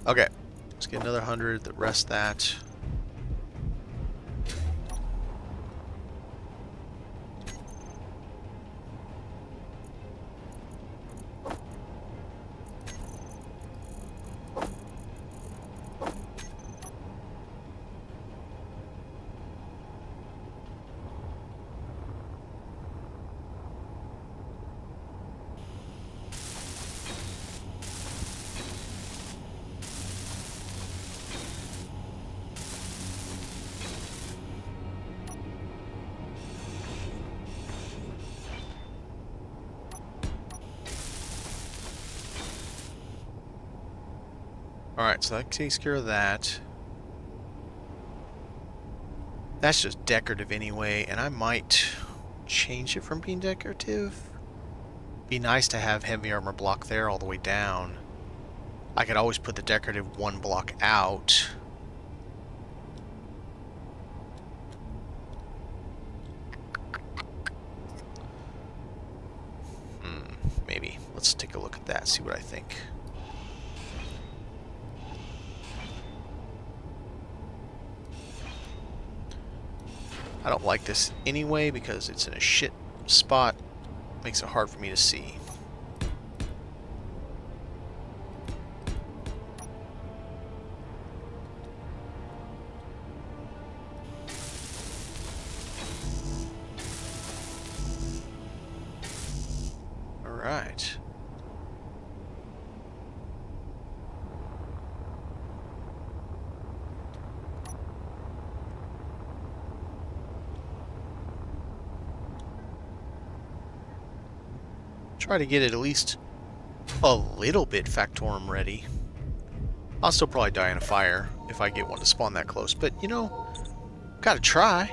Okay. Let's get another 100, the rest that. Alright, so that takes care of that. That's just decorative anyway, and I might change it from being decorative. Be nice to have heavy armor block there all the way down. I could always put the decorative one block out. Maybe. Let's take a look at that, see what I think. I don't like this anyway because it's in a shit spot. Makes it hard for me to see. Alright. Try to get it at least a little bit Factorum ready. I'll still probably die in a fire if I get one to spawn that close, but you know, gotta try.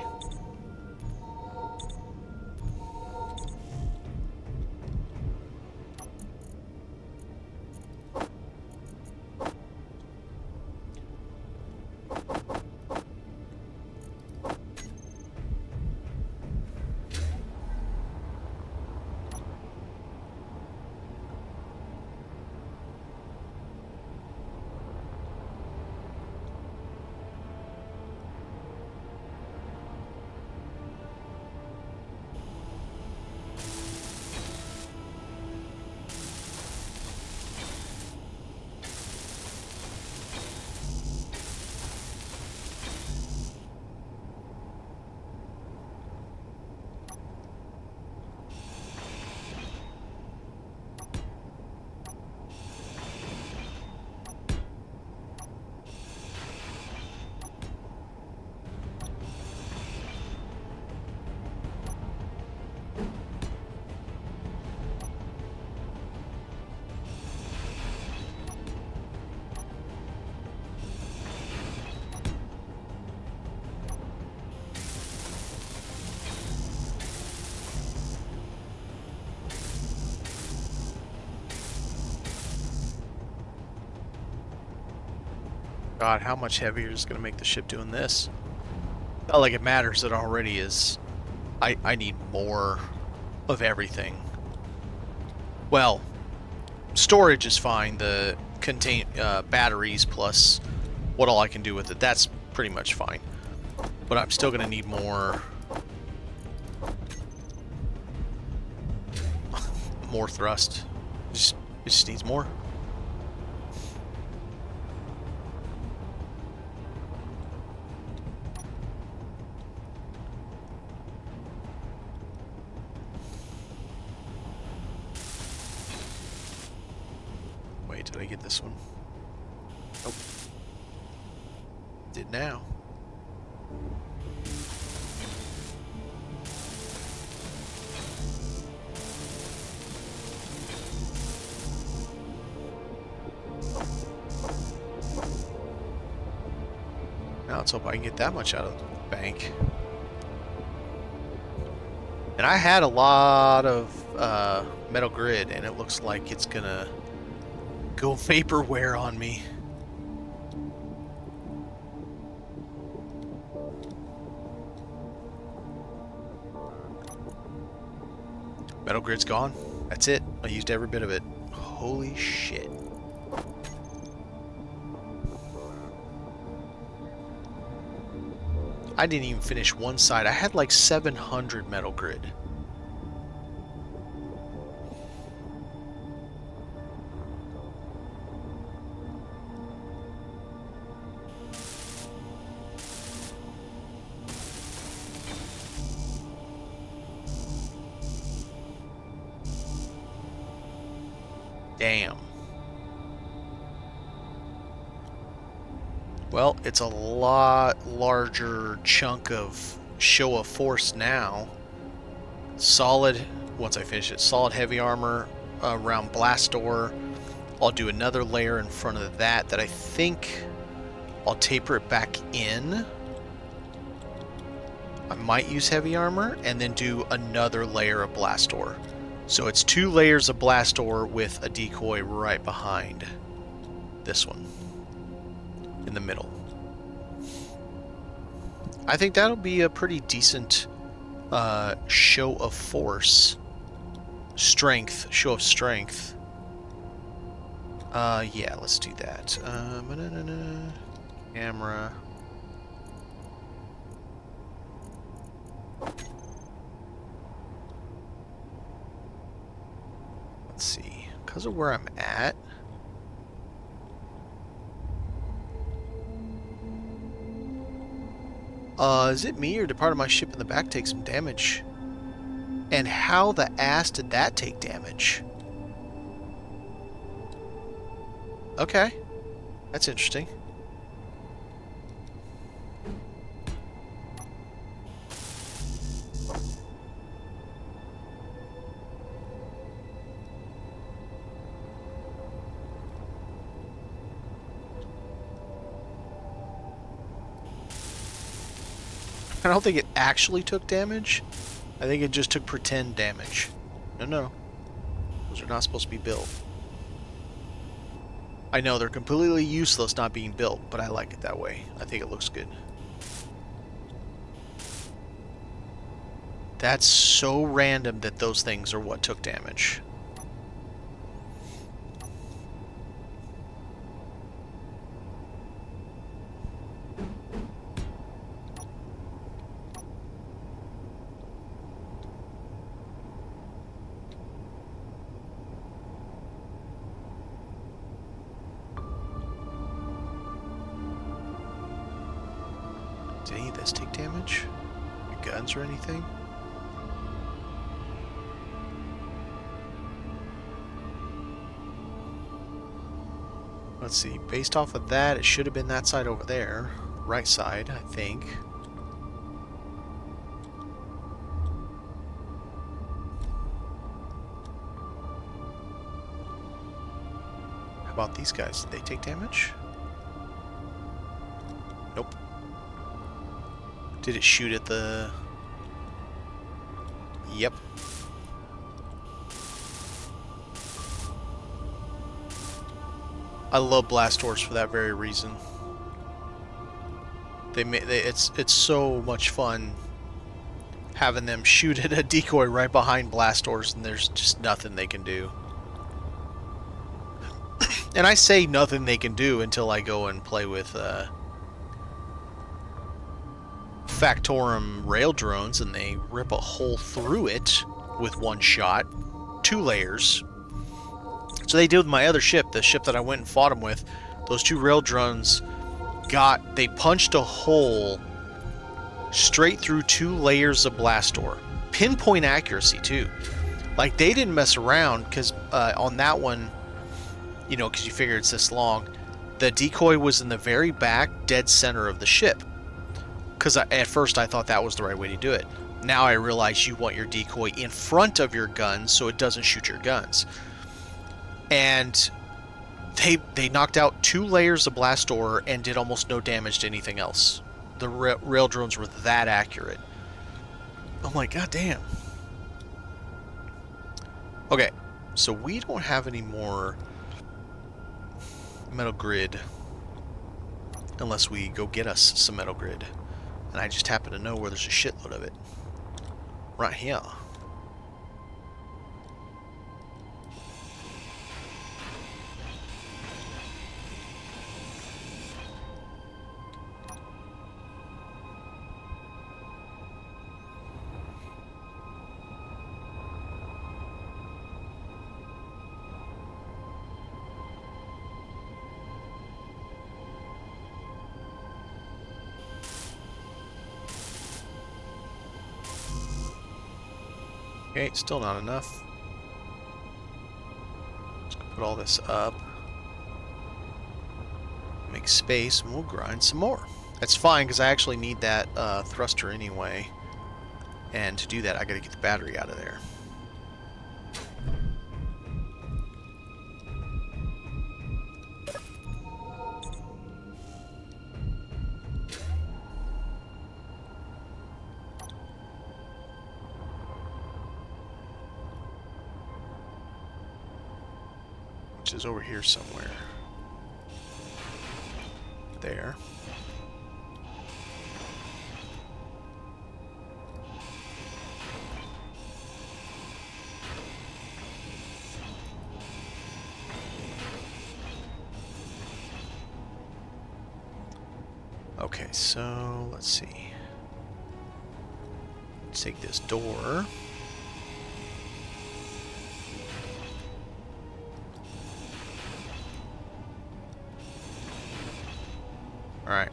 God, how much heavier is going to make the ship doing this? Not like it matters, it already is. I need more of everything. Well, storage is fine. The contain batteries plus what all I can do with it, that's pretty much fine. But I'm still going to need more. More thrust. It just needs more. Did I get this one? Nope. Did now. Now let's hope I can get that much out of the bank. And I had a lot of metal grid, and it looks like it's gonna go vaporware on me. Metal grid's gone. That's it. I used every bit of it. Holy shit. I didn't even finish one side. I had like 700 metal grid. Damn. Well, it's a lot larger chunk of show of force now. Solid, once I finish it, solid heavy armor around blast door. I'll do another layer in front of that I think I'll taper it back in. I might use heavy armor and then do another layer of blast door. So it's 2 layers of blast door with a decoy right behind this one in the middle. I think that'll be a pretty decent show of force. Show of strength. Yeah, let's do that. Camera. Let's see. Because of where I'm at. Is it me or did part of my ship in the back take some damage? And how the ass did that take damage? Okay. That's interesting. I don't think it actually took damage. I think it just took pretend damage. No. Those are not supposed to be built. I know they're completely useless not being built, but I like it that way. I think it looks good. That's so random that those things are what took damage. Did any of this take damage? Your guns or anything? Let's see, based off of that, it should have been that side over there. Right side, I think. How about these guys? Did they take damage? Nope. Did it shoot at the... Yep. I love blast doors for that very reason. It's so much fun having them shoot at a decoy right behind blast doors, and there's just nothing they can do. And I say nothing they can do until I go and play with Factorum rail drones, and they rip a hole through it with one shot, 2 layers. So they did with my other ship, the ship that I went and fought them with. Those 2 rail drones they punched a hole straight through 2 layers of blast door. Pinpoint accuracy too. Like, they didn't mess around, because on that one, you know, because you figure it's this long, the decoy was in the very back, dead center of the ship. Because at first I thought that was the right way to do it. Now I realize you want your decoy in front of your guns so it doesn't shoot your guns. And they knocked out 2 layers of blast door and did almost no damage to anything else. The rail drones were that accurate. I'm like, god damn. Okay, so we don't have any more metal grid unless we go get us some metal grid. And I just happen to know where there's a shitload of it. Right here. Okay, still not enough. Let's put all this up. Make space, and we'll grind some more. That's fine, because I actually need that thruster anyway. And to do that, I gotta get the battery out of there. which is over here somewhere. There. Okay, so let's see. Let's take this door. Alright.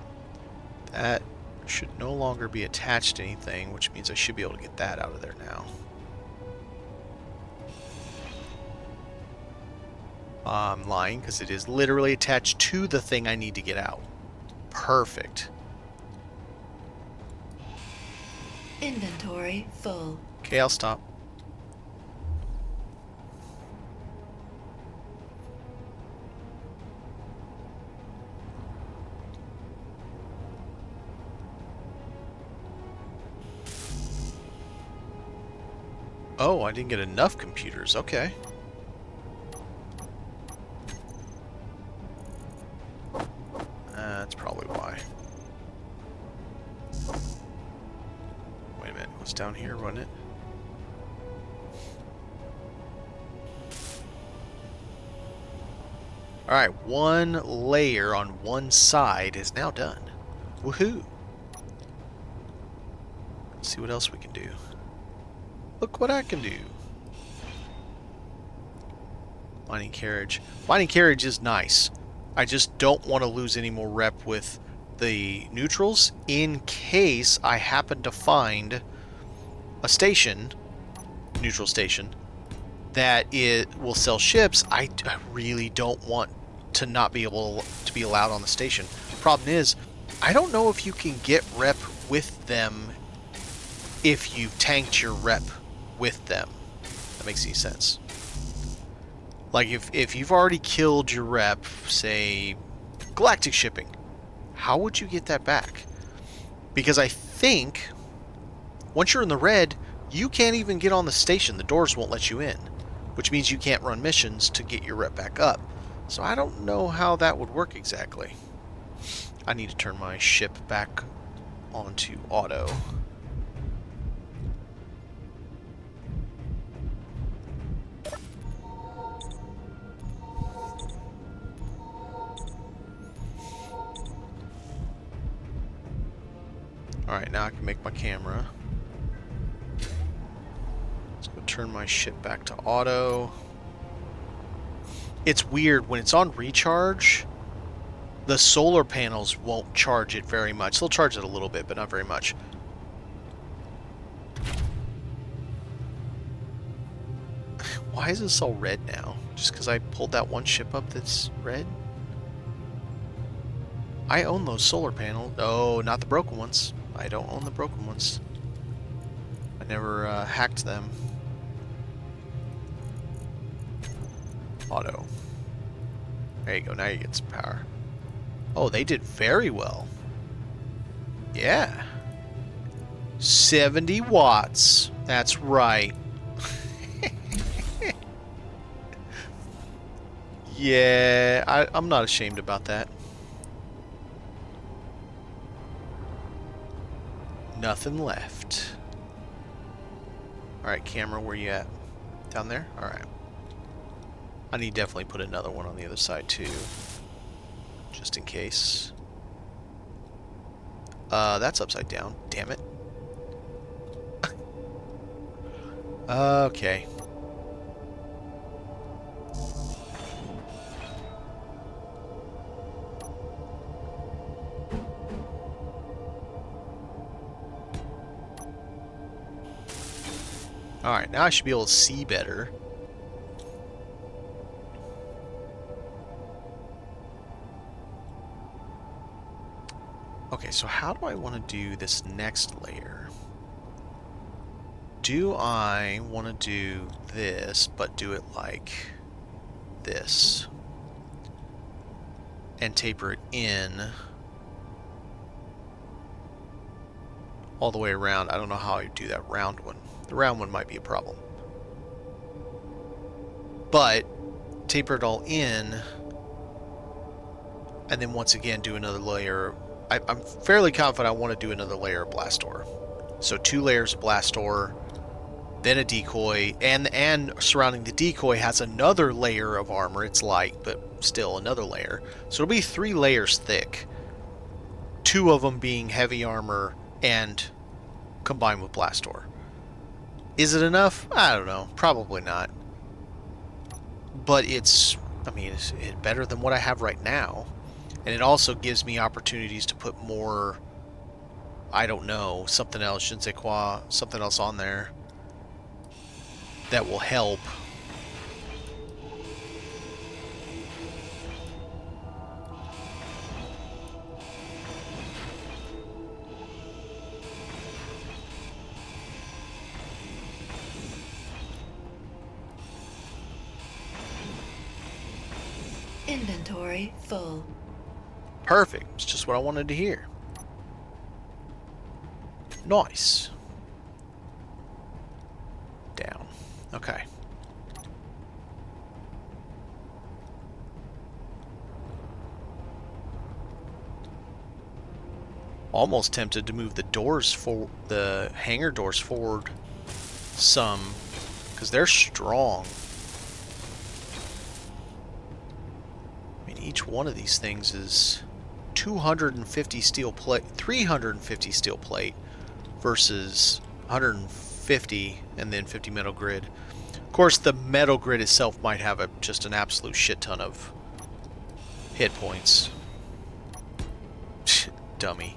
That should no longer be attached to anything, which means I should be able to get that out of there now. I'm lying, because it is literally attached to the thing I need to get out. Perfect. Inventory full. Okay, I'll stop. Oh, I didn't get enough computers. Okay. That's probably why. Wait a minute. It was down here, wasn't it? Alright, one layer on one side is now done. Woohoo! Let's see what else we can do. Look what I can do. Mining carriage. Mining carriage is nice. I just don't want to lose any more rep with the neutrals in case I happen to find a station, neutral station, that it will sell ships. I really don't want to not be able to be allowed on the station. Problem is, I don't know if you can get rep with them if you've tanked your rep with them. That makes any sense. Like if you've already killed your rep, say galactic shipping, how would you get that back? Because I think once you're in the red, you can't even get on the station. The doors won't let you in, which means you can't run missions to get your rep back up. So I don't know how that would work exactly. I need to turn my ship back onto auto. Alright, now I can make my camera. Let's go turn my ship back to auto. It's weird, when it's on recharge, the solar panels won't charge it very much. They'll charge it a little bit, but not very much. Why is this all red now? Just because I pulled that one ship up that's red? I own those solar panels. Oh, not the broken ones. I don't own the broken ones. I never hacked them. Auto. There you go. Now you get some power. Oh, they did very well. Yeah. 70 watts. That's right. Yeah, I'm not ashamed about that. Nothing left. Alright, camera, where you at? Down there? Alright. I need to definitely put another one on the other side too. Just in case. That's upside down. Damn it. Okay. Alright, now I should be able to see better. Okay, so how do I want to do this next layer? Do I want to do this, but do it like this? And taper it in all the way around. I don't know how I do that round one. The round one might be a problem. But taper it all in, and then once again do another layer. I'm fairly confident I want to do another layer of blast ore. So 2 layers of blast ore, then a decoy, and surrounding the decoy has another layer of armor. It's light, but still another layer. So it'll be 3 layers thick. 2 of them being heavy armor and combined with blast ore. Is it enough? I don't know. Probably not. But it's, I mean, it's better than what I have right now. And it also gives me opportunities to put more, I don't know, something else, je ne sais quoi, something else on there that will help. Inventory full. Perfect. It's just what I wanted to hear. Nice. Down. Okay. Almost tempted to move the doors for the hangar doors forward some, because they're strong. I mean, each one of these things is 250 steel plate, 350 steel plate versus 150 and then 50 metal grid. Of course, the metal grid itself might have just an absolute shit ton of hit points. Dummy.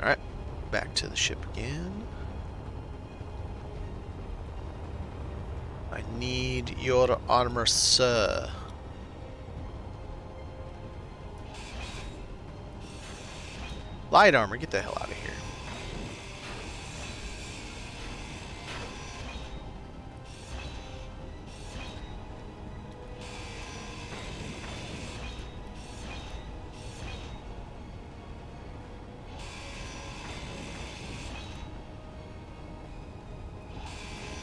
Alright, back to the ship again. I need your armor, sir. Light armor, get the hell out of here.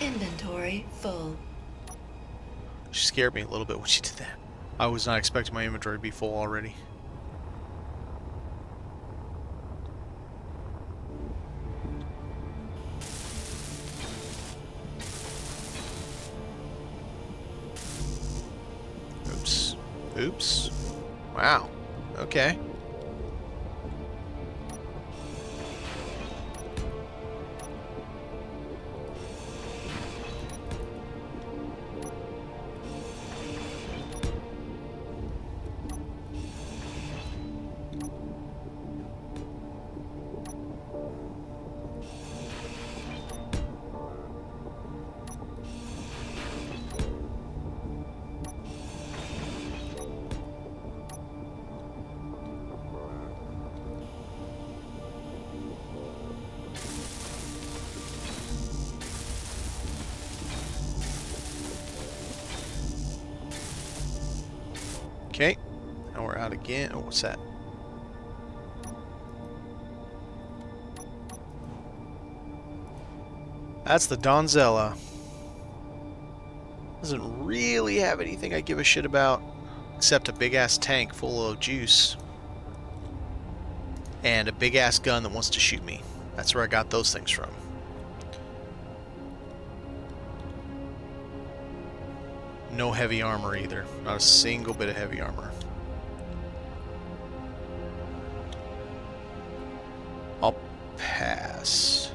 Inventory full. She scared me a little bit when she did that. I was not expecting my inventory to be full already. Oops. Oops. Wow. Okay. Okay, now we're out again. Oh, what's that? That's the Donzella. Doesn't really have anything I give a shit about, except a big-ass tank full of juice. And a big-ass gun that wants to shoot me. That's where I got those things from. No heavy armor either. Not a single bit of heavy armor. I'll pass.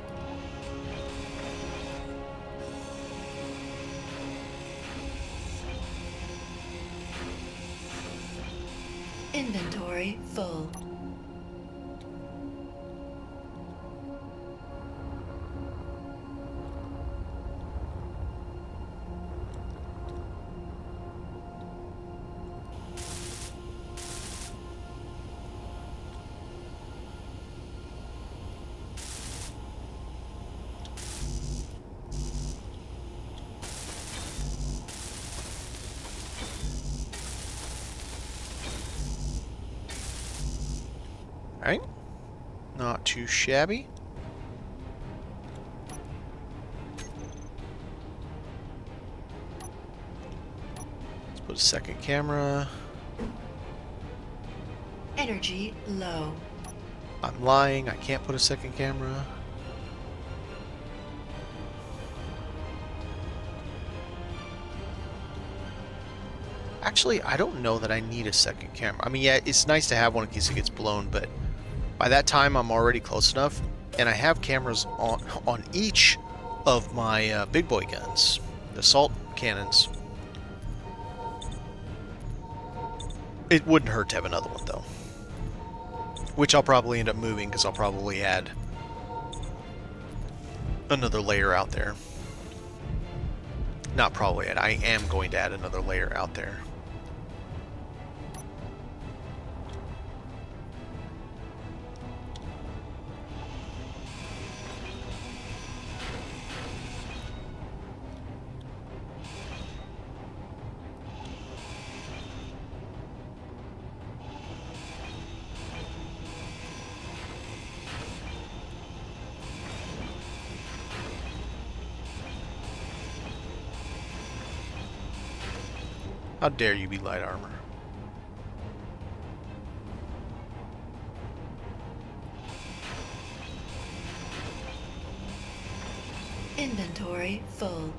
Inventory full. Not too shabby. Let's put a second camera. Energy low. I'm lying, I can't put a second camera. Actually, I don't know that I need a second camera. I mean, yeah, it's nice to have one in case it gets blown, but by that time I'm already close enough, and I have cameras on each of my big boy guns, the assault cannons. It wouldn't hurt to have another one, though. Which I'll probably end up moving, because I'll probably add another layer out there. Not probably, I am going to add another layer out there. How dare you be light armor? Inventory full.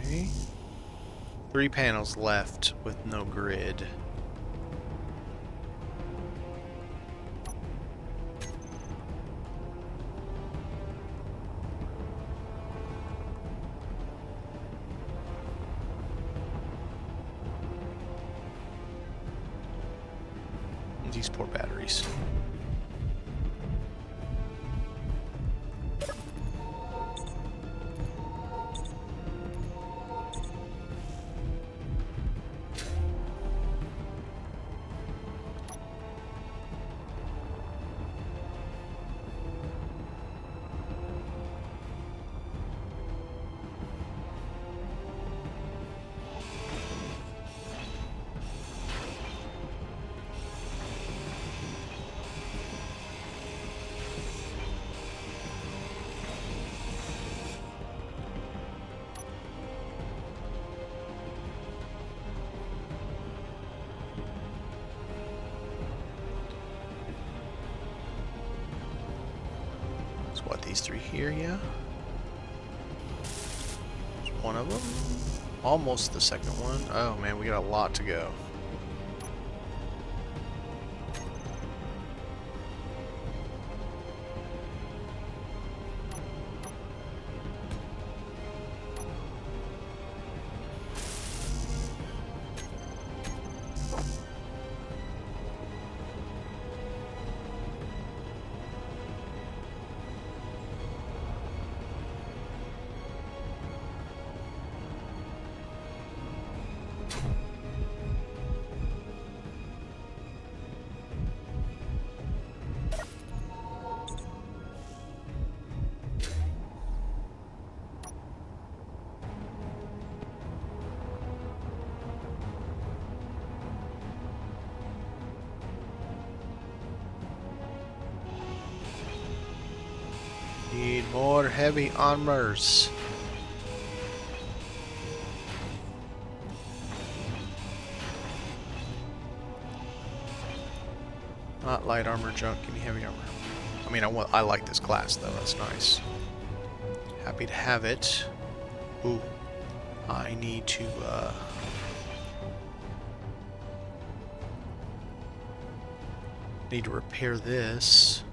Okay. 3 panels left with no grid. These poor batteries. What, these 3 here, yeah? There's one of them. Almost the second one. Oh man, we got a lot to go. Need more heavy armors. Not light armor junk, give me heavy armor. I mean, I like this class though, that's nice. Happy to have it. Ooh, I need to, need to repair this.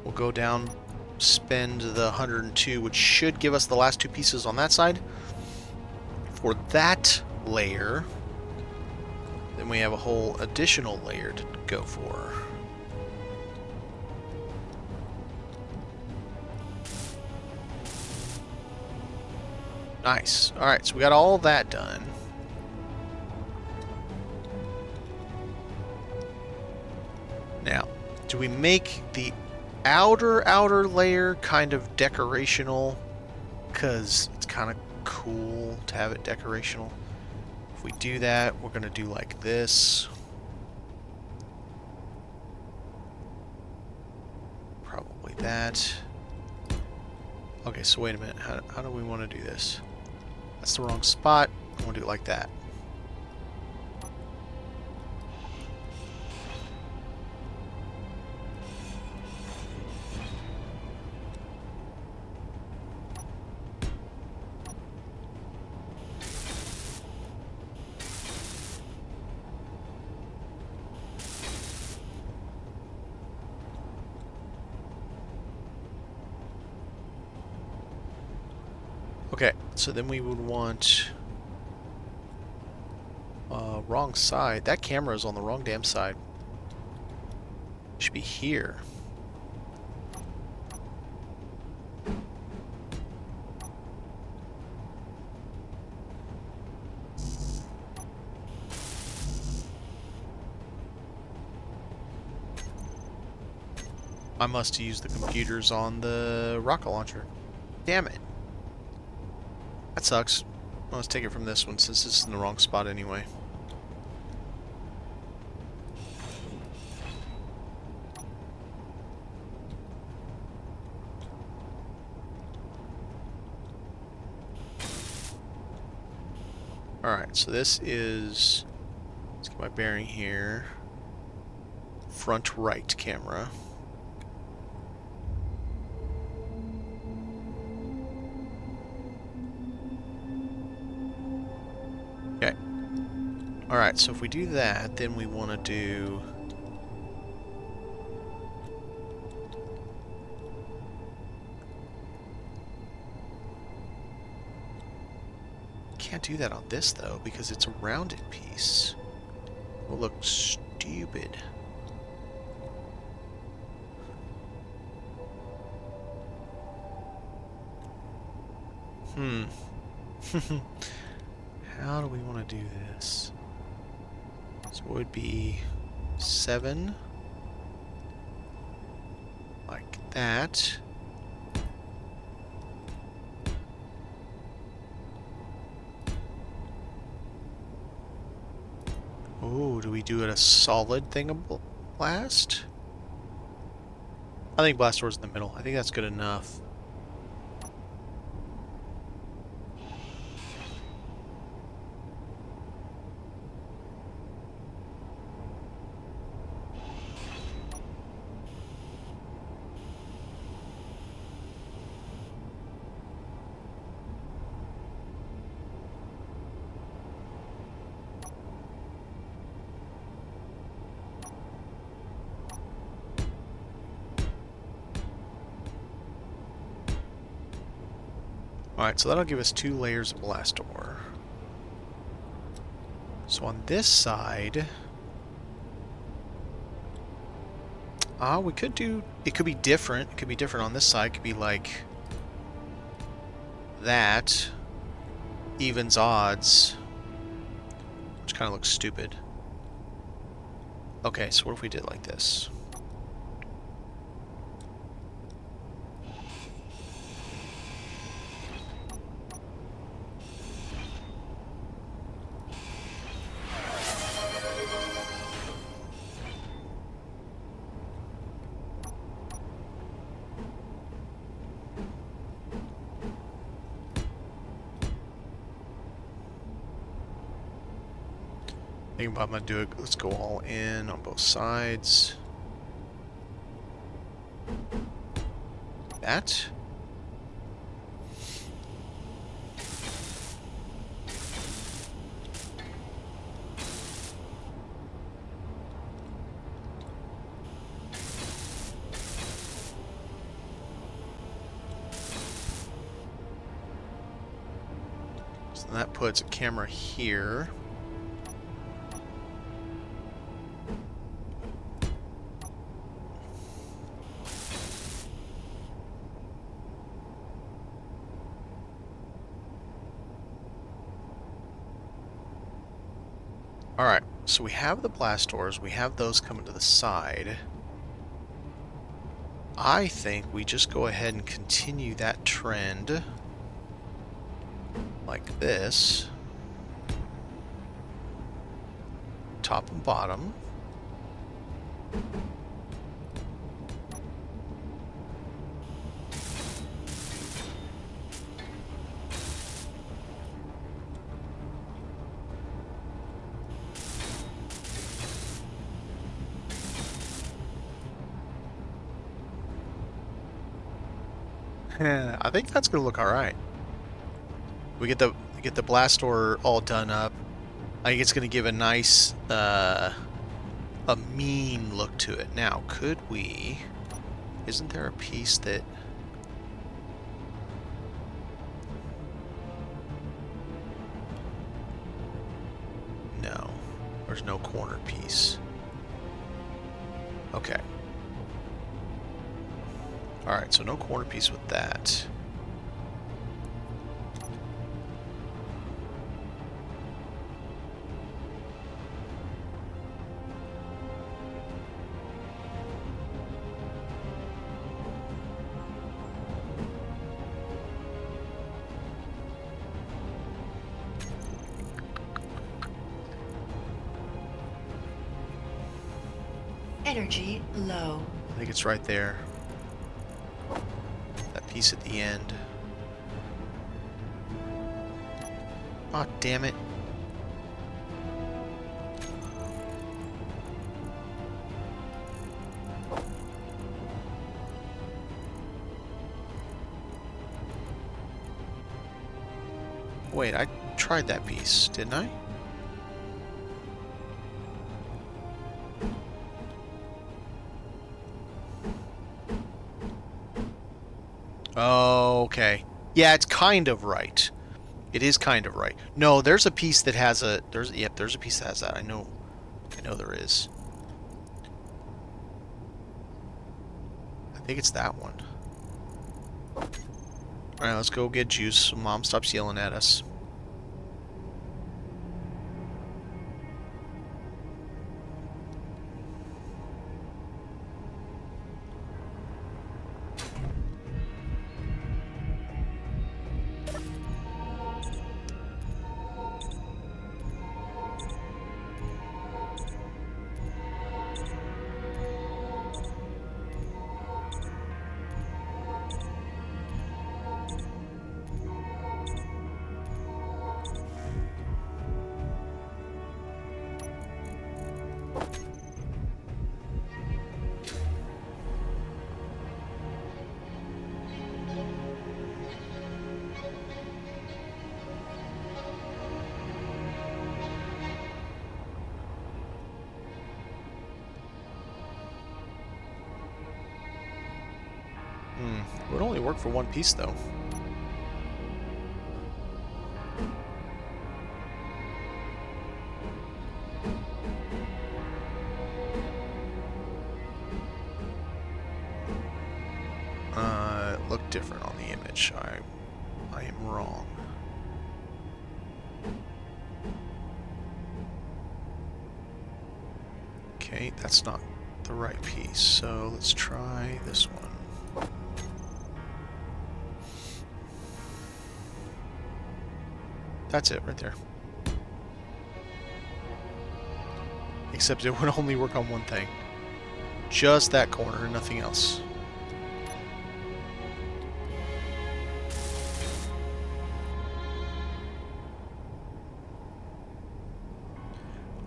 We'll go down, spend the 102, which should give us the last 2 pieces on that side. For that layer, then we have a whole additional layer to go for. Nice. Alright, so we got all that done. Now, do we make the outer layer kind of decorational? Because it's kind of cool to have it decorational. If we do that, we're going to do like this. Probably that. Okay, so wait a minute. How do we want to do this? That's the wrong spot. I want to do it like that. Okay, so then we would want wrong side. That camera is on the wrong damn side. It should be here. I must use the computers on the rocket launcher. Damn it. That sucks. Well, let's take it from this one since it's in the wrong spot anyway. Alright, so this is... Let's get my bearing here. Front right camera. Okay. Alright, so if we do that, then we want to do... Can't do that on this, though, because it's a rounded piece. It will look stupid. How do we want to do this? So it would be 7. Like that. Oh, do we do it a solid thing of blast? I think blast door's in the middle. I think that's good enough. Alright, so that'll give us 2 layers of blast door. So on this side... we could do... It could be different. It could be different on this side. It could be like... that. Evens odds. Which kind of looks stupid. Okay, so what if we did like this? Think about I'm gonna do it. Let's go all in on both sides. That. So that puts a camera here. Alright, so we have the blast doors. We have those coming to the side. I think we just go ahead and continue that trend like this. Top and bottom. I think that's gonna look all right. We get the blast door all done up. I think it's gonna give a nice, a mean look to it. Now, could we? Isn't there a piece that? No, there's no corner piece. Okay. Alright, so no corner piece with that. Energy low. I think it's right there. That piece at the end. Aw, damn it. Wait, I tried that piece, didn't I? Oh, okay. Yeah, it's kind of right. It is kind of right. No, there's a piece that has a there's a piece that has that. I know there is. I think it's that one. Alright, let's go get juice so Mom stops yelling at us. It would only work for one piece, though. It looked different on the image. I am wrong. Okay, that's not the right piece, so let's try this one. That's it, right there. Except it would only work on one thing. Just that corner, nothing else.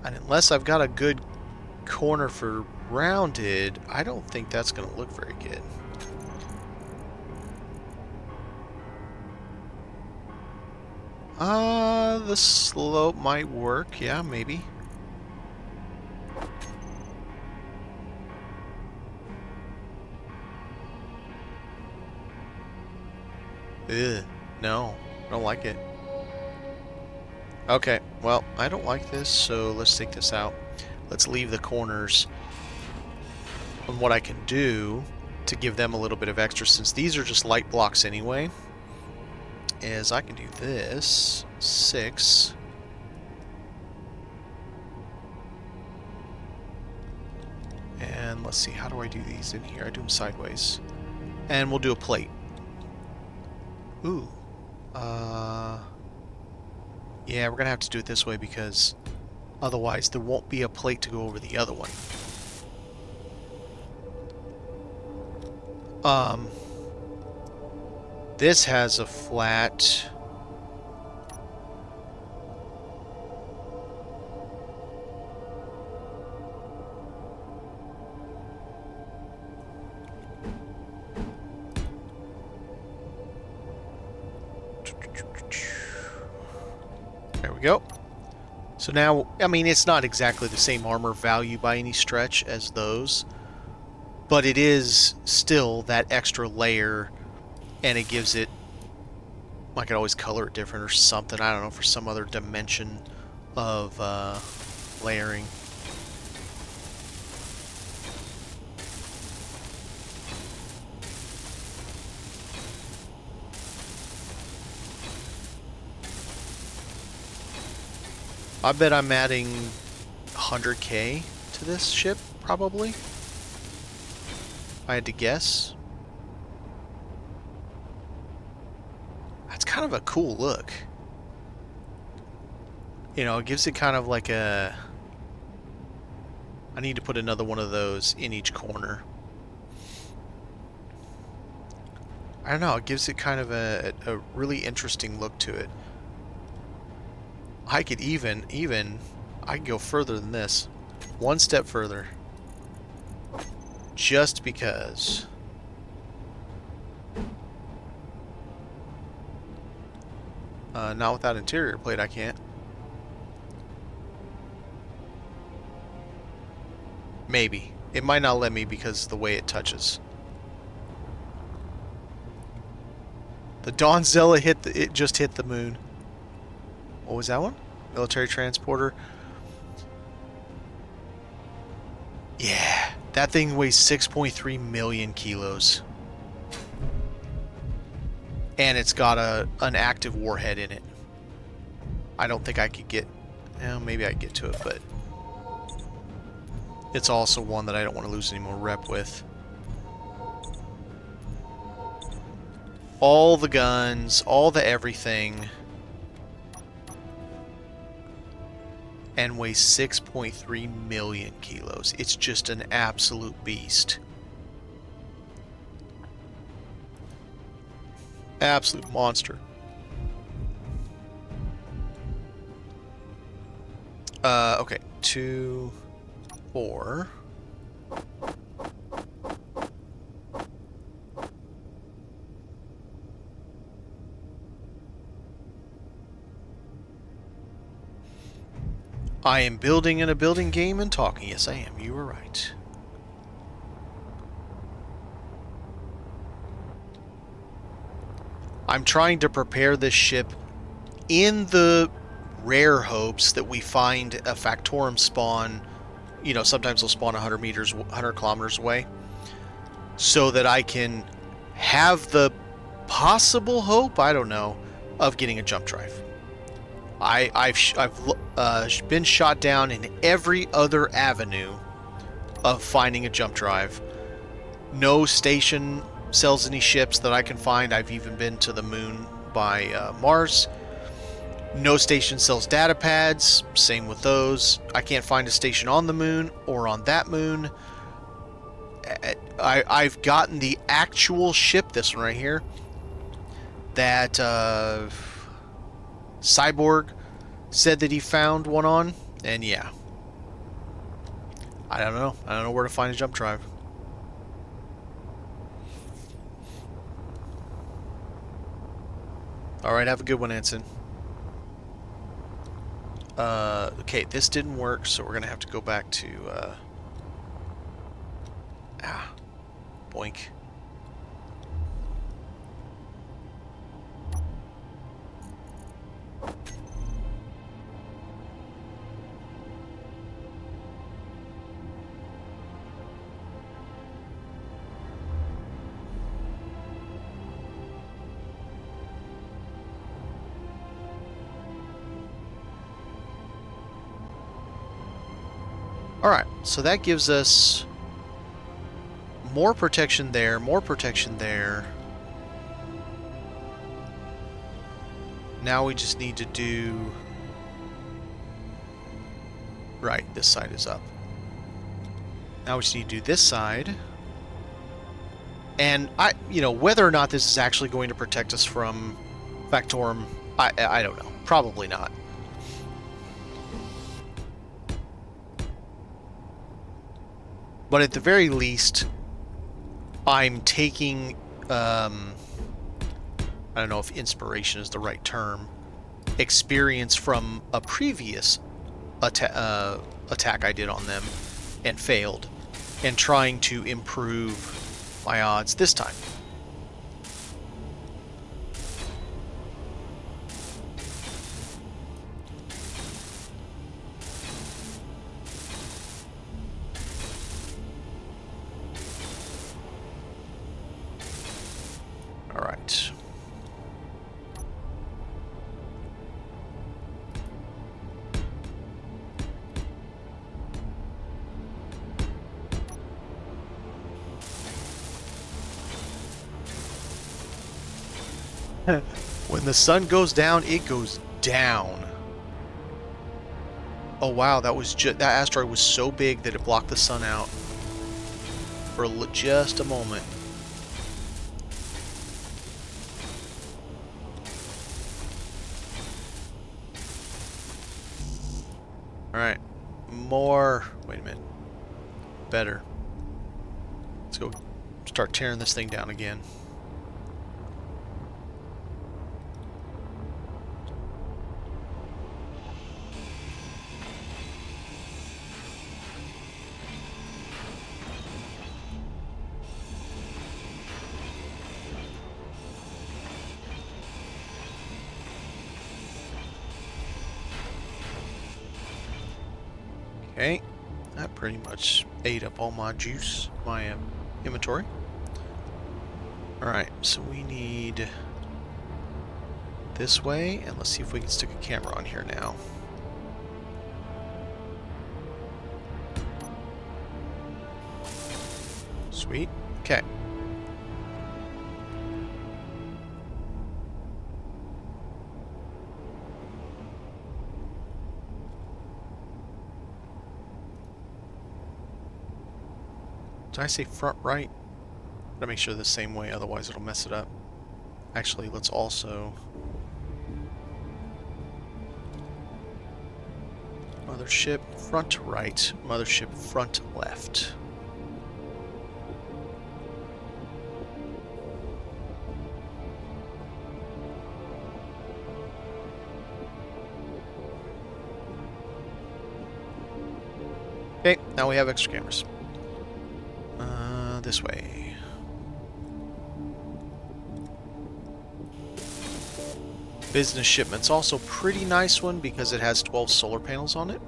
And unless I've got a good corner for rounded, I don't think that's going to look very good. The slope might work. Yeah, maybe. Ugh, no, I don't like it. Okay, well, I don't like this, so let's take this out. Let's leave the corners. And what I can do to give them a little bit of extra, since these are just light blocks anyway, is I can do this, 6. And let's see, how do I do these in here? I do them sideways. And we'll do a plate. Ooh. Yeah, we're gonna have to do it this way because otherwise there won't be a plate to go over the other one. This has a flat. There we go. So now, I mean, it's not exactly the same armor value by any stretch as those, but it is still that extra layer, and it gives it, I could always color it different or something, I don't know, for some other dimension of layering. I bet I'm adding 100k to this ship, probably. If I had to guess. That's kind of a cool look. You know, it gives it kind of like a... I need to put another one of those in each corner. I don't know, it gives it kind of a really interesting look to it. I could I could go further than this. One step further. Just because. Not without interior plate, I can't. Maybe. It might not let me because of the way it touches. The Dawnzilla it just hit the moon. What was that one? Military transporter. Yeah, that thing weighs 6.3 million kilos. And it's got an active warhead in it. I don't think I could get... Well, maybe I could get to it, but... It's also one that I don't want to lose any more rep with. All the guns, all the everything... and weighs 6.3 million kilos. It's just an absolute beast. Absolute monster. Okay. 2, 4. I am building in a building game and talking. Yes, I am. You were right. I'm trying to prepare this ship in the rare hopes that we find a Factorum spawn. You know, sometimes they'll spawn 100 meters, 100 kilometers away. So that I can have the possible hope, I don't know, of getting a jump drive. I've been shot down in every other avenue of finding a jump drive. No station sells any ships that I can find. I've even been to the moon by Mars. No station sells data pads. Same with those. I can't find a station on the moon or on that moon. I've gotten the actual ship, this one right here, that Cyborg said that he found one on, and yeah. I don't know. I don't know where to find a jump drive. Alright, have a good one, Anson. Okay, this didn't work, so we're gonna have to go back to, boink. Alright, so that gives us more protection there, more protection there. Now we just need to do... Right, this side is up. Now we just need to do this side. And, you know, whether or not this is actually going to protect us from Factorum, I don't know. Probably not. But at the very least, I'm taking, I don't know if inspiration is the right term, experience from a previous attack I did on them and failed, and trying to improve my odds this time. All right. When the sun goes down, it goes down. Oh wow, that asteroid was so big that it blocked the sun out for just a moment. All right, more. Wait a minute. Better. Let's go start tearing this thing down again. Okay, that pretty much ate up all my juice, my inventory. Alright, so we need this way, and let's see if we can stick a camera on here now. Sweet. Okay. Did I say front right? Gotta make sure the same way, otherwise it'll mess it up. Actually, let's also... Mothership front right, mothership front left. Okay, now we have extra cameras. This way. Business shipment's also pretty nice one because it has 12 solar panels on it.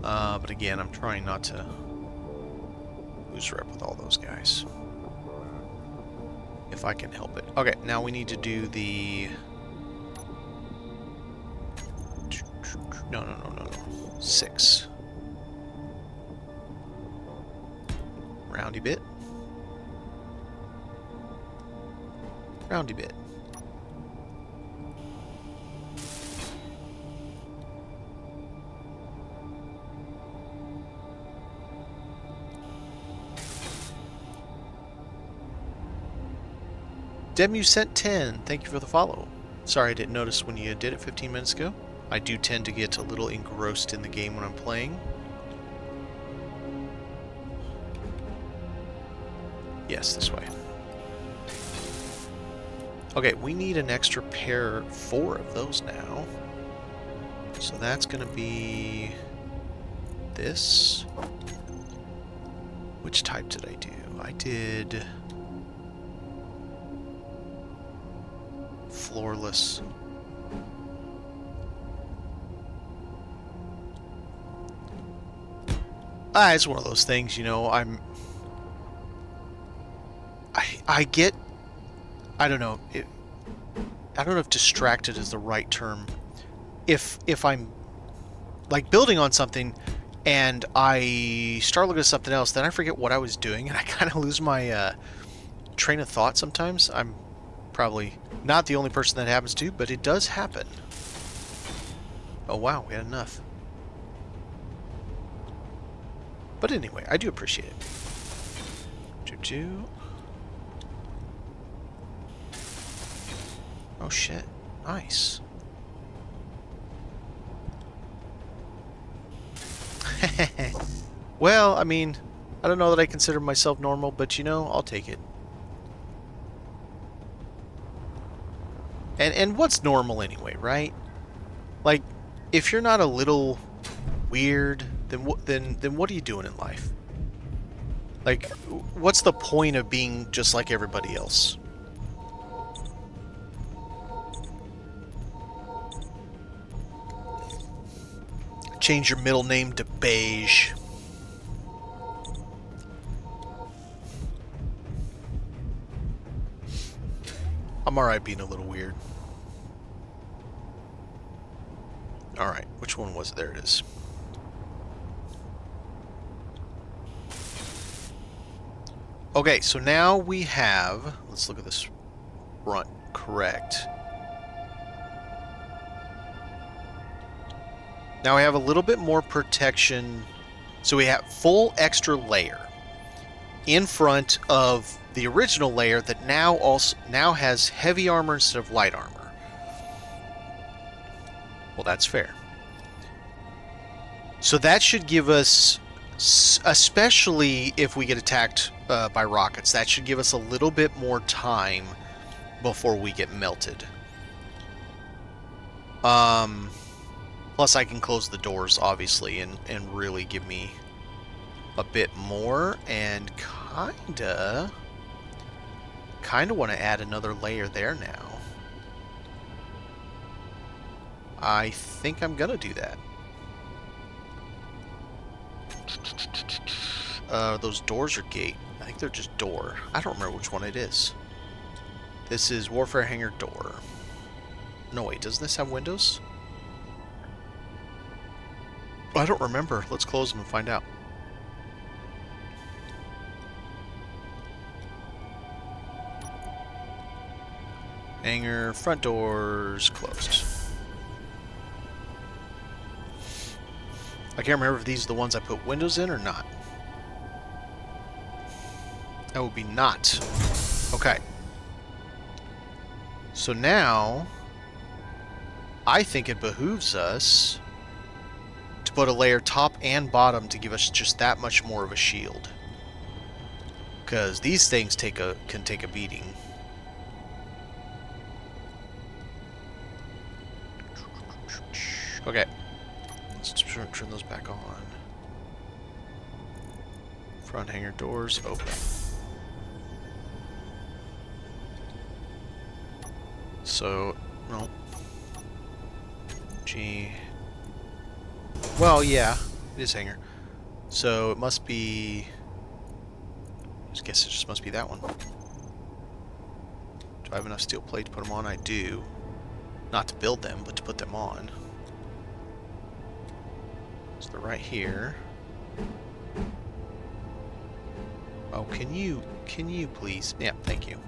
But again, I'm trying not to lose rep with all those guys. If I can help it. Okay, now we need to do the... No. 6. Roundy bit. Roundy bit. Demu sent 10. Thank you for the follow. Sorry I didn't notice when you did it 15 minutes ago. I do tend to get a little engrossed in the game when I'm playing. Yes, this way. Okay, we need an extra pair, 4 of those now. So that's going to be this. Which type did I do? I did floorless. It's one of those things, you know, I get, I don't know if distracted is the right term. If I'm like building on something, and I start looking at something else, then I forget what I was doing, and I kind of lose my train of thought sometimes. I'm probably not the only person that happens to, but it does happen. Oh wow, we had enough. But anyway, I do appreciate it. Choo-choo. Oh shit, nice. Well, I mean, I don't know that I consider myself normal, but you know, I'll take it. And what's normal anyway, right? Like, if you're not a little weird, then what are you doing in life? Like, what's the point of being just like everybody else? Change your middle name to Beige. I'm alright being a little weird. Alright, which one was it? There it is. Okay, so now we have... Let's look at this front. Correct. Now we have a little bit more protection. So we have full extra layer in front of the original layer that now has heavy armor instead of light armor. Well, that's fair. So that should give us, especially if we get attacked by rockets, that should give us a little bit more time before we get melted. Plus I can close the doors, obviously, and really give me a bit more, and kinda want to add another layer there now. I think I'm gonna do that. Those doors are gate. I think they're just door. I don't remember which one it is. This is Warfare Hangar door. No, wait, doesn't this have windows? I don't remember. Let's close them and find out. Hangar, front doors closed. I can't remember if these are the ones I put windows in or not. That would be not. Okay. So now, I think it behooves us to put a layer top and bottom to give us just that much more of a shield. Because these things can take a beating. Okay. Let's turn those back on. Front hangar doors open. So, no. G. Well, yeah, it is hangar. So it must be. I guess it just must be that one. Do I have enough steel plate to put them on? I do. Not to build them, but to put them on. So they're right here. Oh, can you please? Yeah, thank you.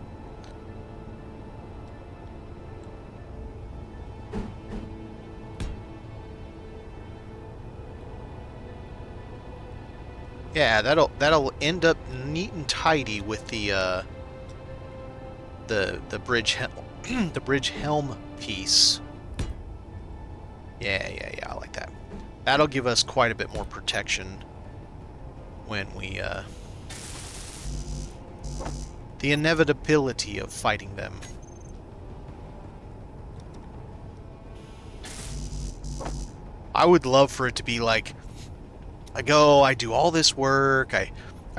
Yeah, that'll end up neat and tidy with the bridge the bridge helm piece. Yeah, I like that. That'll give us quite a bit more protection when we the inevitability of fighting them. I would love for it to be like, I do all this work, I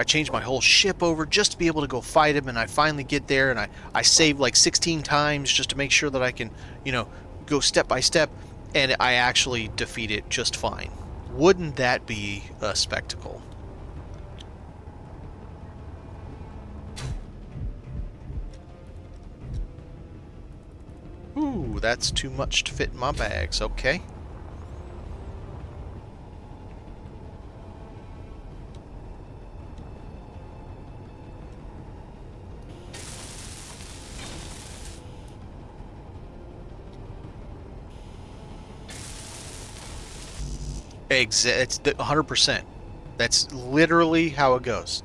change my whole ship over just to be able to go fight him, and I finally get there, and I save like 16 times just to make sure that I can, you know, go step by step, and I actually defeat it just fine. Wouldn't that be a spectacle? Ooh, that's too much to fit in my bags, okay. It's 100%. That's literally how it goes.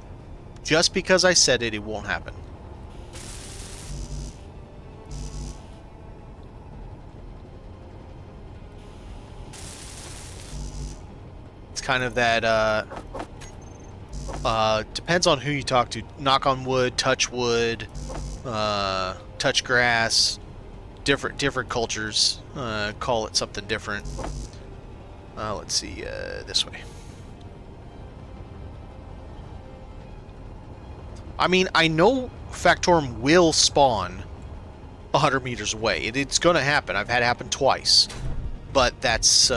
Just because I said it, it won't happen. It's kind of that, depends on who you talk to. Knock on wood, touch grass. Different cultures call it something different. Let's see, this way. I mean, I know Factorum will spawn 100 meters away. It's going to happen. I've had it happen twice. But that's,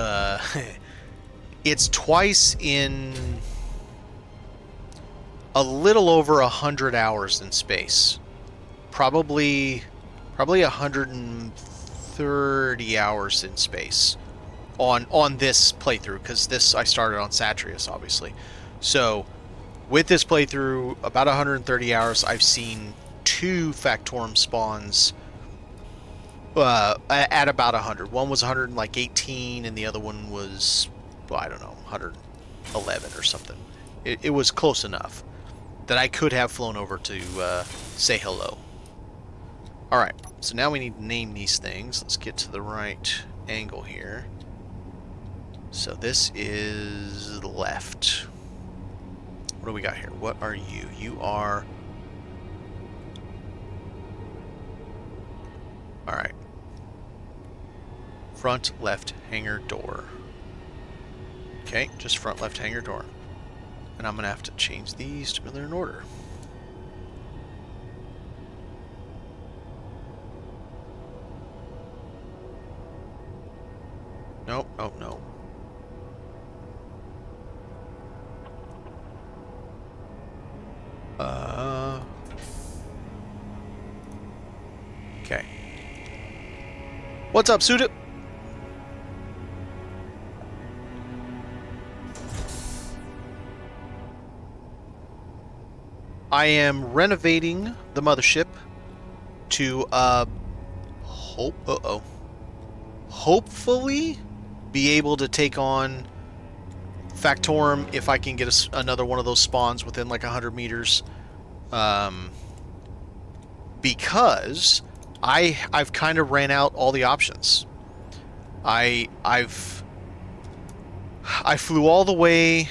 it's twice in a little over 100 hours in space. Probably 130 hours in space on this playthrough, because this I started on Satreus, obviously. So with this playthrough, about 130 hours, I've seen 2 Factorum spawns at about 100. One was 118, and the other one was, well, I don't know, 111 or something. It was close enough that I could have flown over to say hello. Alright, so now we need to name these things. Let's get to the right angle here. So this is left. What do we got here? What are you? You are... Alright. Front left hangar door. Okay, just front left hangar door. And I'm going to have to change these to be in order. Nope, oh no. Okay. What's up, Suda? I am renovating the mothership to hopefully be able to take on Factorum if I can get another one of those spawns within like 100 meters. Because I've kind of ran out all the options. I flew all the way...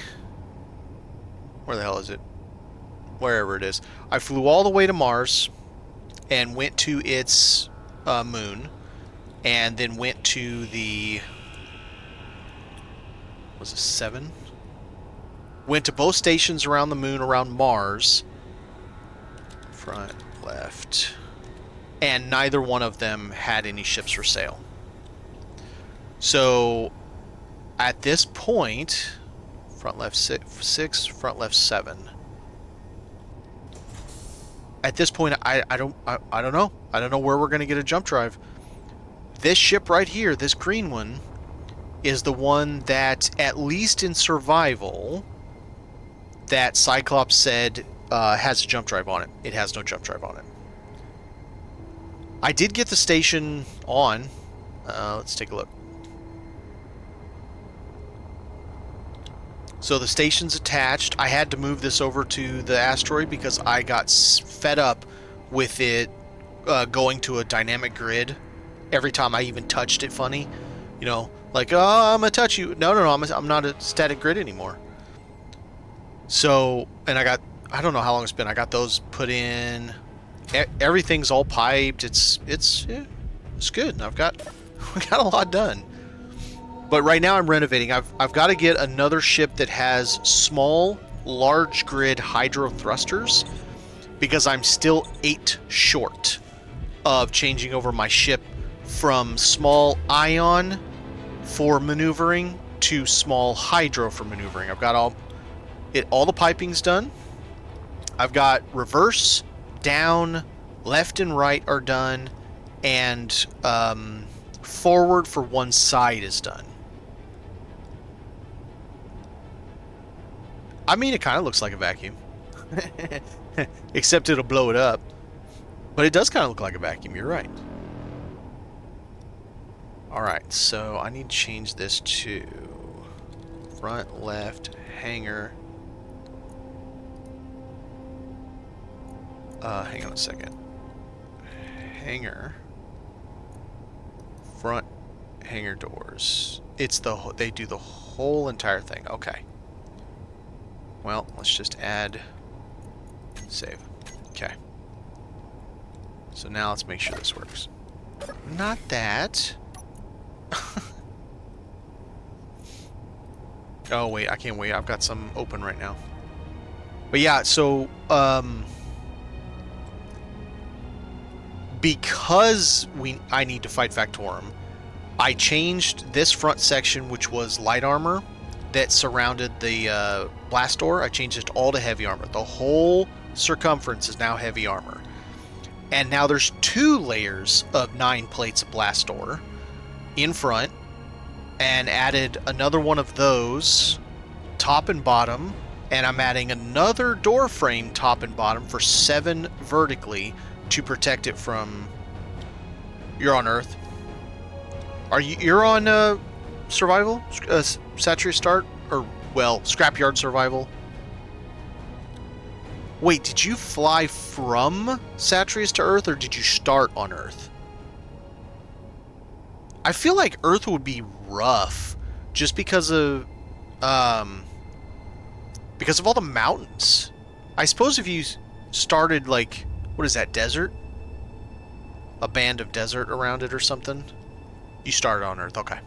Where the hell is it? Wherever it is. I flew all the way to Mars and went to its moon, and then went to the... Was it 7? Went to both stations around the moon, around Mars. Front, left. And neither one of them had any ships for sale. So, at this point, front left 6, front left 7. At this point, I don't know. I don't know where we're going to get a jump drive. This ship right here, this green one, is the one that, at least in survival, that Cyclops said has a jump drive on it. It has no jump drive on it. I did get the station on. Let's take a look. So the station's attached. I had to move this over to the asteroid because I got fed up with it going to a dynamic grid every time I even touched it. Funny, you know, like, oh, I'm gonna touch you. No, I'm not a static grid anymore. So, and I don't know how long it's been. I got those put in. Everything's all piped. It's good. I've got a lot done. But right now I'm renovating. I've got to get another ship that has small, large grid hydro thrusters, because I'm still 8 short of changing over my ship from small ion for maneuvering to small hydro for maneuvering. I've got all the piping's done. I've got reverse, down, left and right are done, and forward for one side is done. I mean, it kind of looks like a vacuum. Except it'll blow it up. But it does kind of look like a vacuum, you're right. Alright, so I need to change this to front left hangar. Hang on a second. Hangar. Front hangar doors. It's they do the whole entire thing. Okay. Well, let's just add save. Okay. So now let's make sure this works. Not that. Oh wait, I can't wait. I've got some open right now. But yeah, so because I need to fight Factorum, I changed this front section, which was light armor that surrounded the blast door. I changed it all to heavy armor. The whole circumference is now heavy armor. And now there's 2 layers of 9 plates of blast door in front, and added another one of those top and bottom, and I'm adding another door frame top and bottom for 7 vertically to protect it from... You're on Earth. You're on survival? Satreus Start? Or, well, Scrapyard survival? Wait, did you fly from Satreus to Earth, or did you start on Earth? I feel like Earth would be rough just because of all the mountains. I suppose if you started, like, what is that, desert? A band of desert around it or something? You started on Earth, okay.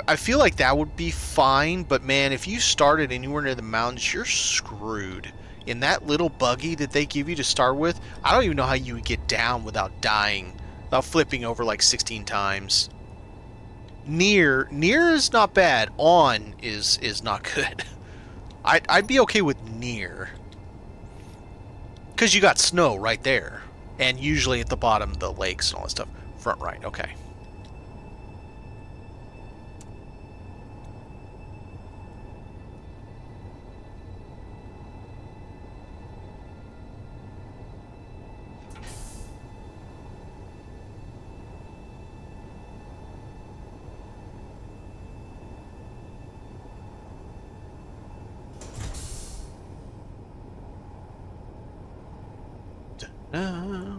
I feel like that would be fine, but man, if you started anywhere near the mountains, you're screwed. In that little buggy that they give you to start with, I don't even know how you would get down without dying. Without flipping over like 16 times. Near is not bad. On is not good. I'd be okay with near. Because you got snow right there. And usually at the bottom, the lakes and all that stuff. Front right, okay.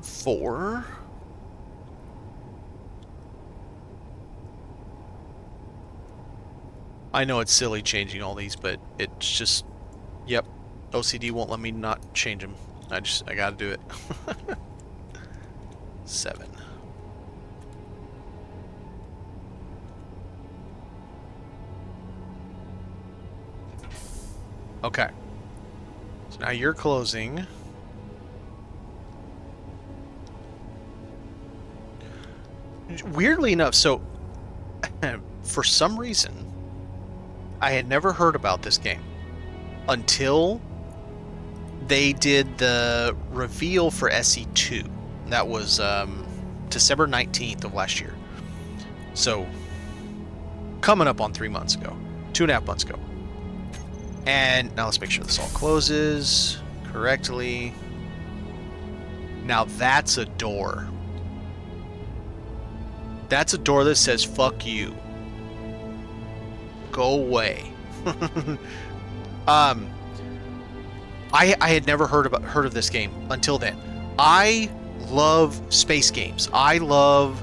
Four. I know it's silly changing all these, but it's just, yep, OCD won't let me not change them. I gotta do it. 7. Okay. So now you're closing. Weirdly enough, so for some reason, I had never heard about this game until they did the reveal for SE2. That was December 19th of last year. So, coming up on 3 months ago. 2.5 months ago. And now let's make sure this all closes correctly. Now that's a door. That's a door that says, fuck you. Go away. I had never heard of this game until then. I love space games. I love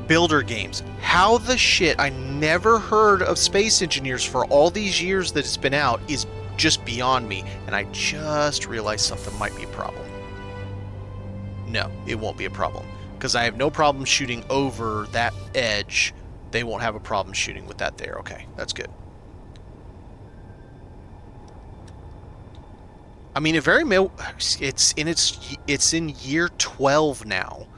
builder games. How the shit I never heard of Space Engineers for all these years that it's been out is just beyond me. And I just realized something might be a problem. No, it won't be a problem. Because I have no problem shooting over that edge. They won't have a problem shooting with that there. Okay, that's good. I mean, it's in year 12 now.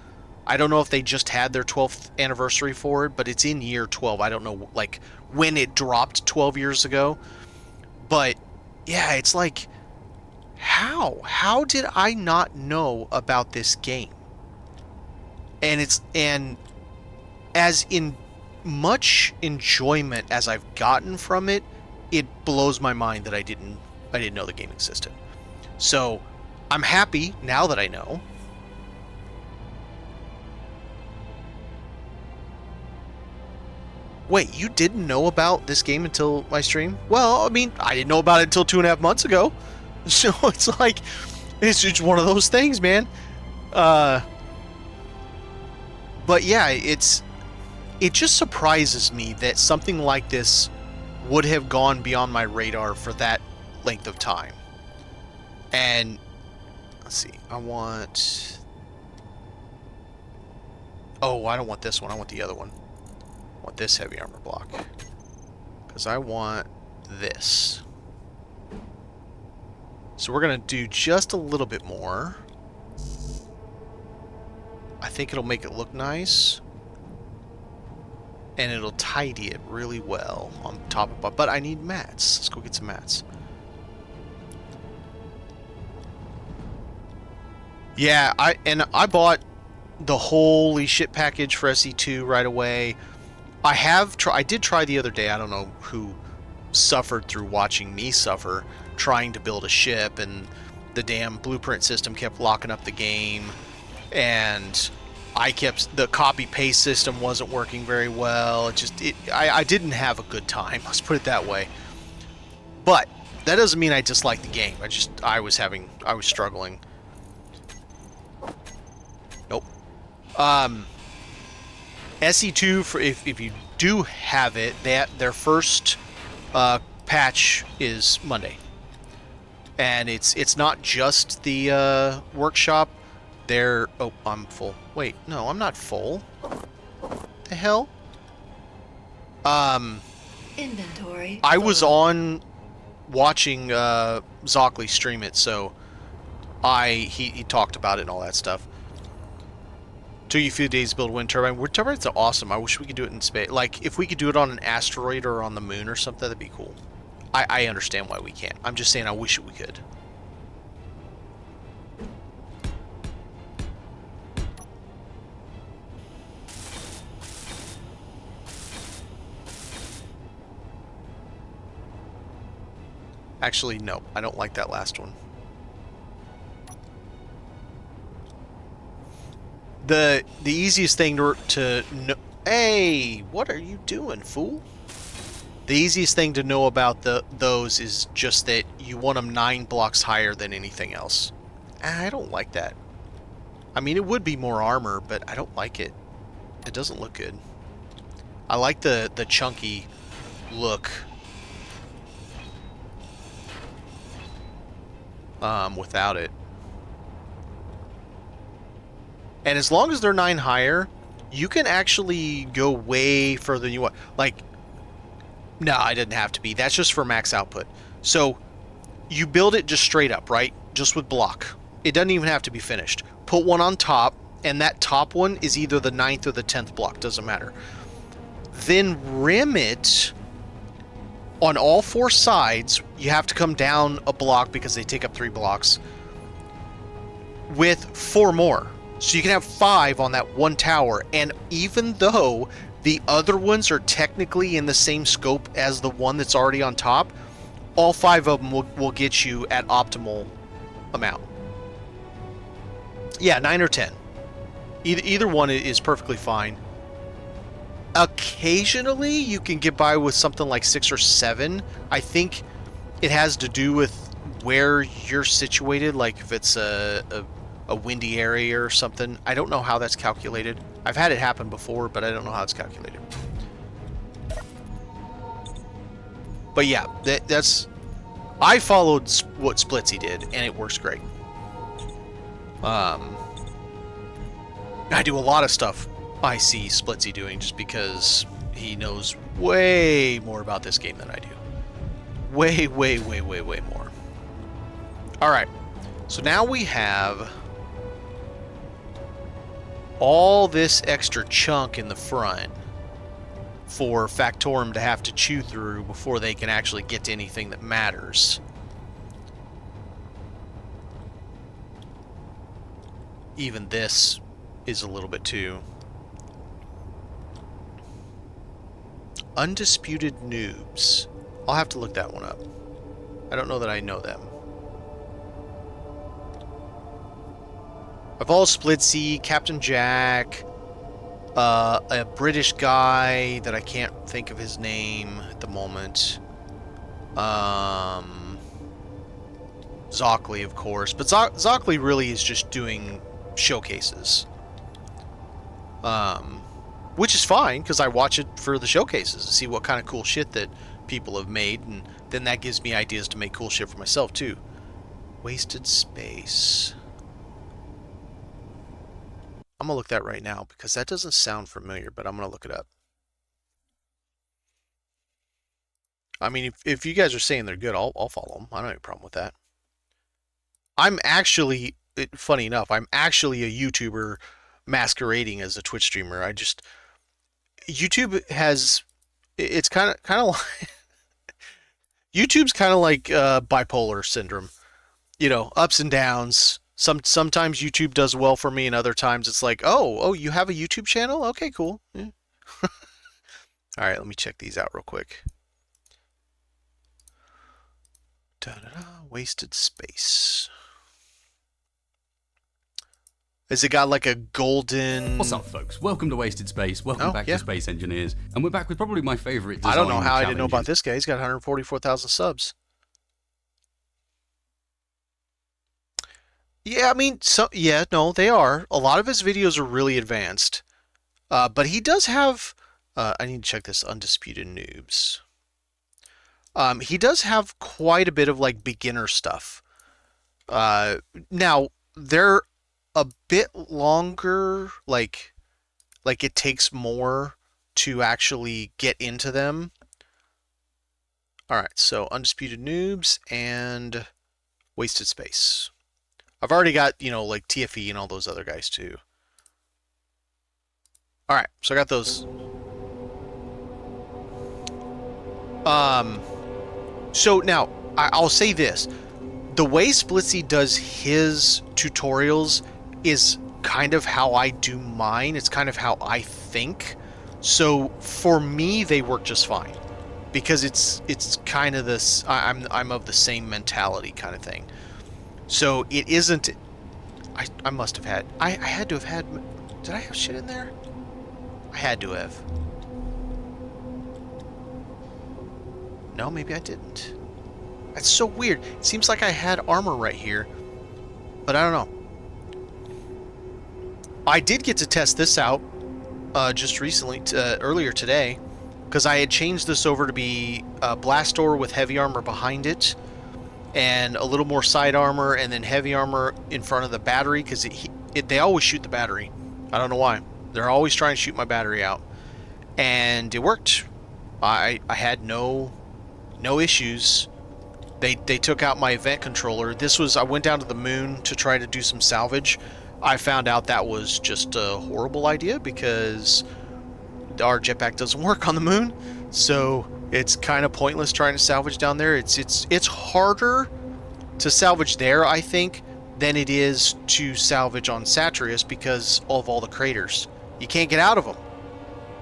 I don't know if they just had their 12th anniversary for it, but it's in year 12. I don't know, like, when it dropped 12 years ago. But, yeah, it's like, how? How did I not know about this game? And as in much enjoyment as I've gotten from it, it blows my mind that I didn't know the game existed. So, I'm happy now that I know. Wait, you didn't know about this game until my stream? Well, I mean, I didn't know about it until 2.5 months ago. So it's like, it's just one of those things, man. But yeah, it just surprises me that something like this would have gone beyond my radar for that length of time. And let's see, I want... Oh, I don't want this one. I want the other one. I want this heavy armor block. Because I want this. So we're going to do just a little bit more. I think it'll make it look nice. And it'll tidy it really well on top of... But I need mats. Let's go get some mats. Yeah, I bought the holy shit package for SE2 right away. I did try the other day. I don't know who suffered through watching me suffer trying to build a ship, and the damn blueprint system kept locking up the game, and the copy paste system wasn't working very well. I didn't have a good time. Let's put it that way. But that doesn't mean I dislike the game. I was struggling. Nope. SE2, for if you do have it, their first patch is Monday, and it's not just the workshop. Oh, I'm full. Wait, no, I'm not full. The hell? Inventory. I was on watching Zockley stream it, so he talked about it and all that stuff. Took you a few days to build wind turbine. Wind turbines are awesome. I wish we could do it in space. Like, if we could do it on an asteroid or on the moon or something, that'd be cool. I understand why we can't. I'm just saying I wish we could. Actually, no. I don't like that last one. The easiest thing to know... Hey! What are you doing, fool? The easiest thing to know about those is just that you want them 9 blocks higher than anything else. I don't like that. I mean, it would be more armor, but I don't like it. It doesn't look good. I like the chunky look. Without it. And as long as they're 9 higher, you can actually go way further than you want. Like, no, it didn't have to be. That's just for max output. So, you build it just straight up, right? Just with block. It doesn't even have to be finished. Put one on top, and that top one is either the 9th or the 10th block. Doesn't matter. Then rim it on all 4 sides. You have to come down a block because they take up 3 blocks. With 4 more. So you can have 5 on that one tower, and even though the other ones are technically in the same scope as the one that's already on top, all 5 of them will get you at optimal amount. Yeah, 9 or 10. Either one is perfectly fine. Occasionally, you can get by with something like 6 or 7. I think it has to do with where you're situated, like if it's a windy area or something. I don't know how that's calculated. I've had it happen before, but I don't know how it's calculated. But yeah, that's... I followed what Splitsy did, and it works great. I do a lot of stuff I see Splitsy doing just because he knows way more about this game than I do. Way, way, way, way, way more. Alright, so now we have all this extra chunk in the front for Factorum to have to chew through before they can actually get to anything that matters. Even this is a little bit too. Undisputed Noobs. I'll have to look that one up. I don't know that I know them. I've all Splitsy, Captain Jack, a British guy that I can't think of his name at the moment. Zockley, of course, but Zockley really is just doing showcases. Which is fine, because I watch it for the showcases to see what kind of cool shit that people have made, and then that gives me ideas to make cool shit for myself, too. Wasted space. I'm gonna look that right now, because that doesn't sound familiar, but I'm gonna look it up. I mean, if you guys are saying they're good, I'll follow them. I don't have a problem with that. I'm actually, funny enough, I'm actually a YouTuber masquerading as a Twitch streamer. YouTube has, it's kind of like, YouTube's kind of like bipolar syndrome. You know, ups and downs. Sometimes YouTube does well for me, and other times it's like, oh, you have a YouTube channel? Okay, cool. Yeah. All right, let me check these out real quick. Wasted space. Has it got like a golden... What's up, folks? Welcome to Wasted Space. Welcome back to Space Engineers. And we're back with probably my favorite design I don't know how challenges. I didn't know about this guy. He's got 144,000 subs. Yeah, I mean, no, they are. A lot of his videos are really advanced. But he does have... I need to check this. Undisputed Noobs. He does have quite a bit of, like, beginner stuff. Now, they're a bit longer, like it takes more to actually get into them. Alright, so Undisputed Noobs and Wasted Space. I've already got, you know, like TFE and all those other guys too. Alright, so I got those. So now, I'll say this. The way Splitsy does his tutorials is kind of how I do mine. It's kind of how I think. So for me, they work just fine because it's kind of this. I'm of the same mentality kind of thing. So it isn't. I must have had. I had to have had. Did I have shit in there? I had to have. No, maybe I didn't. That's so weird. It seems like I had armor right here, but I don't know. I did get to test this out just recently, earlier today, because I had changed this over to be blast door with heavy armor behind it, and a little more side armor, and then heavy armor in front of the battery, because they always shoot the battery. I don't know why. They're always trying to shoot my battery out, and it worked. I had no issues. They took out my event controller. I went down to the moon to try to do some salvage. I found out that was just a horrible idea because our jetpack doesn't work on the moon, so it's kind of pointless trying to salvage down there. It's harder to salvage there, I think, than it is to salvage on Satreus because of all the craters. You can't get out of them.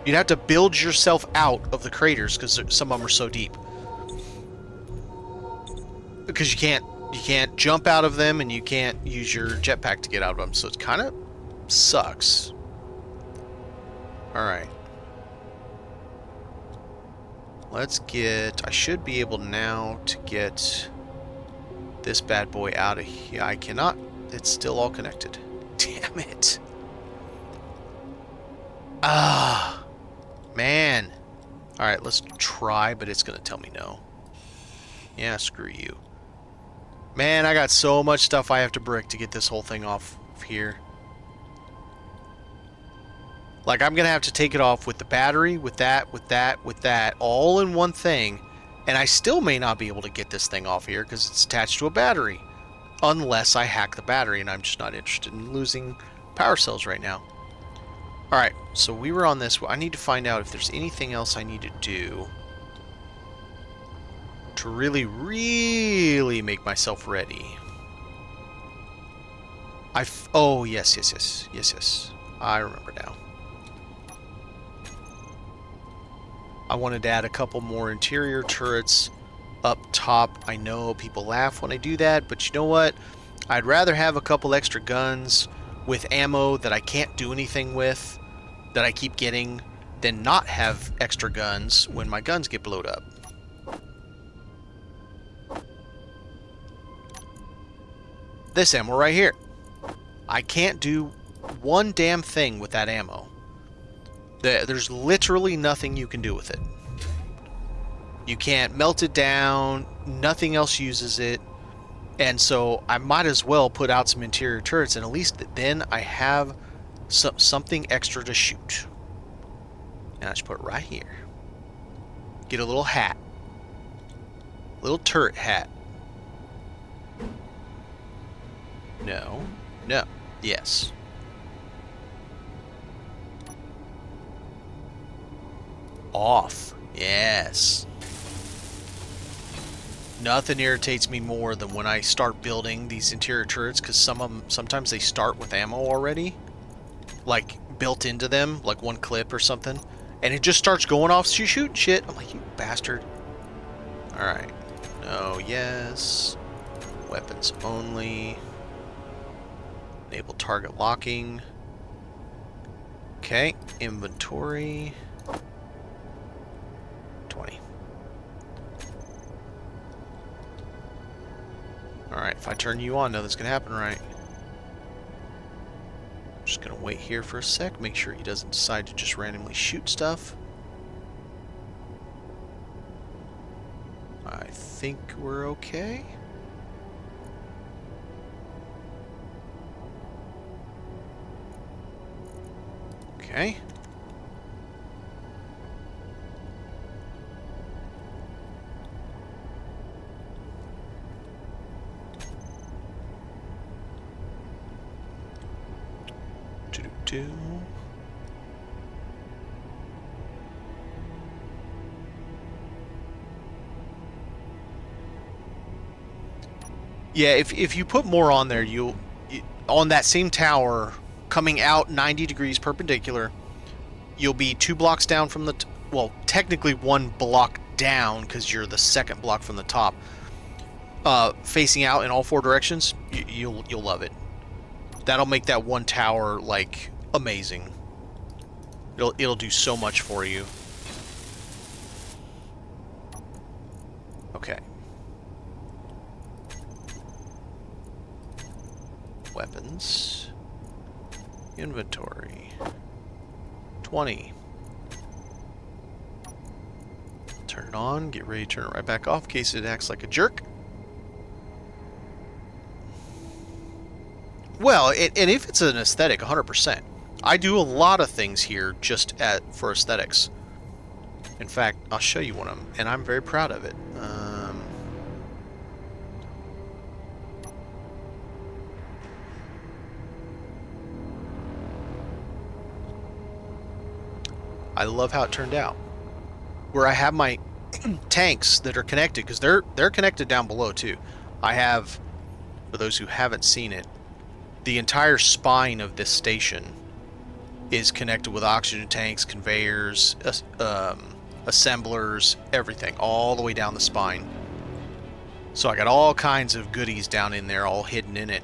You'd have to build yourself out of the craters because some of them are so deep. Because you can't jump out of them, and you can't use your jetpack to get out of them, so it kind of sucks. Alright. Let's get... I should be able now to get this bad boy out of here. I cannot. It's still all connected. Damn it. Ah. Man. Alright, let's try, but it's going to tell me no. Yeah, screw you. Man, I got so much stuff I have to brick to get this whole thing off of here. Like, I'm going to have to take it off with the battery, with that, all in one thing. And I still may not be able to get this thing off here because it's attached to a battery. Unless I hack the battery, and I'm just not interested in losing power cells right now. Alright, so we were on this. I need to find out if there's anything else I need to do to really, really make myself ready. Oh, yes. I remember now. I wanted to add a couple more interior turrets up top. I know people laugh when I do that, but you know what? I'd rather have a couple extra guns with ammo that I can't do anything with that I keep getting than not have extra guns when my guns get blowed up. This ammo right here. I can't do one damn thing with that ammo. There's literally nothing you can do with it. You can't melt it down, nothing else uses it, and so I might as well put out some interior turrets, and at least then I have something extra to shoot. And I just put it right here. Get a little hat. Little turret hat. No. No. Yes. Off. Yes. Nothing irritates me more than when I start building these interior turrets, because sometimes they start with ammo already, like built into them, like one clip or something, and it just starts going off shooting shit. I'm like, you bastard. Alright. No, yes. Weapons only. Enable target locking. Okay. Inventory. 20. Alright, if I turn you on, nothing's gonna happen, right? I'm just gonna wait here for a sec, make sure he doesn't decide to just randomly shoot stuff. I think we're okay. Okay. Yeah, if you put more on there, on that same tower, coming out 90 degrees perpendicular, you'll be 2 blocks down from the well, technically 1 block down because you're the second block from the top. Facing out in all 4 directions, you'll love it. That'll make that one tower like amazing. It'll do so much for you. Okay. Weapons. Inventory. 20. Turn it on, get ready to turn it right back off in case it acts like a jerk. Well, and if it's an aesthetic, 100%. I do a lot of things here just for aesthetics. In fact, I'll show you one of them, and I'm very proud of it. I love how it turned out. Where I have my tanks that are connected, because they're connected down below too. I have, for those who haven't seen it, the entire spine of this station is connected with oxygen tanks, conveyors, assemblers, everything, all the way down the spine. So I got all kinds of goodies down in there, all hidden in it.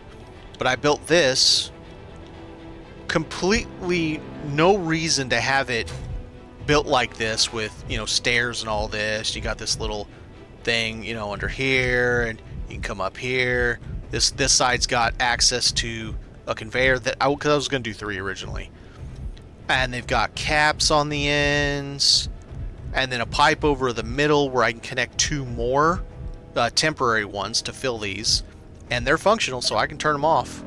But I built this completely no reason to have it built like this with, you know, stairs and all this. You got this little thing, you know, under here, and you can come up here. This side's got access to a conveyor that I was going to do 3 originally. And they've got caps on the ends, and then a pipe over the middle where I can connect 2 more temporary ones to fill these. And they're functional, so I can turn them off.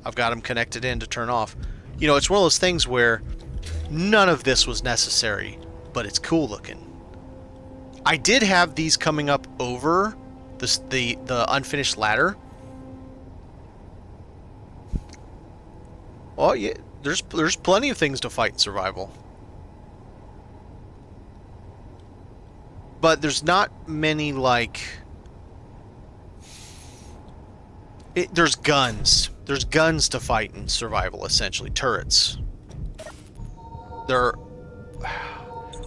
I've got them connected in to turn off. You know, it's one of those things where none of this was necessary, but it's cool looking. I did have these coming up over the unfinished ladder. Well, yeah, there's plenty of things to fight in survival. But there's not many, like... there's guns. There's guns to fight in survival, essentially. Turrets.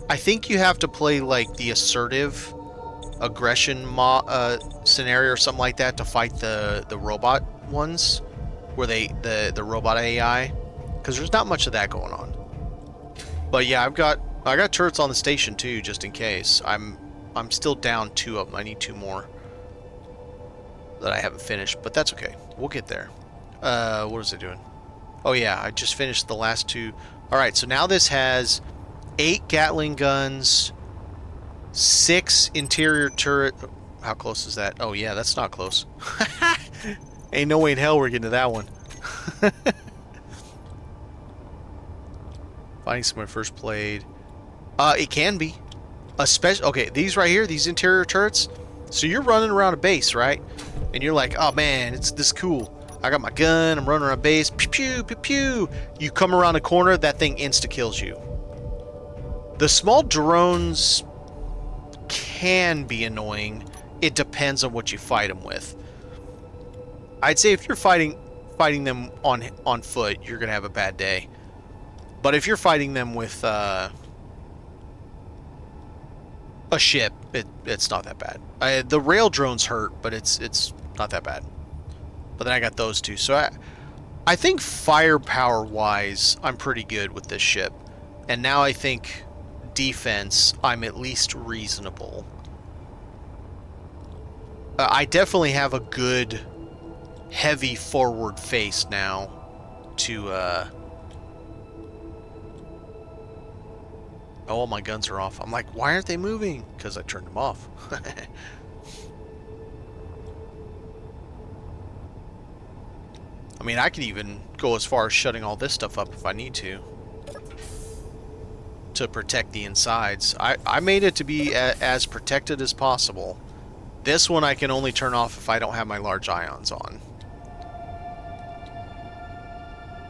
I think you have to play, like, the assertive aggression scenario or something like that to fight the robot ones. Where the robot AI. Because there's not much of that going on. But yeah, I got turrets on the station too, just in case. I'm still down 2 of them. I need 2 more that I haven't finished, but that's okay. We'll get there. What is it doing? Oh yeah, I just finished the last 2. All right, so now this has 8 Gatling guns, 6 interior turret. How close is that? Oh yeah, that's not close. Ain't no way in hell we're getting to that one. Finding somewhere first played. It can be. Okay, these right here, these interior turrets. So you're running around a base, right? And you're like, oh man, it's this cool. I got my gun, I'm running around a base. Pew, pew, pew, pew. You come around a corner, that thing insta-kills you. The small drones can be annoying. It depends on what you fight them with. I'd say if you're fighting them on foot, you're gonna have a bad day. But if you're fighting them with a ship, it's not that bad. The rail drones hurt, but it's not that bad. But then I got those 2, so I think firepower wise, I'm pretty good with this ship. And now I think defense, I'm at least reasonable. I definitely have a good heavy forward face now to oh, my guns are off. I'm like, why aren't they moving? Because I turned them off. I mean, I could even go as far as shutting all this stuff up if I need to protect the insides. I made it to be as protected as possible. This one I can only turn off if I don't have my large ions on.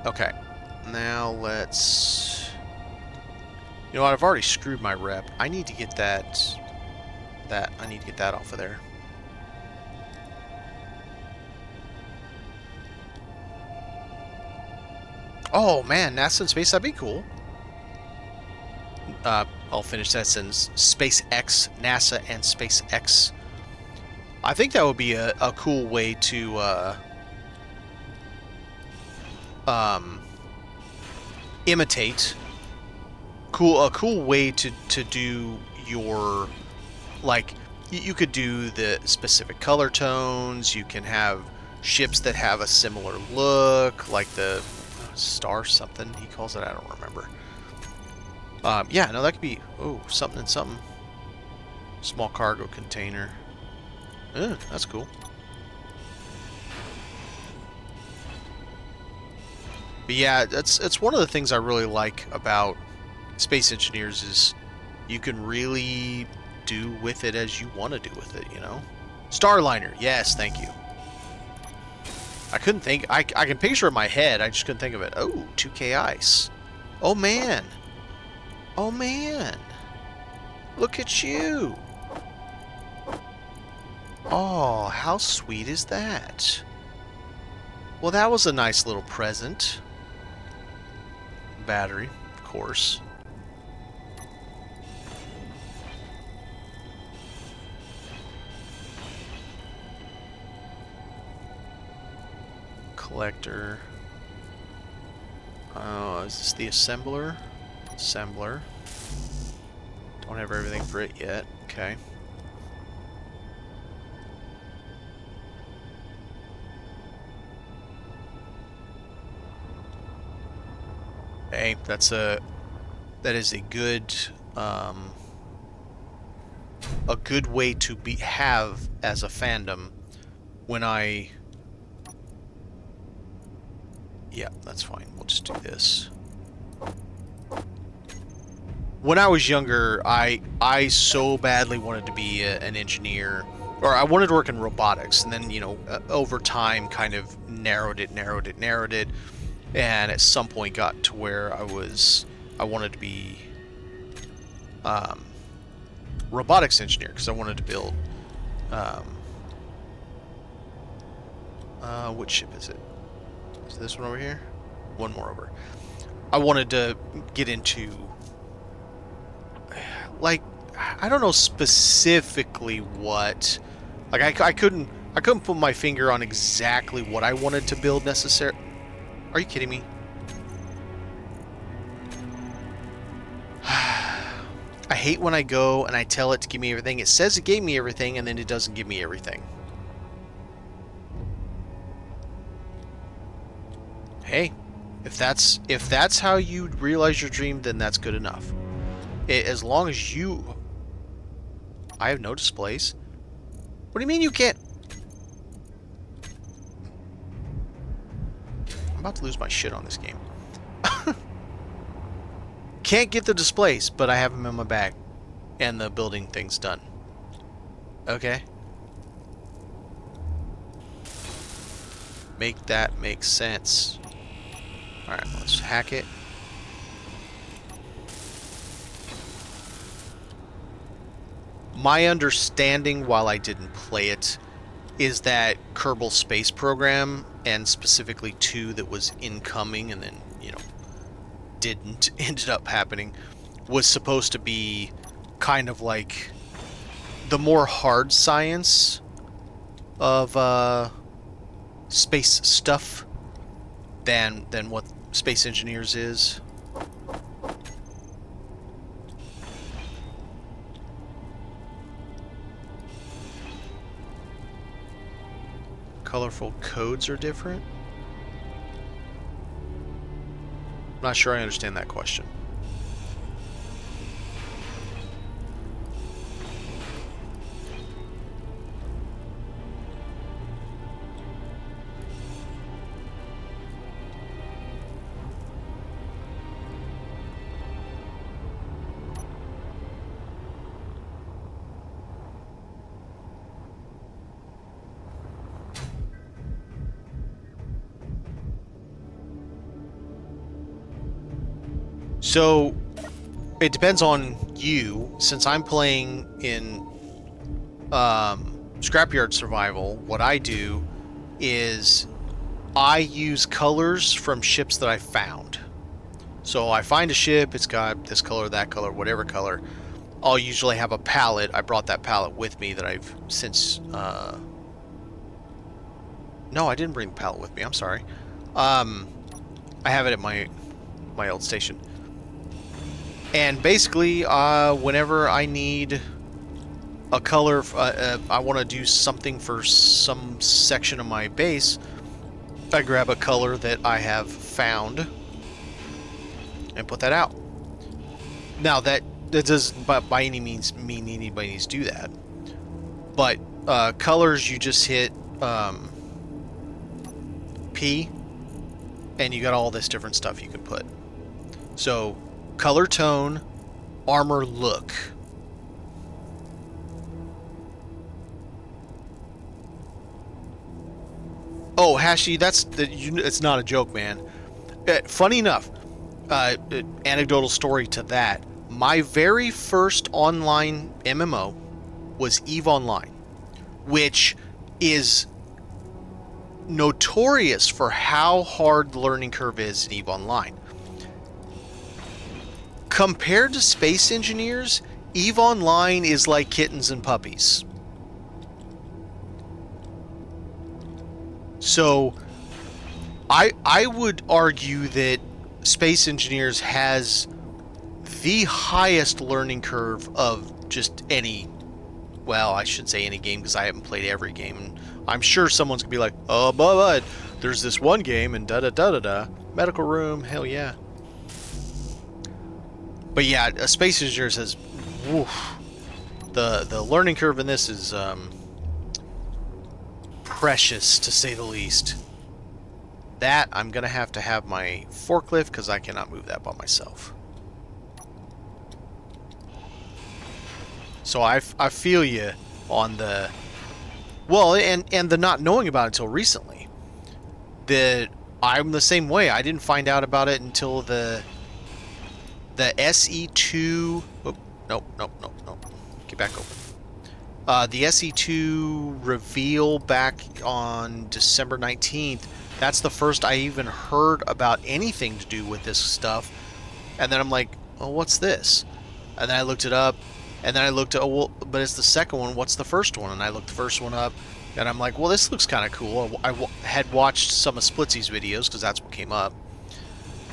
Okay, now let's... You know what? I've already screwed my rep. I need to get that off of there. Oh man, NASA in space, that'd be cool. I'll finish that sentence. SpaceX, NASA and SpaceX. I think that would be a cool way to imitate. A cool way to do your, like, you could do the specific color tones. You can have ships that have a similar look, like the Star something he calls it. I don't remember. Yeah, no, that could be something and something. Small cargo container. That's cool. But yeah, it's one of the things I really like about Space Engineers is you can really do with it as you want to do with it, you know? Starliner, yes, thank you. I couldn't think, I can picture it in my head, I just couldn't think of it. Oh, 2K ice. Oh man. Oh man. Look at you. Oh, how sweet is that? Well, that was a nice little present. Battery, of course. Collector. Oh, is this the assembler? Assembler. Don't have everything for it yet. Okay. Hey, that is a good way to have as a fandom when I... Yeah, that's fine. We'll just do this. When I was younger, I so badly wanted to be an engineer, or I wanted to work in robotics, and then, you know, over time kind of narrowed it, and at some point got to where I wanted to be robotics engineer, because I wanted to build which ship is it? Is this one over here? One more over. I wanted to get into, like, I don't know specifically what, like I couldn't put my finger on exactly what I wanted to build necessarily. Are you kidding me? hate when I go and I tell it to give me everything. It says it gave me everything, and then it doesn't give me everything. Hey, if that's how you realize your dream, then that's good enough. As long as you... I have no displays. What do you mean you can't... I'm about to lose my shit on this game. Can't get the displays, but I have them in my bag. And the building thing's done. Okay. Make that make sense. Alright, let's hack it. My understanding, while I didn't play it, is that Kerbal Space Program, and specifically 2 that was incoming and then, you know, didn't, ended up happening, was supposed to be kind of like the more hard science of space stuff than what Space Engineers is. Colorful codes are different? I'm not sure I understand that question. So, it depends on you. Since I'm playing in Scrapyard Survival, what I do is I use colors from ships that I found. So I find a ship, it's got this color, that color, whatever color. I'll usually have a palette. I brought that palette with me that I've since... No, I didn't bring the palette with me. I'm sorry. I have it at my old station. And basically, whenever I need a color, I want to do something for some section of my base, I grab a color that I have found and put that out. Now, that doesn't by any means mean anybody needs to do that. But colors, you just hit P, and you got all this different stuff you can put. So... color tone, armor look. Oh, Hashi, it's not a joke, man. Funny enough, anecdotal story to that. My very first online MMO was EVE Online, which is notorious for how hard the learning curve is in EVE Online. Compared to Space Engineers, EVE Online is like kittens and puppies. So, I would argue that Space Engineers has the highest learning curve of just any, well, I should say any game because I haven't played every game. And I'm sure someone's going to be like, oh, but there's this one game and da-da-da-da-da. Medical room, hell yeah. But yeah, Space Engineers has, woof, the learning curve in this is precious, to say the least. That, I'm going to have my forklift, because I cannot move that by myself. So I feel you on the... Well, and the not knowing about it until recently. I'm the same way. I didn't find out about it until the SE2... Oh, nope. Get back open. The SE2 reveal back on December 19th, that's the first I even heard about anything to do with this stuff. And then I'm like, oh, what's this? And then I looked it up, and then I looked at, oh, well, but it's the second one, what's the first one? And I looked the first one up, and I'm like, well, this looks kind of cool. I had watched some of Splitsy's videos, because that's what came up.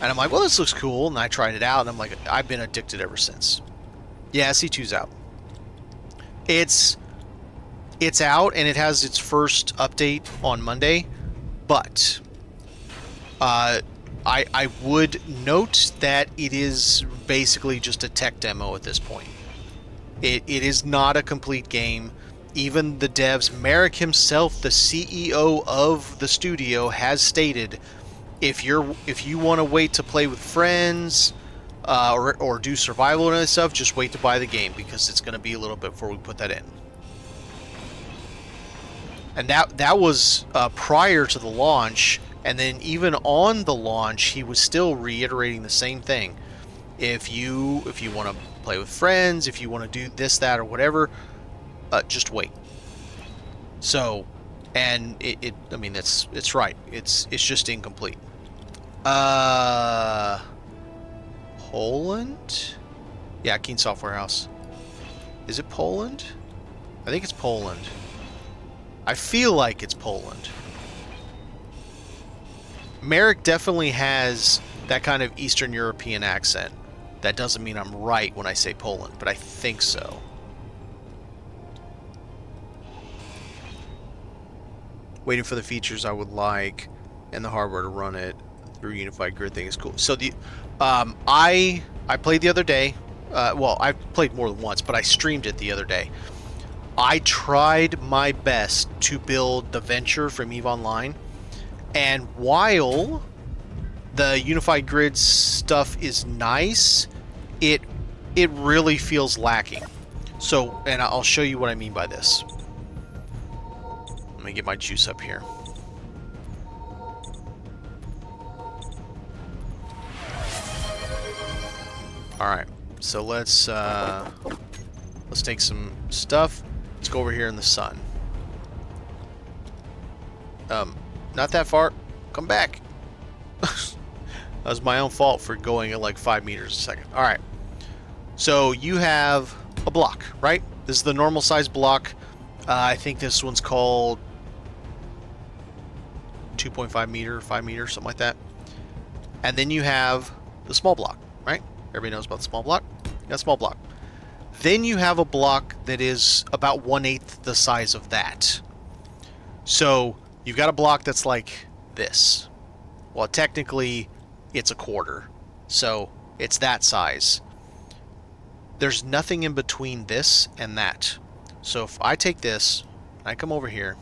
And I'm like, well, this looks cool, and I tried it out, and I'm like, I've been addicted ever since. Yeah, SC2's out. It's out, and it has its first update on Monday, but I would note that it is basically just a tech demo at this point. It is not a complete game. Even the devs, Merrick himself, the CEO of the studio, has stated, if you want to wait to play with friends or do survival and stuff, just wait to buy the game, because it's going to be a little bit before we put that in. And that was prior to the launch, and then even on the launch, he was still reiterating the same thing. If you want to play with friends, if you want to do this, that, or whatever, just wait. So, and I mean, it's right. It's just incomplete. Poland? Yeah, Keen Software House. Is it Poland? I think it's Poland. I feel like it's Poland. Merrick definitely has that kind of Eastern European accent. That doesn't mean I'm right when I say Poland, but I think so. Waiting for the features I would like and the hardware to run it through Unified Grid thing is cool. So the I played the other day. Well, I played more than once, but I streamed it the other day. I tried my best to build the Venture from EVE Online, and while the Unified Grid stuff is nice, it really feels lacking. So, and I'll show you what I mean by this. Let me get my juice up here. Alright, so let's take some stuff. Let's go over here in the sun. Not that far. Come back. That was my own fault for going at like 5 meters a second. Alright. So you have a block, right? This is the normal size block. I think this one's called 2.5 meter, 5 meters, something like that. And then you have the small block, right? Everybody knows about the small block. You got a small block. Then you have a block that is about 1/8 the size of that. So you've got a block that's like this. Well, technically, it's a quarter. So it's that size. There's nothing in between this and that. So if I take this, I come over here,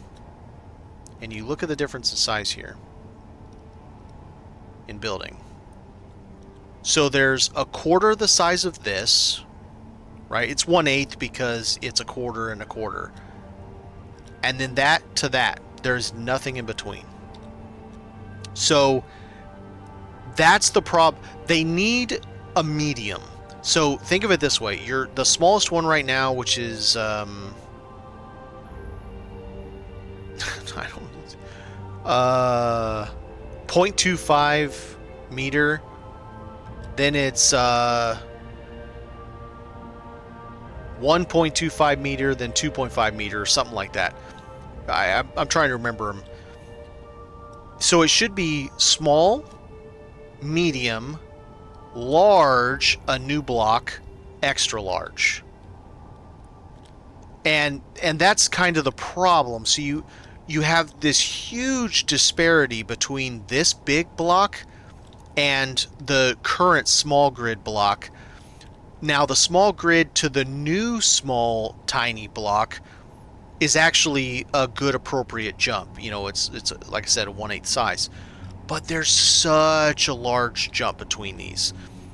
and you look at the difference in size here in building. So there's a quarter the size of this, right? It's 1/8 because it's a quarter and a quarter. And then that to that, there's nothing in between. So that's the problem. They need a medium. So think of it this way. You're the smallest one right now, which is I don't 0.25 meter. Then it's 1.25 meter, then 2.5 meter, or something like that. I'm trying to remember them. So it should be small, medium, large, a new block, extra large. And that's kind of the problem. So you have this huge disparity between this big block and the current small grid block. Now the small grid to the new small tiny block is actually a good appropriate jump. You know, it's like I said, a 1/8 size. But there's such a large jump between these.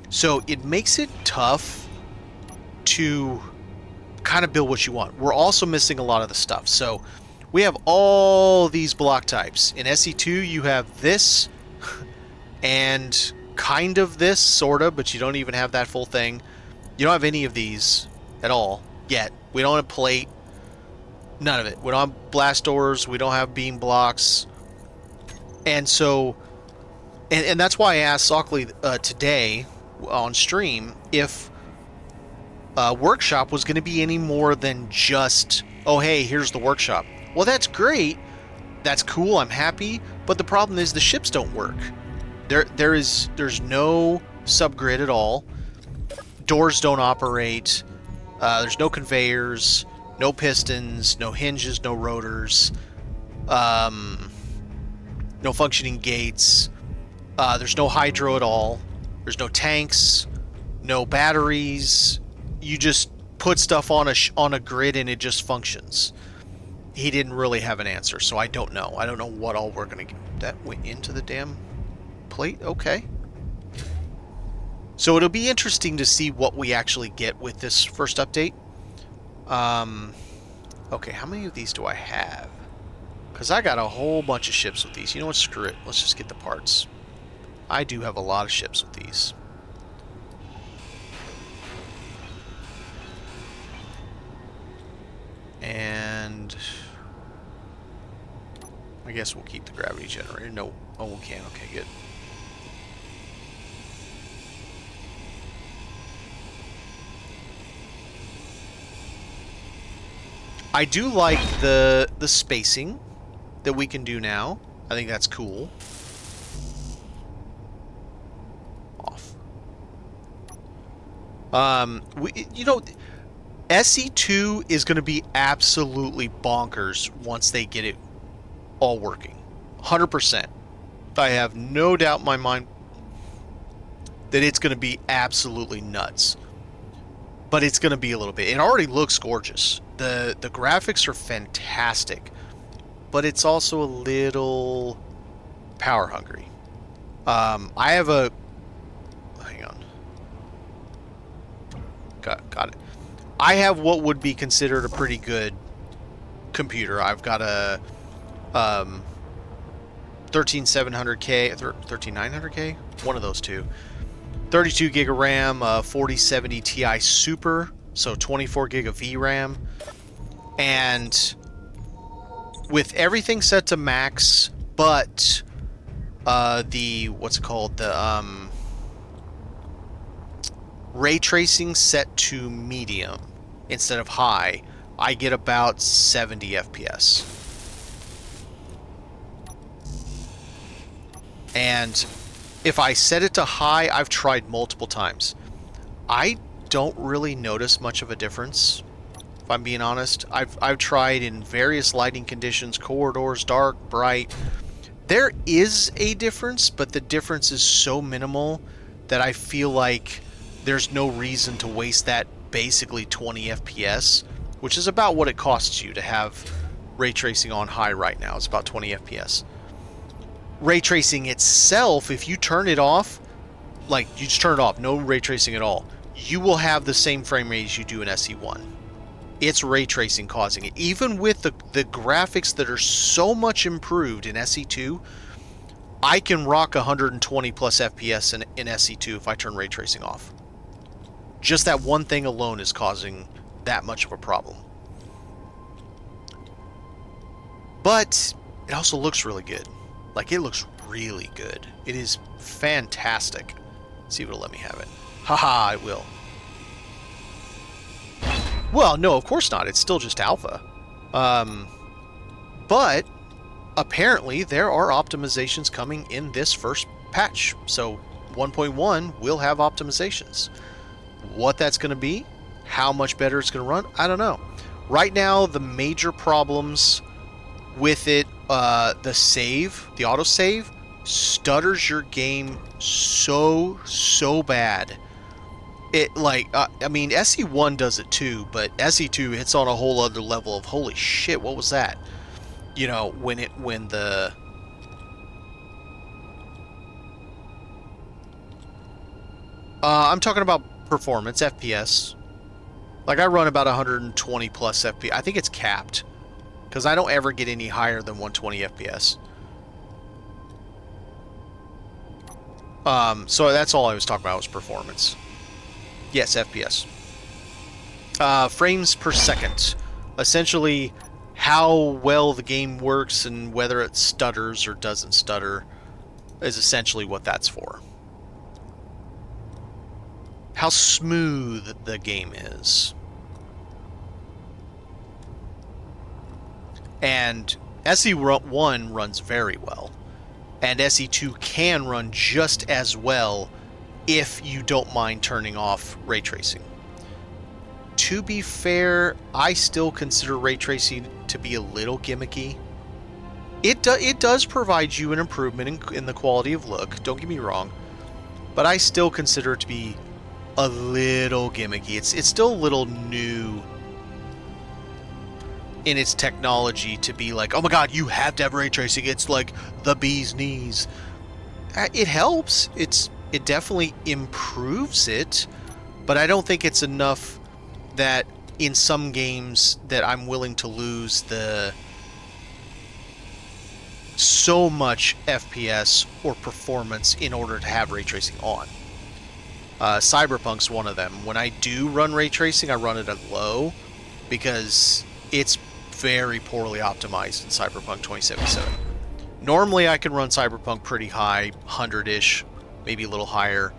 So it makes it tough to kind of build what you want. We're also missing a lot of the stuff. So we have all these block types. In SE2 you have this and kind of this, sort of, but you don't even have that full thing. You don't have any of these at all yet. We don't have plate. None of it. We don't have blast doors. We don't have beam blocks. And so, and that's why I asked Sockley today on stream if workshop was going to be any more than just, oh hey, here's the workshop. Well, that's great. That's cool. I'm happy. But the problem is the ships don't work. There's no subgrid at all. Doors don't operate. There's no conveyors, no pistons, no hinges, no rotors, no functioning gates. There's no hydro at all. There's no tanks, no batteries. You just put stuff on a grid and it just functions. He didn't really have an answer, so I don't know. I don't know what all we're gonna get. That went into the damn plate? Okay. So it'll be interesting to see what we actually get with this first update. Okay, how many of these do I have? Because I got a whole bunch of ships with these. You know what? Screw it. Let's just get the parts. I do have a lot of ships with these. And I guess we'll keep the gravity generator. No. Oh, we can. Okay, good. I do like the spacing that we can do now. I think that's cool. Off. You know, SE2 is going to be absolutely bonkers once they get it all working. 100%. I have no doubt in my mind that it's going to be absolutely nuts. But it's going to be a little bit. It already looks gorgeous. The graphics are fantastic. But it's also a little power hungry. I have a... Hang on. Got it. I have what would be considered a pretty good computer. I've got a 13700K, 13900K, one of those two. 32 gig of RAM, 4070 Ti Super, so 24 gig of VRAM, and with everything set to max, but the ray tracing set to medium instead of high, I get about 70 FPS. And if I set it to high, I've tried multiple times. I don't really notice much of a difference, if I'm being honest. I've tried in various lighting conditions, corridors, dark, bright. There is a difference, but the difference is so minimal that I feel like there's no reason to waste that basically 20 FPS, which is about what it costs you to have ray tracing on high right now. It's about 20 FPS. Ray tracing itself, if you turn it off, like you just turn it off, no ray tracing at all, you will have the same frame rate as you do in SE1. It's ray tracing causing it. Even with the graphics that are so much improved in SE2, I can rock 120 plus FPS in SE2 if I turn ray tracing off. Just that one thing alone is causing that much of a problem. But it also looks really good. Like, it looks really good. It is fantastic. Let's see if it'll let me have it. Haha, I will. Well, no, of course not. It's still just alpha. But apparently there are optimizations coming in this first patch. So 1.1 will have optimizations. What that's going to be, how much better it's going to run, I don't know. Right now, the major problems with it, the autosave, stutters your game so bad. It, like, I mean, SE1 does it too, but SE2 hits on a whole other level of, holy shit, what was that? You know, when the... I'm talking about performance, FPS. Like, I run about 120 plus FPS. I think it's capped, because I don't ever get any higher than 120 FPS. So that's all I was talking about was performance. Yes, FPS. Frames per second. Essentially, how well the game works and whether it stutters or doesn't stutter is essentially what that's for. How smooth the game is. And SE1 runs very well. And SE2 can run just as well if you don't mind turning off ray tracing. To be fair, I still consider ray tracing to be a little gimmicky. It does provide you an improvement in the quality of look, don't get me wrong, but I still consider it to be a little gimmicky. It's still a little new in its technology to be like, oh my god, you have to have ray tracing. It's like the bee's knees. It helps. It definitely improves it, but I don't think it's enough that in some games that I'm willing to lose the so much FPS or performance in order to have ray tracing on. Cyberpunk's one of them. When I do run ray tracing, I run it at low because it's very poorly optimized in Cyberpunk 2077. Normally I can run Cyberpunk pretty high, 100-ish, maybe a little higher.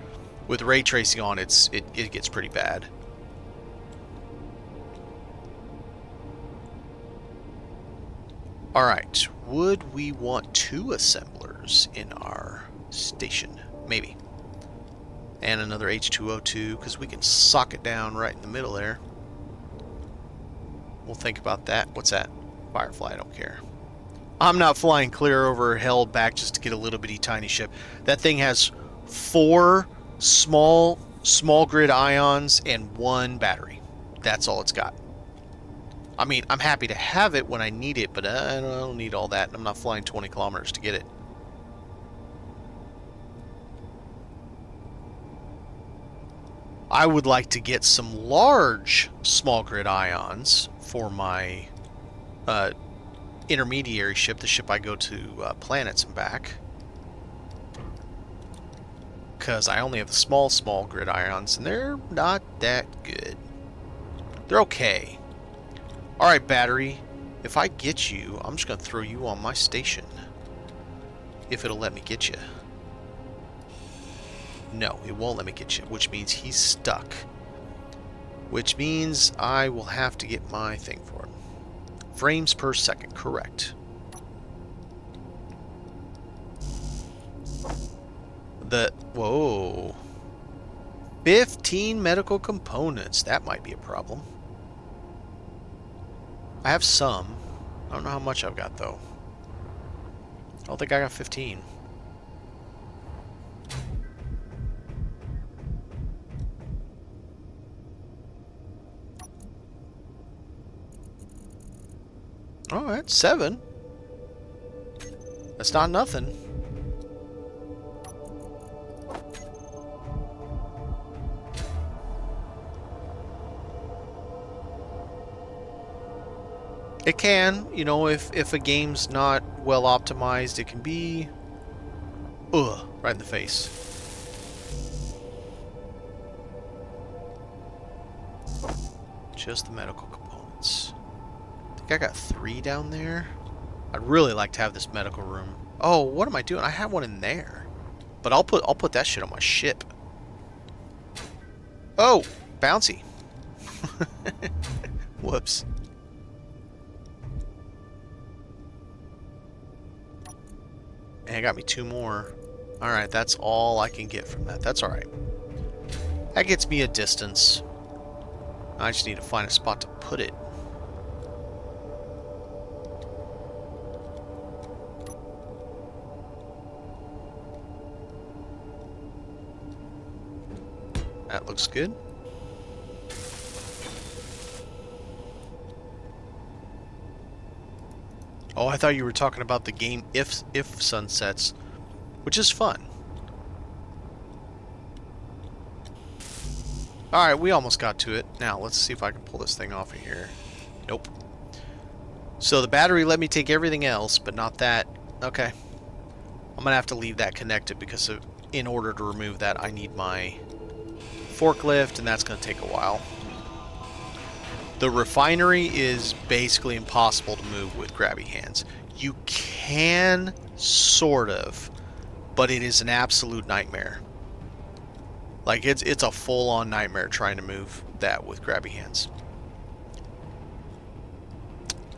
With ray tracing on, it gets pretty bad. Alright, would we want 2 assemblers in our station? Maybe. And another H2O2, because we can sock it down right in the middle there. We'll think about that. What's that? Firefly, I don't care. I'm not flying clear over hell back just to get a little bitty tiny ship. That thing has 4 small grid ions and 1 battery. That's all it's got. I mean, I'm happy to have it when I need it, but I don't need all that. I'm not flying 20 kilometers to get it. I would like to get some large small grid ions for my intermediary ship, the ship I go to planets and back. Because I only have the small grid ions, and they're not that good. They're okay. Alright, battery. If I get you, I'm just going to throw you on my station. If it'll let me get you. No, it won't let me get you, which means he's stuck. Which means I will have to get my thing for him. Frames per second, correct. Whoa. 15 medical components. That might be a problem. I have some. I don't know how much I've got, though. I don't think I got 15. Alright, 7. That's not nothing. It can, you know, if a game's not well optimized, it can be right in the face. Just the medical components. I think I got 3 down there. I'd really like to have this medical room. Oh, what am I doing? I have one in there. But I'll put that shit on my ship. Oh, bouncy. Whoops. And it got me 2 more. Alright, that's all I can get from that. That's alright. That gets me a distance. I just need to find a spot to put it. That looks good. Oh, I thought you were talking about the game if sunsets, which is fun. Alright, we almost got to it. Now, let's see if I can pull this thing off of here. Nope. So the battery let me take everything else, but not that. Okay. I'm going to have to leave that connected because in order to remove that, I need my forklift, and that's going to take a while. The refinery is basically impossible to move with grabby hands. You can, sort of, but it is an absolute nightmare. Like, it's a full-on nightmare trying to move that with grabby hands.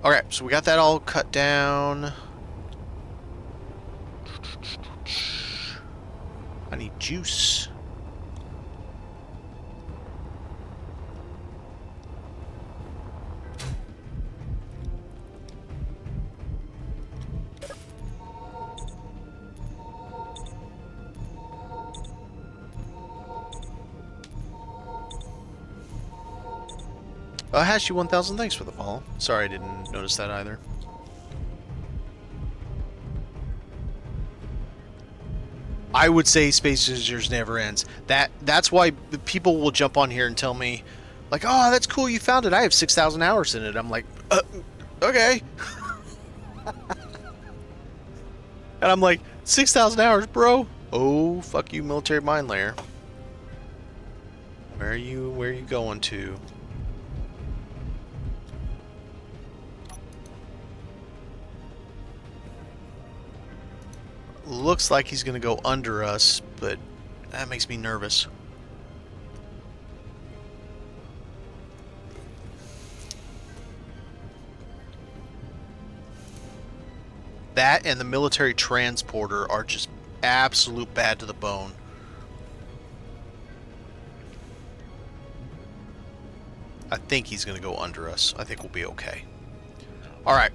Okay, so we got that all cut down. I need juice. Hashy 1000, thanks for the follow. Sorry I didn't notice that either. I would say Space Visitors never ends. That's why people will jump on here and tell me, like, oh, that's cool, you found it. I have 6,000 hours in it. I'm like, okay. And I'm like, 6,000 hours, bro? Oh, fuck you, military mine layer. Where are you going to? Looks like he's going to go under us, but that makes me nervous. That and the military transporter are just absolute bad to the bone. I think he's going to go under us. I think we'll be okay. All right.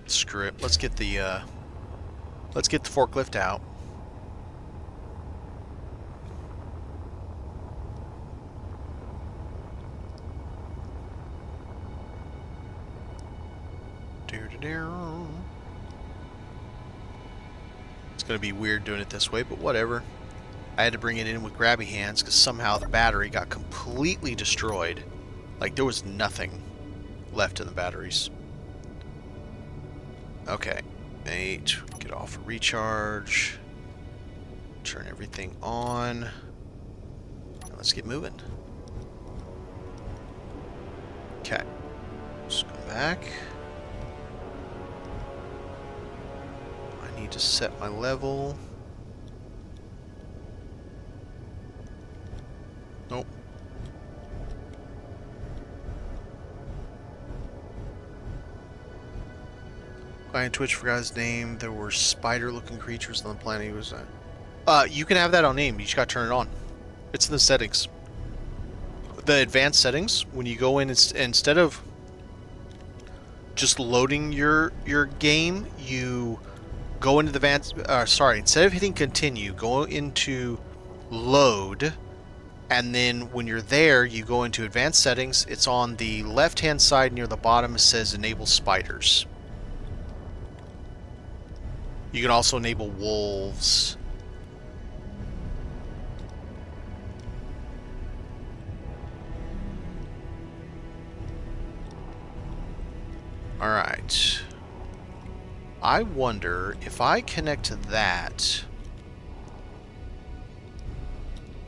Screw it. Let's get the forklift out. It's gonna be weird doing it this way, but whatever. I had to bring it in with grabby hands because somehow the battery got completely destroyed. Like there was nothing left in the batteries. Okay, 8, get off a recharge, turn everything on, and let's get moving. Okay, let's go back. I need to set my level. Nope. On Twitch, forgot his name. There were spider-looking creatures on the planet. He was you can have that on name. You just got to turn it on. It's in the settings. The advanced settings. When you go in, instead of just loading your game, you go into the advanced. Instead of hitting continue, go into load, and then when you're there, you go into advanced settings. It's on the left-hand side near the bottom. It says enable spiders. You can also enable wolves. Alright. I wonder if I connect to that,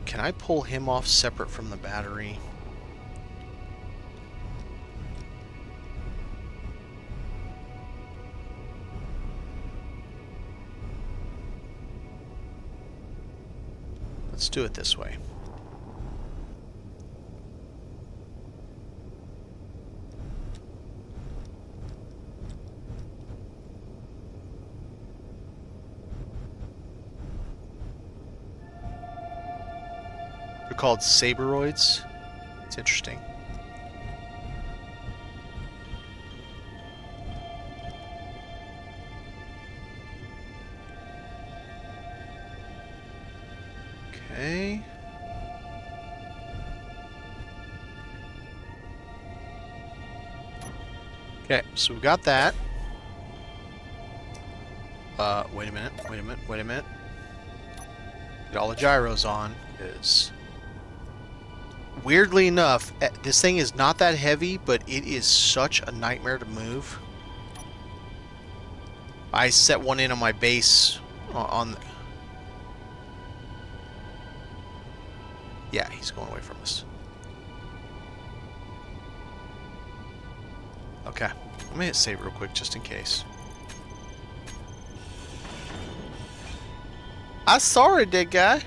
can I pull him off separate from the battery? Let's do it this way. They're called saberoids. It's interesting. Okay. Okay, so we got that. Wait a minute. Get all the gyros on, because weirdly enough, this thing is not that heavy, but it is such a nightmare to move. I set one in on my base on... Yeah, he's going away from us. Okay, I'm gonna hit save real quick just in case. I'm sorry, dead guy.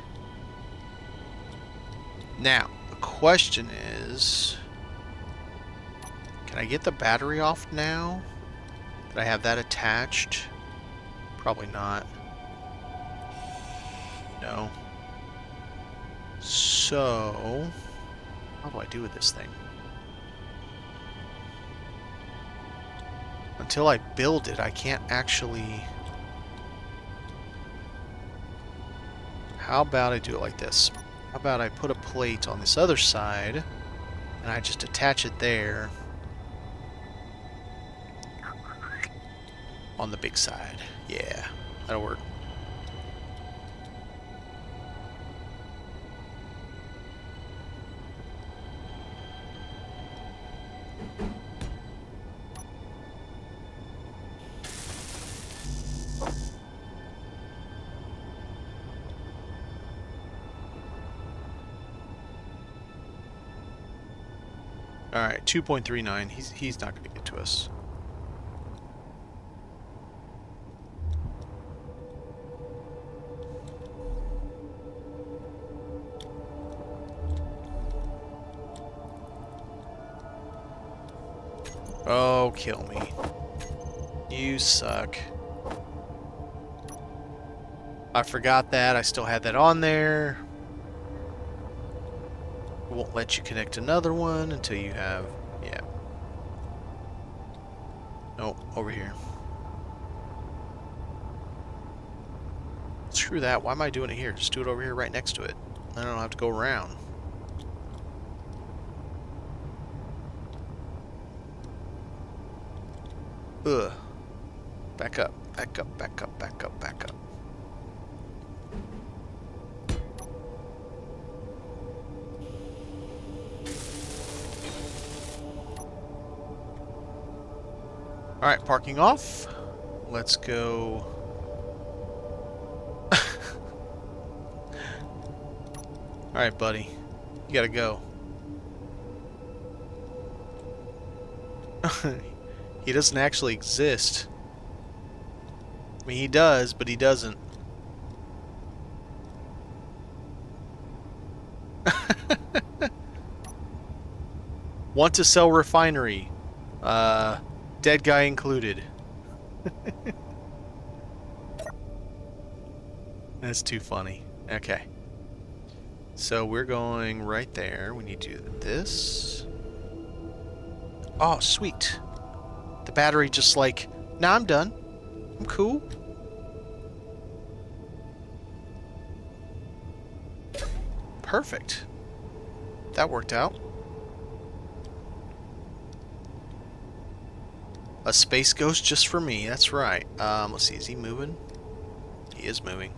Now, the question is, can I get the battery off now? Did I have that attached? Probably not. No. So, what do I do with this thing? Until I build it, I can't actually... How about I do it like this? How about I put a plate on this other side, and I just attach it there on the big side. Yeah, that'll work. Alright, 2.39. He's not going to get to us. Oh, kill me. You suck. I forgot that. I still had that on there. It won't let you connect another one until you have... Yeah. Nope, over here. Screw that. Why am I doing it here? Just do it over here right next to it. I don't have to go around. Ugh. Back up, back up, back up, back up, back up. Alright, parking off. Let's go. Alright, buddy. You gotta go. He doesn't actually exist. I mean, he does, but he doesn't. Want to sell refinery. Dead guy included. That's too funny. Okay. So we're going right there. We need to do this. Oh, sweet. The battery just like, nah, I'm done. I'm cool. Perfect. That worked out. A space ghost just for me. That's right. Let's see. Is he moving? He is moving.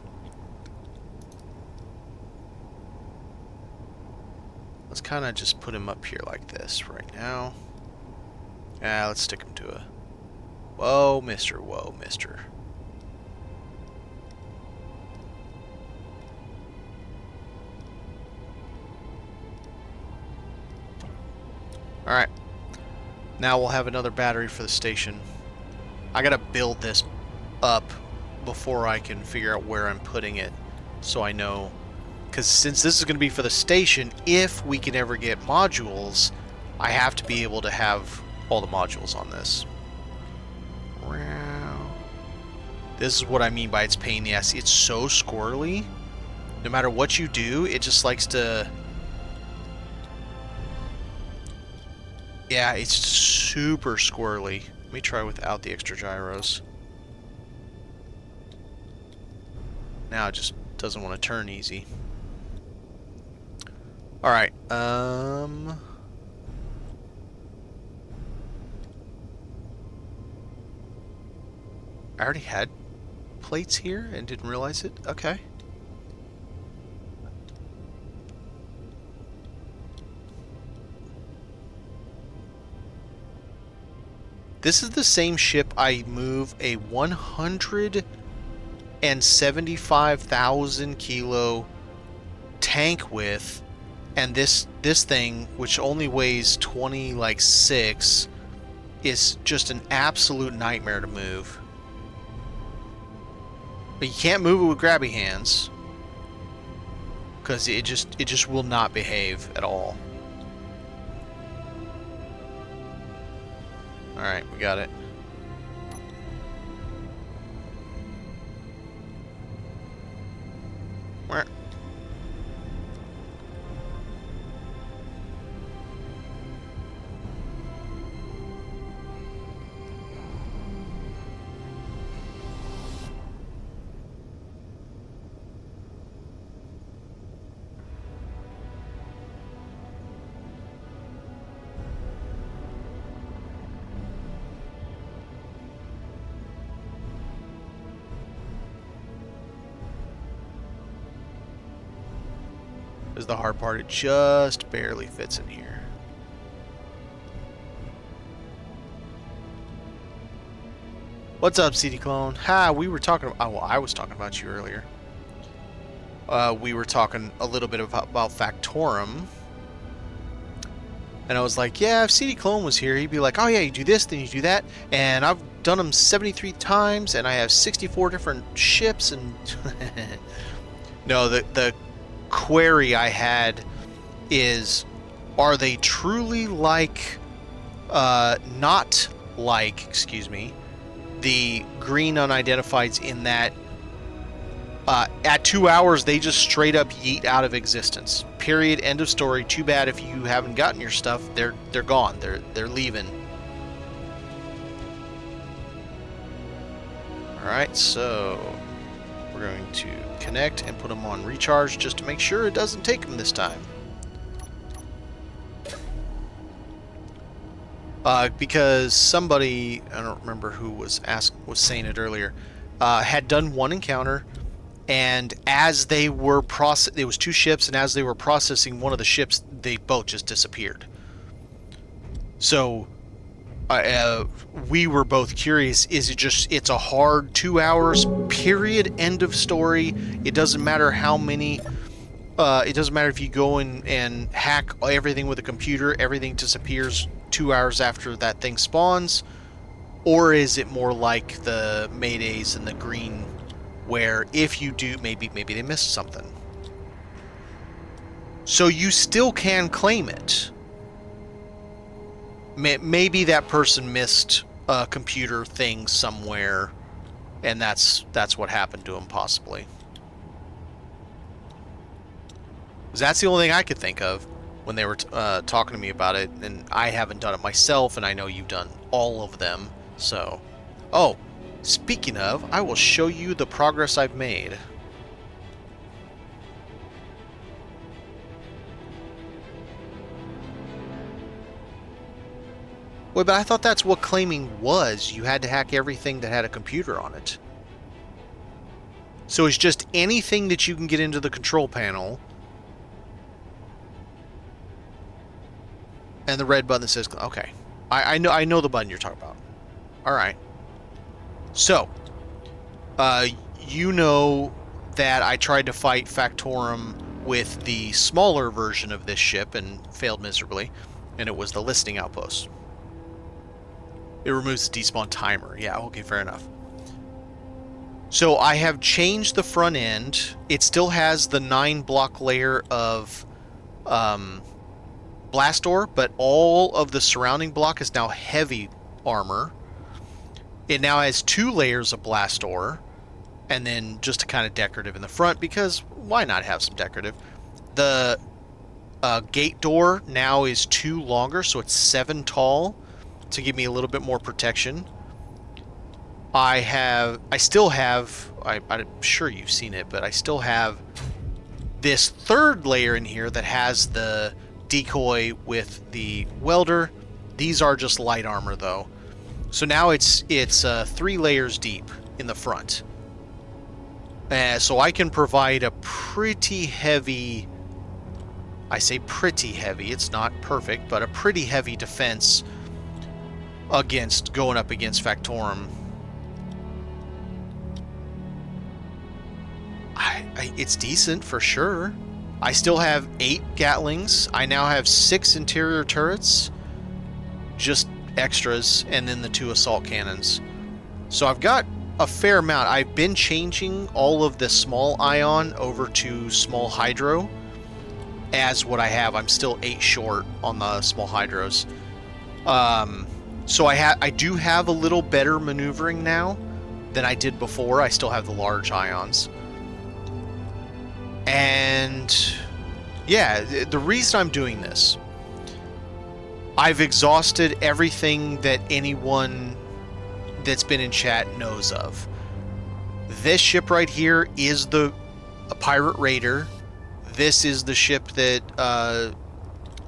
Let's kind of just put him up here like this right now. Let's stick him to a... Whoa, mister. Whoa, mister. Alright. Now we'll have another battery for the station. I gotta build this up before I can figure out where I'm putting it, so I know. Because since this is going to be for the station, if we can ever get modules, I have to be able to have all the modules on this. This is what I mean by it's pain in the ass. It's so squirrely. No matter what you do, it just likes to... Yeah, it's super squirrely. Let me try without the extra gyros. Now it just doesn't want to turn easy. Alright, I already had plates here and didn't realize it? Okay. This is the same ship I move a 175,000 kilo tank with, and this thing, which only weighs 26, is just an absolute nightmare to move. But you can't move it with grabby hands, because it just will not behave at all. Alright, we got it. Where? is the hard part. It just barely fits in here. What's up, CD Clone? Ha, we were talking... Oh, well, I was talking about you earlier. We were talking a little bit about Factorum. And I was like, yeah, if CD Clone was here, he'd be like, oh yeah, you do this, then you do that. And I've done them 73 times, and I have 64 different ships, and... No, the query I had is, are they truly like... not like, excuse me, the green unidentifieds in that at 2 hours they just straight up yeet out of existence. Period. End of story. Too bad if you haven't gotten your stuff. They're gone. They're leaving. All right, so we're going to connect and put them on recharge just to make sure it doesn't take them this time. Because somebody, I don't remember who was saying it earlier, had done one encounter, and as they were it was 2 ships, and as they were processing one of the ships, they both just disappeared. So we were both curious, is it just, it's a hard 2 hours, period, end of story? It doesn't matter how many, it doesn't matter if you go in and hack everything with a computer, everything disappears 2 hours after that thing spawns? Or is it more like the Maydays and the green, where if you do, maybe they missed something? So you still can claim it. Maybe that person missed a computer thing somewhere, and that's what happened to him, possibly. 'Cause that's the only thing I could think of when they were talking to me about it, and I haven't done it myself, and I know you've done all of them, so... Oh, speaking of, I will show you the progress I've made. Wait, but I thought that's what claiming was. You had to hack everything that had a computer on it. So it's just anything that you can get into the control panel... And the red button that says, okay. I know the button you're talking about. Alright. So, you know that I tried to fight Factorum with the smaller version of this ship and failed miserably. And it was the listing outpost. It removes the despawn timer. Yeah, okay, fair enough. So I have changed the front end. It still has the 9-block layer of... blast door, but all of the surrounding block is now heavy armor. It now has 2 layers of blast door, and then just a kind of decorative in the front, because why not have some decorative? The gate door now is 2 longer, so it's 7 tall to give me a little bit more protection. I'm sure you've seen it, but I still have this 3rd layer in here that has the decoy with the welder. These are just light armor though. So now it's 3 layers deep in the front. So I can provide a pretty heavy, I say pretty heavy, it's not perfect, but a pretty heavy defense against going up against Factorum. It's decent for sure. I still have 8 Gatlings. I now have 6 interior turrets. Just extras, and then the 2 assault cannons. So I've got a fair amount. I've been changing all of the small ion over to small hydro as what I have. I'm still 8 short on the small hydros. So I do have a little better maneuvering now than I did before. I still have the large ions. And yeah, the reason I'm doing this, I've exhausted everything that anyone that's been in chat knows of. This ship right here is a pirate raider. This is the ship that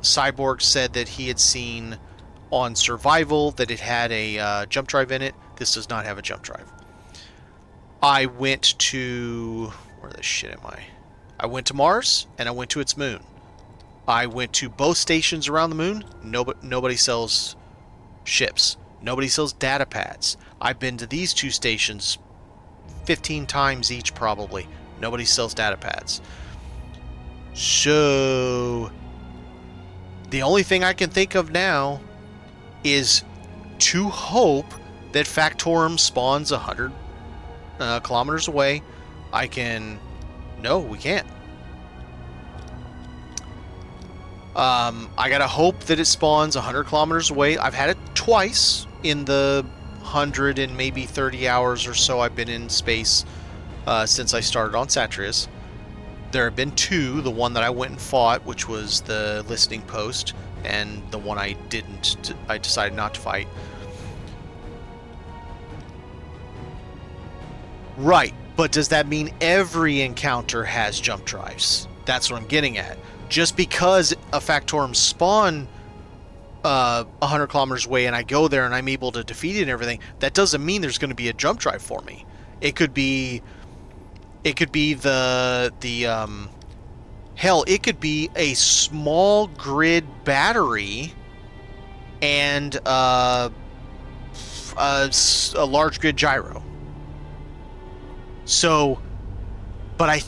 Cyborg said that he had seen on Survival, that it had a jump drive in it. This does not have a jump drive. I went to... where the shit am I? I went to Mars, and I went to its moon. I went to both stations around the moon. Nobody sells ships. Nobody sells data pads. I've been to these 2 stations 15 times each probably. Nobody sells data pads. So the only thing I can think of now is to hope that Factorum spawns 100 kilometers away. No, we can't. I gotta hope that it spawns 100 kilometers away. I've had it twice in the 100 and maybe 30 hours or so I've been in space since I started on Satreus. There have been 2. The one that I went and fought, which was the listening post, and the one I didn't. I decided not to fight. Right, but does that mean every encounter has jump drives? That's what I'm getting at. Just because a Factorum spawn 100 kilometers away and I go there and I'm able to defeat it and everything, that doesn't mean there's going to be a jump drive for me. It could be hell, it could be a small grid battery and a large grid gyro. So, but I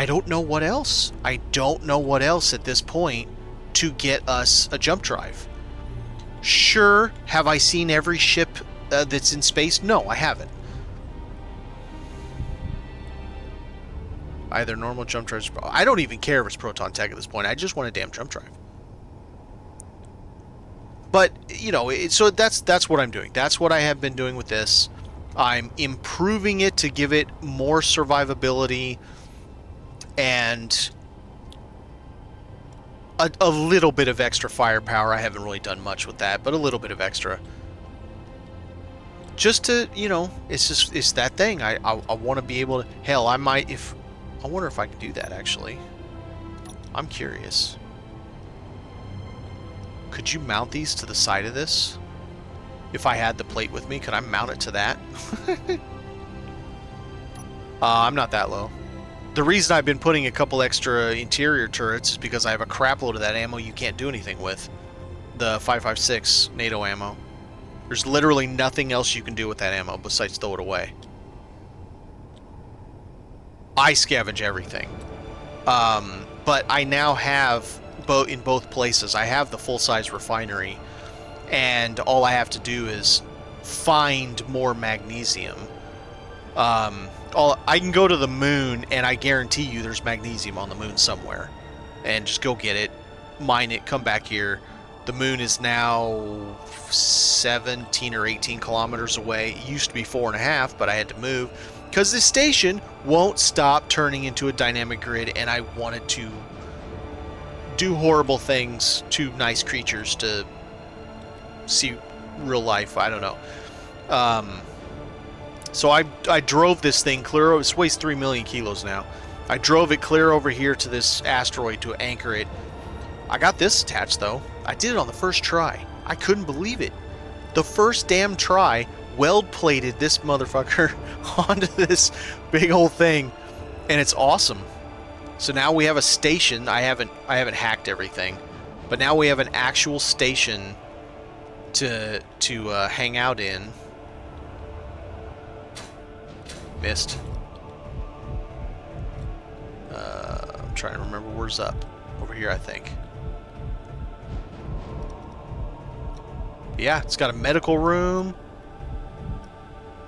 don't know what else. I don't know what else at this point to get us a jump drive. Sure, have I seen every ship that's in space? No, I haven't. Either normal jump drives. I don't even care if it's proton tech at this point. I just want a damn jump drive. But you know, so that's what I'm doing. That's what I have been doing with this. I'm improving it to give it more survivability and a little bit of extra firepower. I haven't really done much with that, but a little bit of extra. Just to, you know, it's that thing. I want to be able to. Hell, I wonder if I can do that actually. I'm curious. Could you mount these to the side of this? If I had the plate with me, could I mount it to that? I'm not that low. The reason I've been putting a couple extra interior turrets is because I have a crap load of that ammo you can't do anything with. The 5.56 NATO ammo. There's literally nothing else you can do with that ammo besides throw it away. I scavenge everything. But I now have, in both places, I have the full-size refinery. And all I have to do is find more magnesium. I can go to the moon, and I guarantee you there's magnesium on the moon somewhere. And just go get it, mine it, come back here. The moon is now 17 or 18 kilometers away. It used to be 4.5, but I had to move. Because this station won't stop turning into a dynamic grid, and I wanted to do horrible things to nice creatures to see real life. I don't know. So I drove this thing clear. It weighs 3 million kilos now. I drove it clear over here to this asteroid to anchor it. I got this attached though. I did it on the first try. I couldn't believe it. The first damn try, weld plated this motherfucker onto this big old thing, and it's awesome. So now we have a station. I haven't hacked everything, but now we have an actual station to hang out in. Missed. I'm trying to remember where's up. Over here, I think. Yeah, it's got a medical room.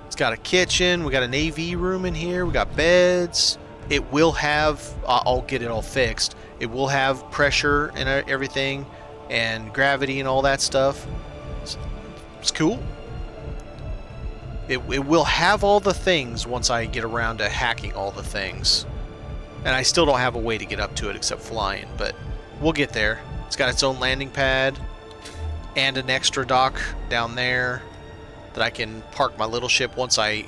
It's got a kitchen. We got an AV room in here. We got beds. It will have, I'll get it all fixed. It will have pressure and everything, and gravity and all that stuff. It's cool. It will have all the things once I get around to hacking all the things. And I still don't have a way to get up to it except flying, but we'll get there. It's got its own landing pad and an extra dock down there that I can park my little ship once I...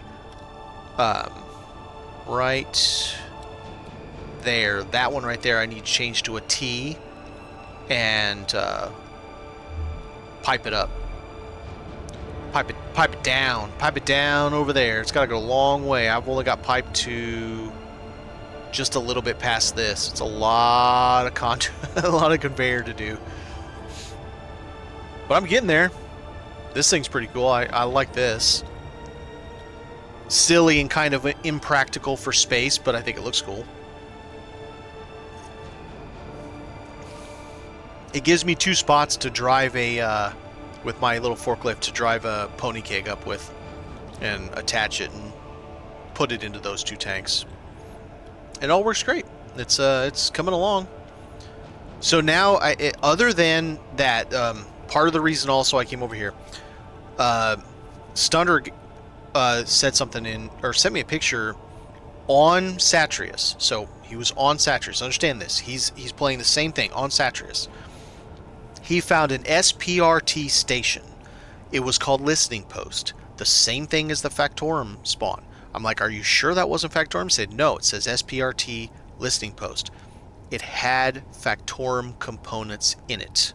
right there. That one right there I need to change to a T and pipe it up. Pipe it down. Pipe it down over there. It's got to go a long way. I've only got pipe to just a little bit past this. It's a lot of a lot of conveyor to do. But I'm getting there. This thing's pretty cool. I like this. Silly and kind of impractical for space, but I think it looks cool. It gives me 2 spots to drive with my little forklift, to drive a pony keg up with and attach it and put it into those 2 tanks. It all works great. It's coming along. So now, other than that, part of the reason also I came over here, Stunner said something or sent me a picture on Satreus. So he was on Satreus. Understand this. He's playing the same thing on Satreus. He found an SPRT station. It was called Listening Post. The same thing as the Factorum spawn. I'm like, are you sure that wasn't Factorum? He said, no, it says SPRT Listening Post. It had Factorum components in it.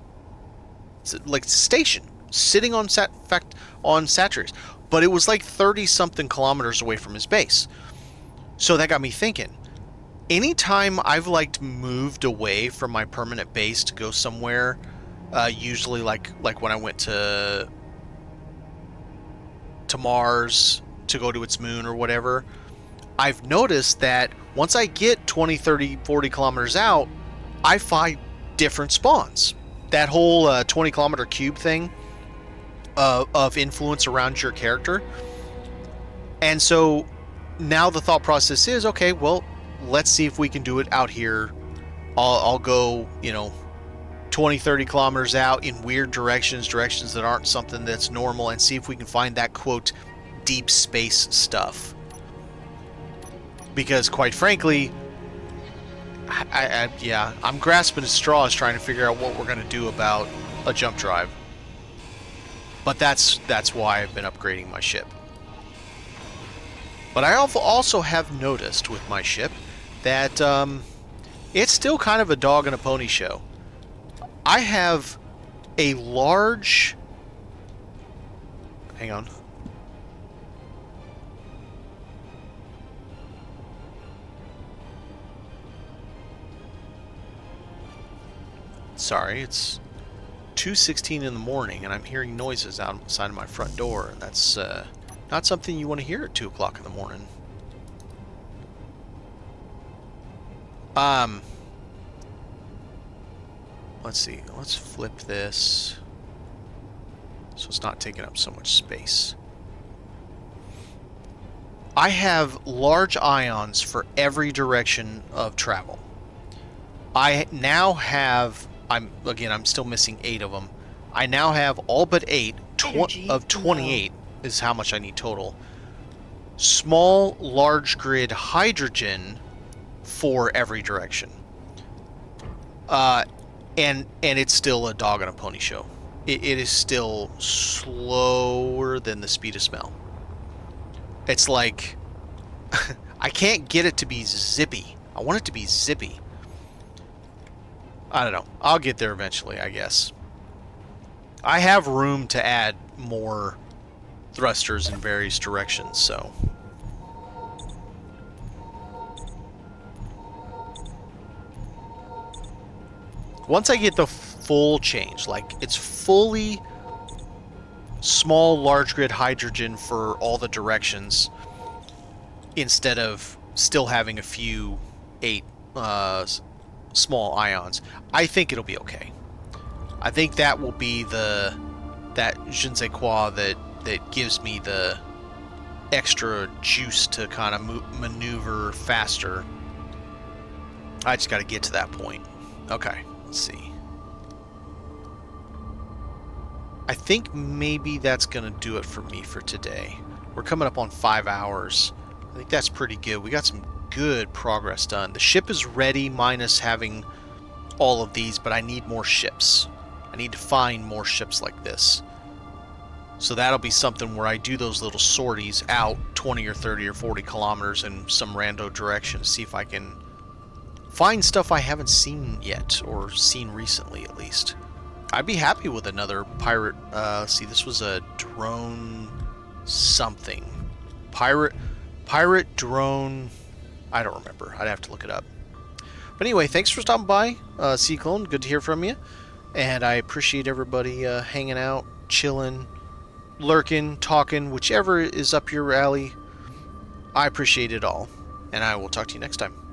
It's like a station sitting on Satreus. But it was like 30-something kilometers away from his base. So that got me thinking. Anytime I've moved away from my permanent base to go somewhere, usually like when I went to Mars to go to its moon or whatever, I've noticed that once I get 20, 30, 40 kilometers out, I find different spawns. That whole 20-kilometer cube thing of influence around your character. And so now the thought process is, okay, well, let's see if we can do it out here. I'll go, 20, 30 kilometers out in weird directions that aren't something that's normal, and see if we can find that, quote, deep space stuff. Because, quite frankly, I'm grasping at straws trying to figure out what we're going to do about a jump drive. But that's why I've been upgrading my ship. But I also have noticed with my ship that it's still kind of a dog and a pony show. I have a large... Hang on. Sorry, it's 2:16 in the morning and I'm hearing noises outside of my front door. That's not something you want to hear at 2 o'clock in the morning. Let's see. Let's flip this so it's not taking up so much space. I have large ions for every direction of travel. I now have... I'm still missing 8 of them. I now have all but 8 of 28 is how much I need total. Small, large grid hydrogen for every direction. And it's still a dog on a pony show. It is still slower than the speed of smell. It's like I can't get it to be zippy. I want it to be zippy. I don't know. I'll get there eventually, I guess. I have room to add more thrusters in various directions, so... Once I get the full change, like it's fully small, large grid hydrogen for all the directions, instead of still having a few 8 small ions, I think it'll be okay. I think that will be that je ne sais quoi that gives me the extra juice to kind of maneuver faster. I just got to get to that point. Okay, let's see. I think maybe that's going to do it for me for today. We're coming up on 5 hours. I think that's pretty good. We got some good progress done. The ship is ready minus having all of these, but I need more ships. I need to find more ships like this. So that'll be something where I do those little sorties out 20 or 30 or 40 kilometers in some rando direction to see if I can find stuff I haven't seen yet, or seen recently at least. I'd be happy with another pirate. See, this was a drone something. Pirate drone I don't remember. I'd have to look it up. But anyway, thanks for stopping by, C-Clone. Good to hear from you. And I appreciate everybody hanging out, chilling, lurking, talking, whichever is up your alley. I appreciate it all. And I will talk to you next time.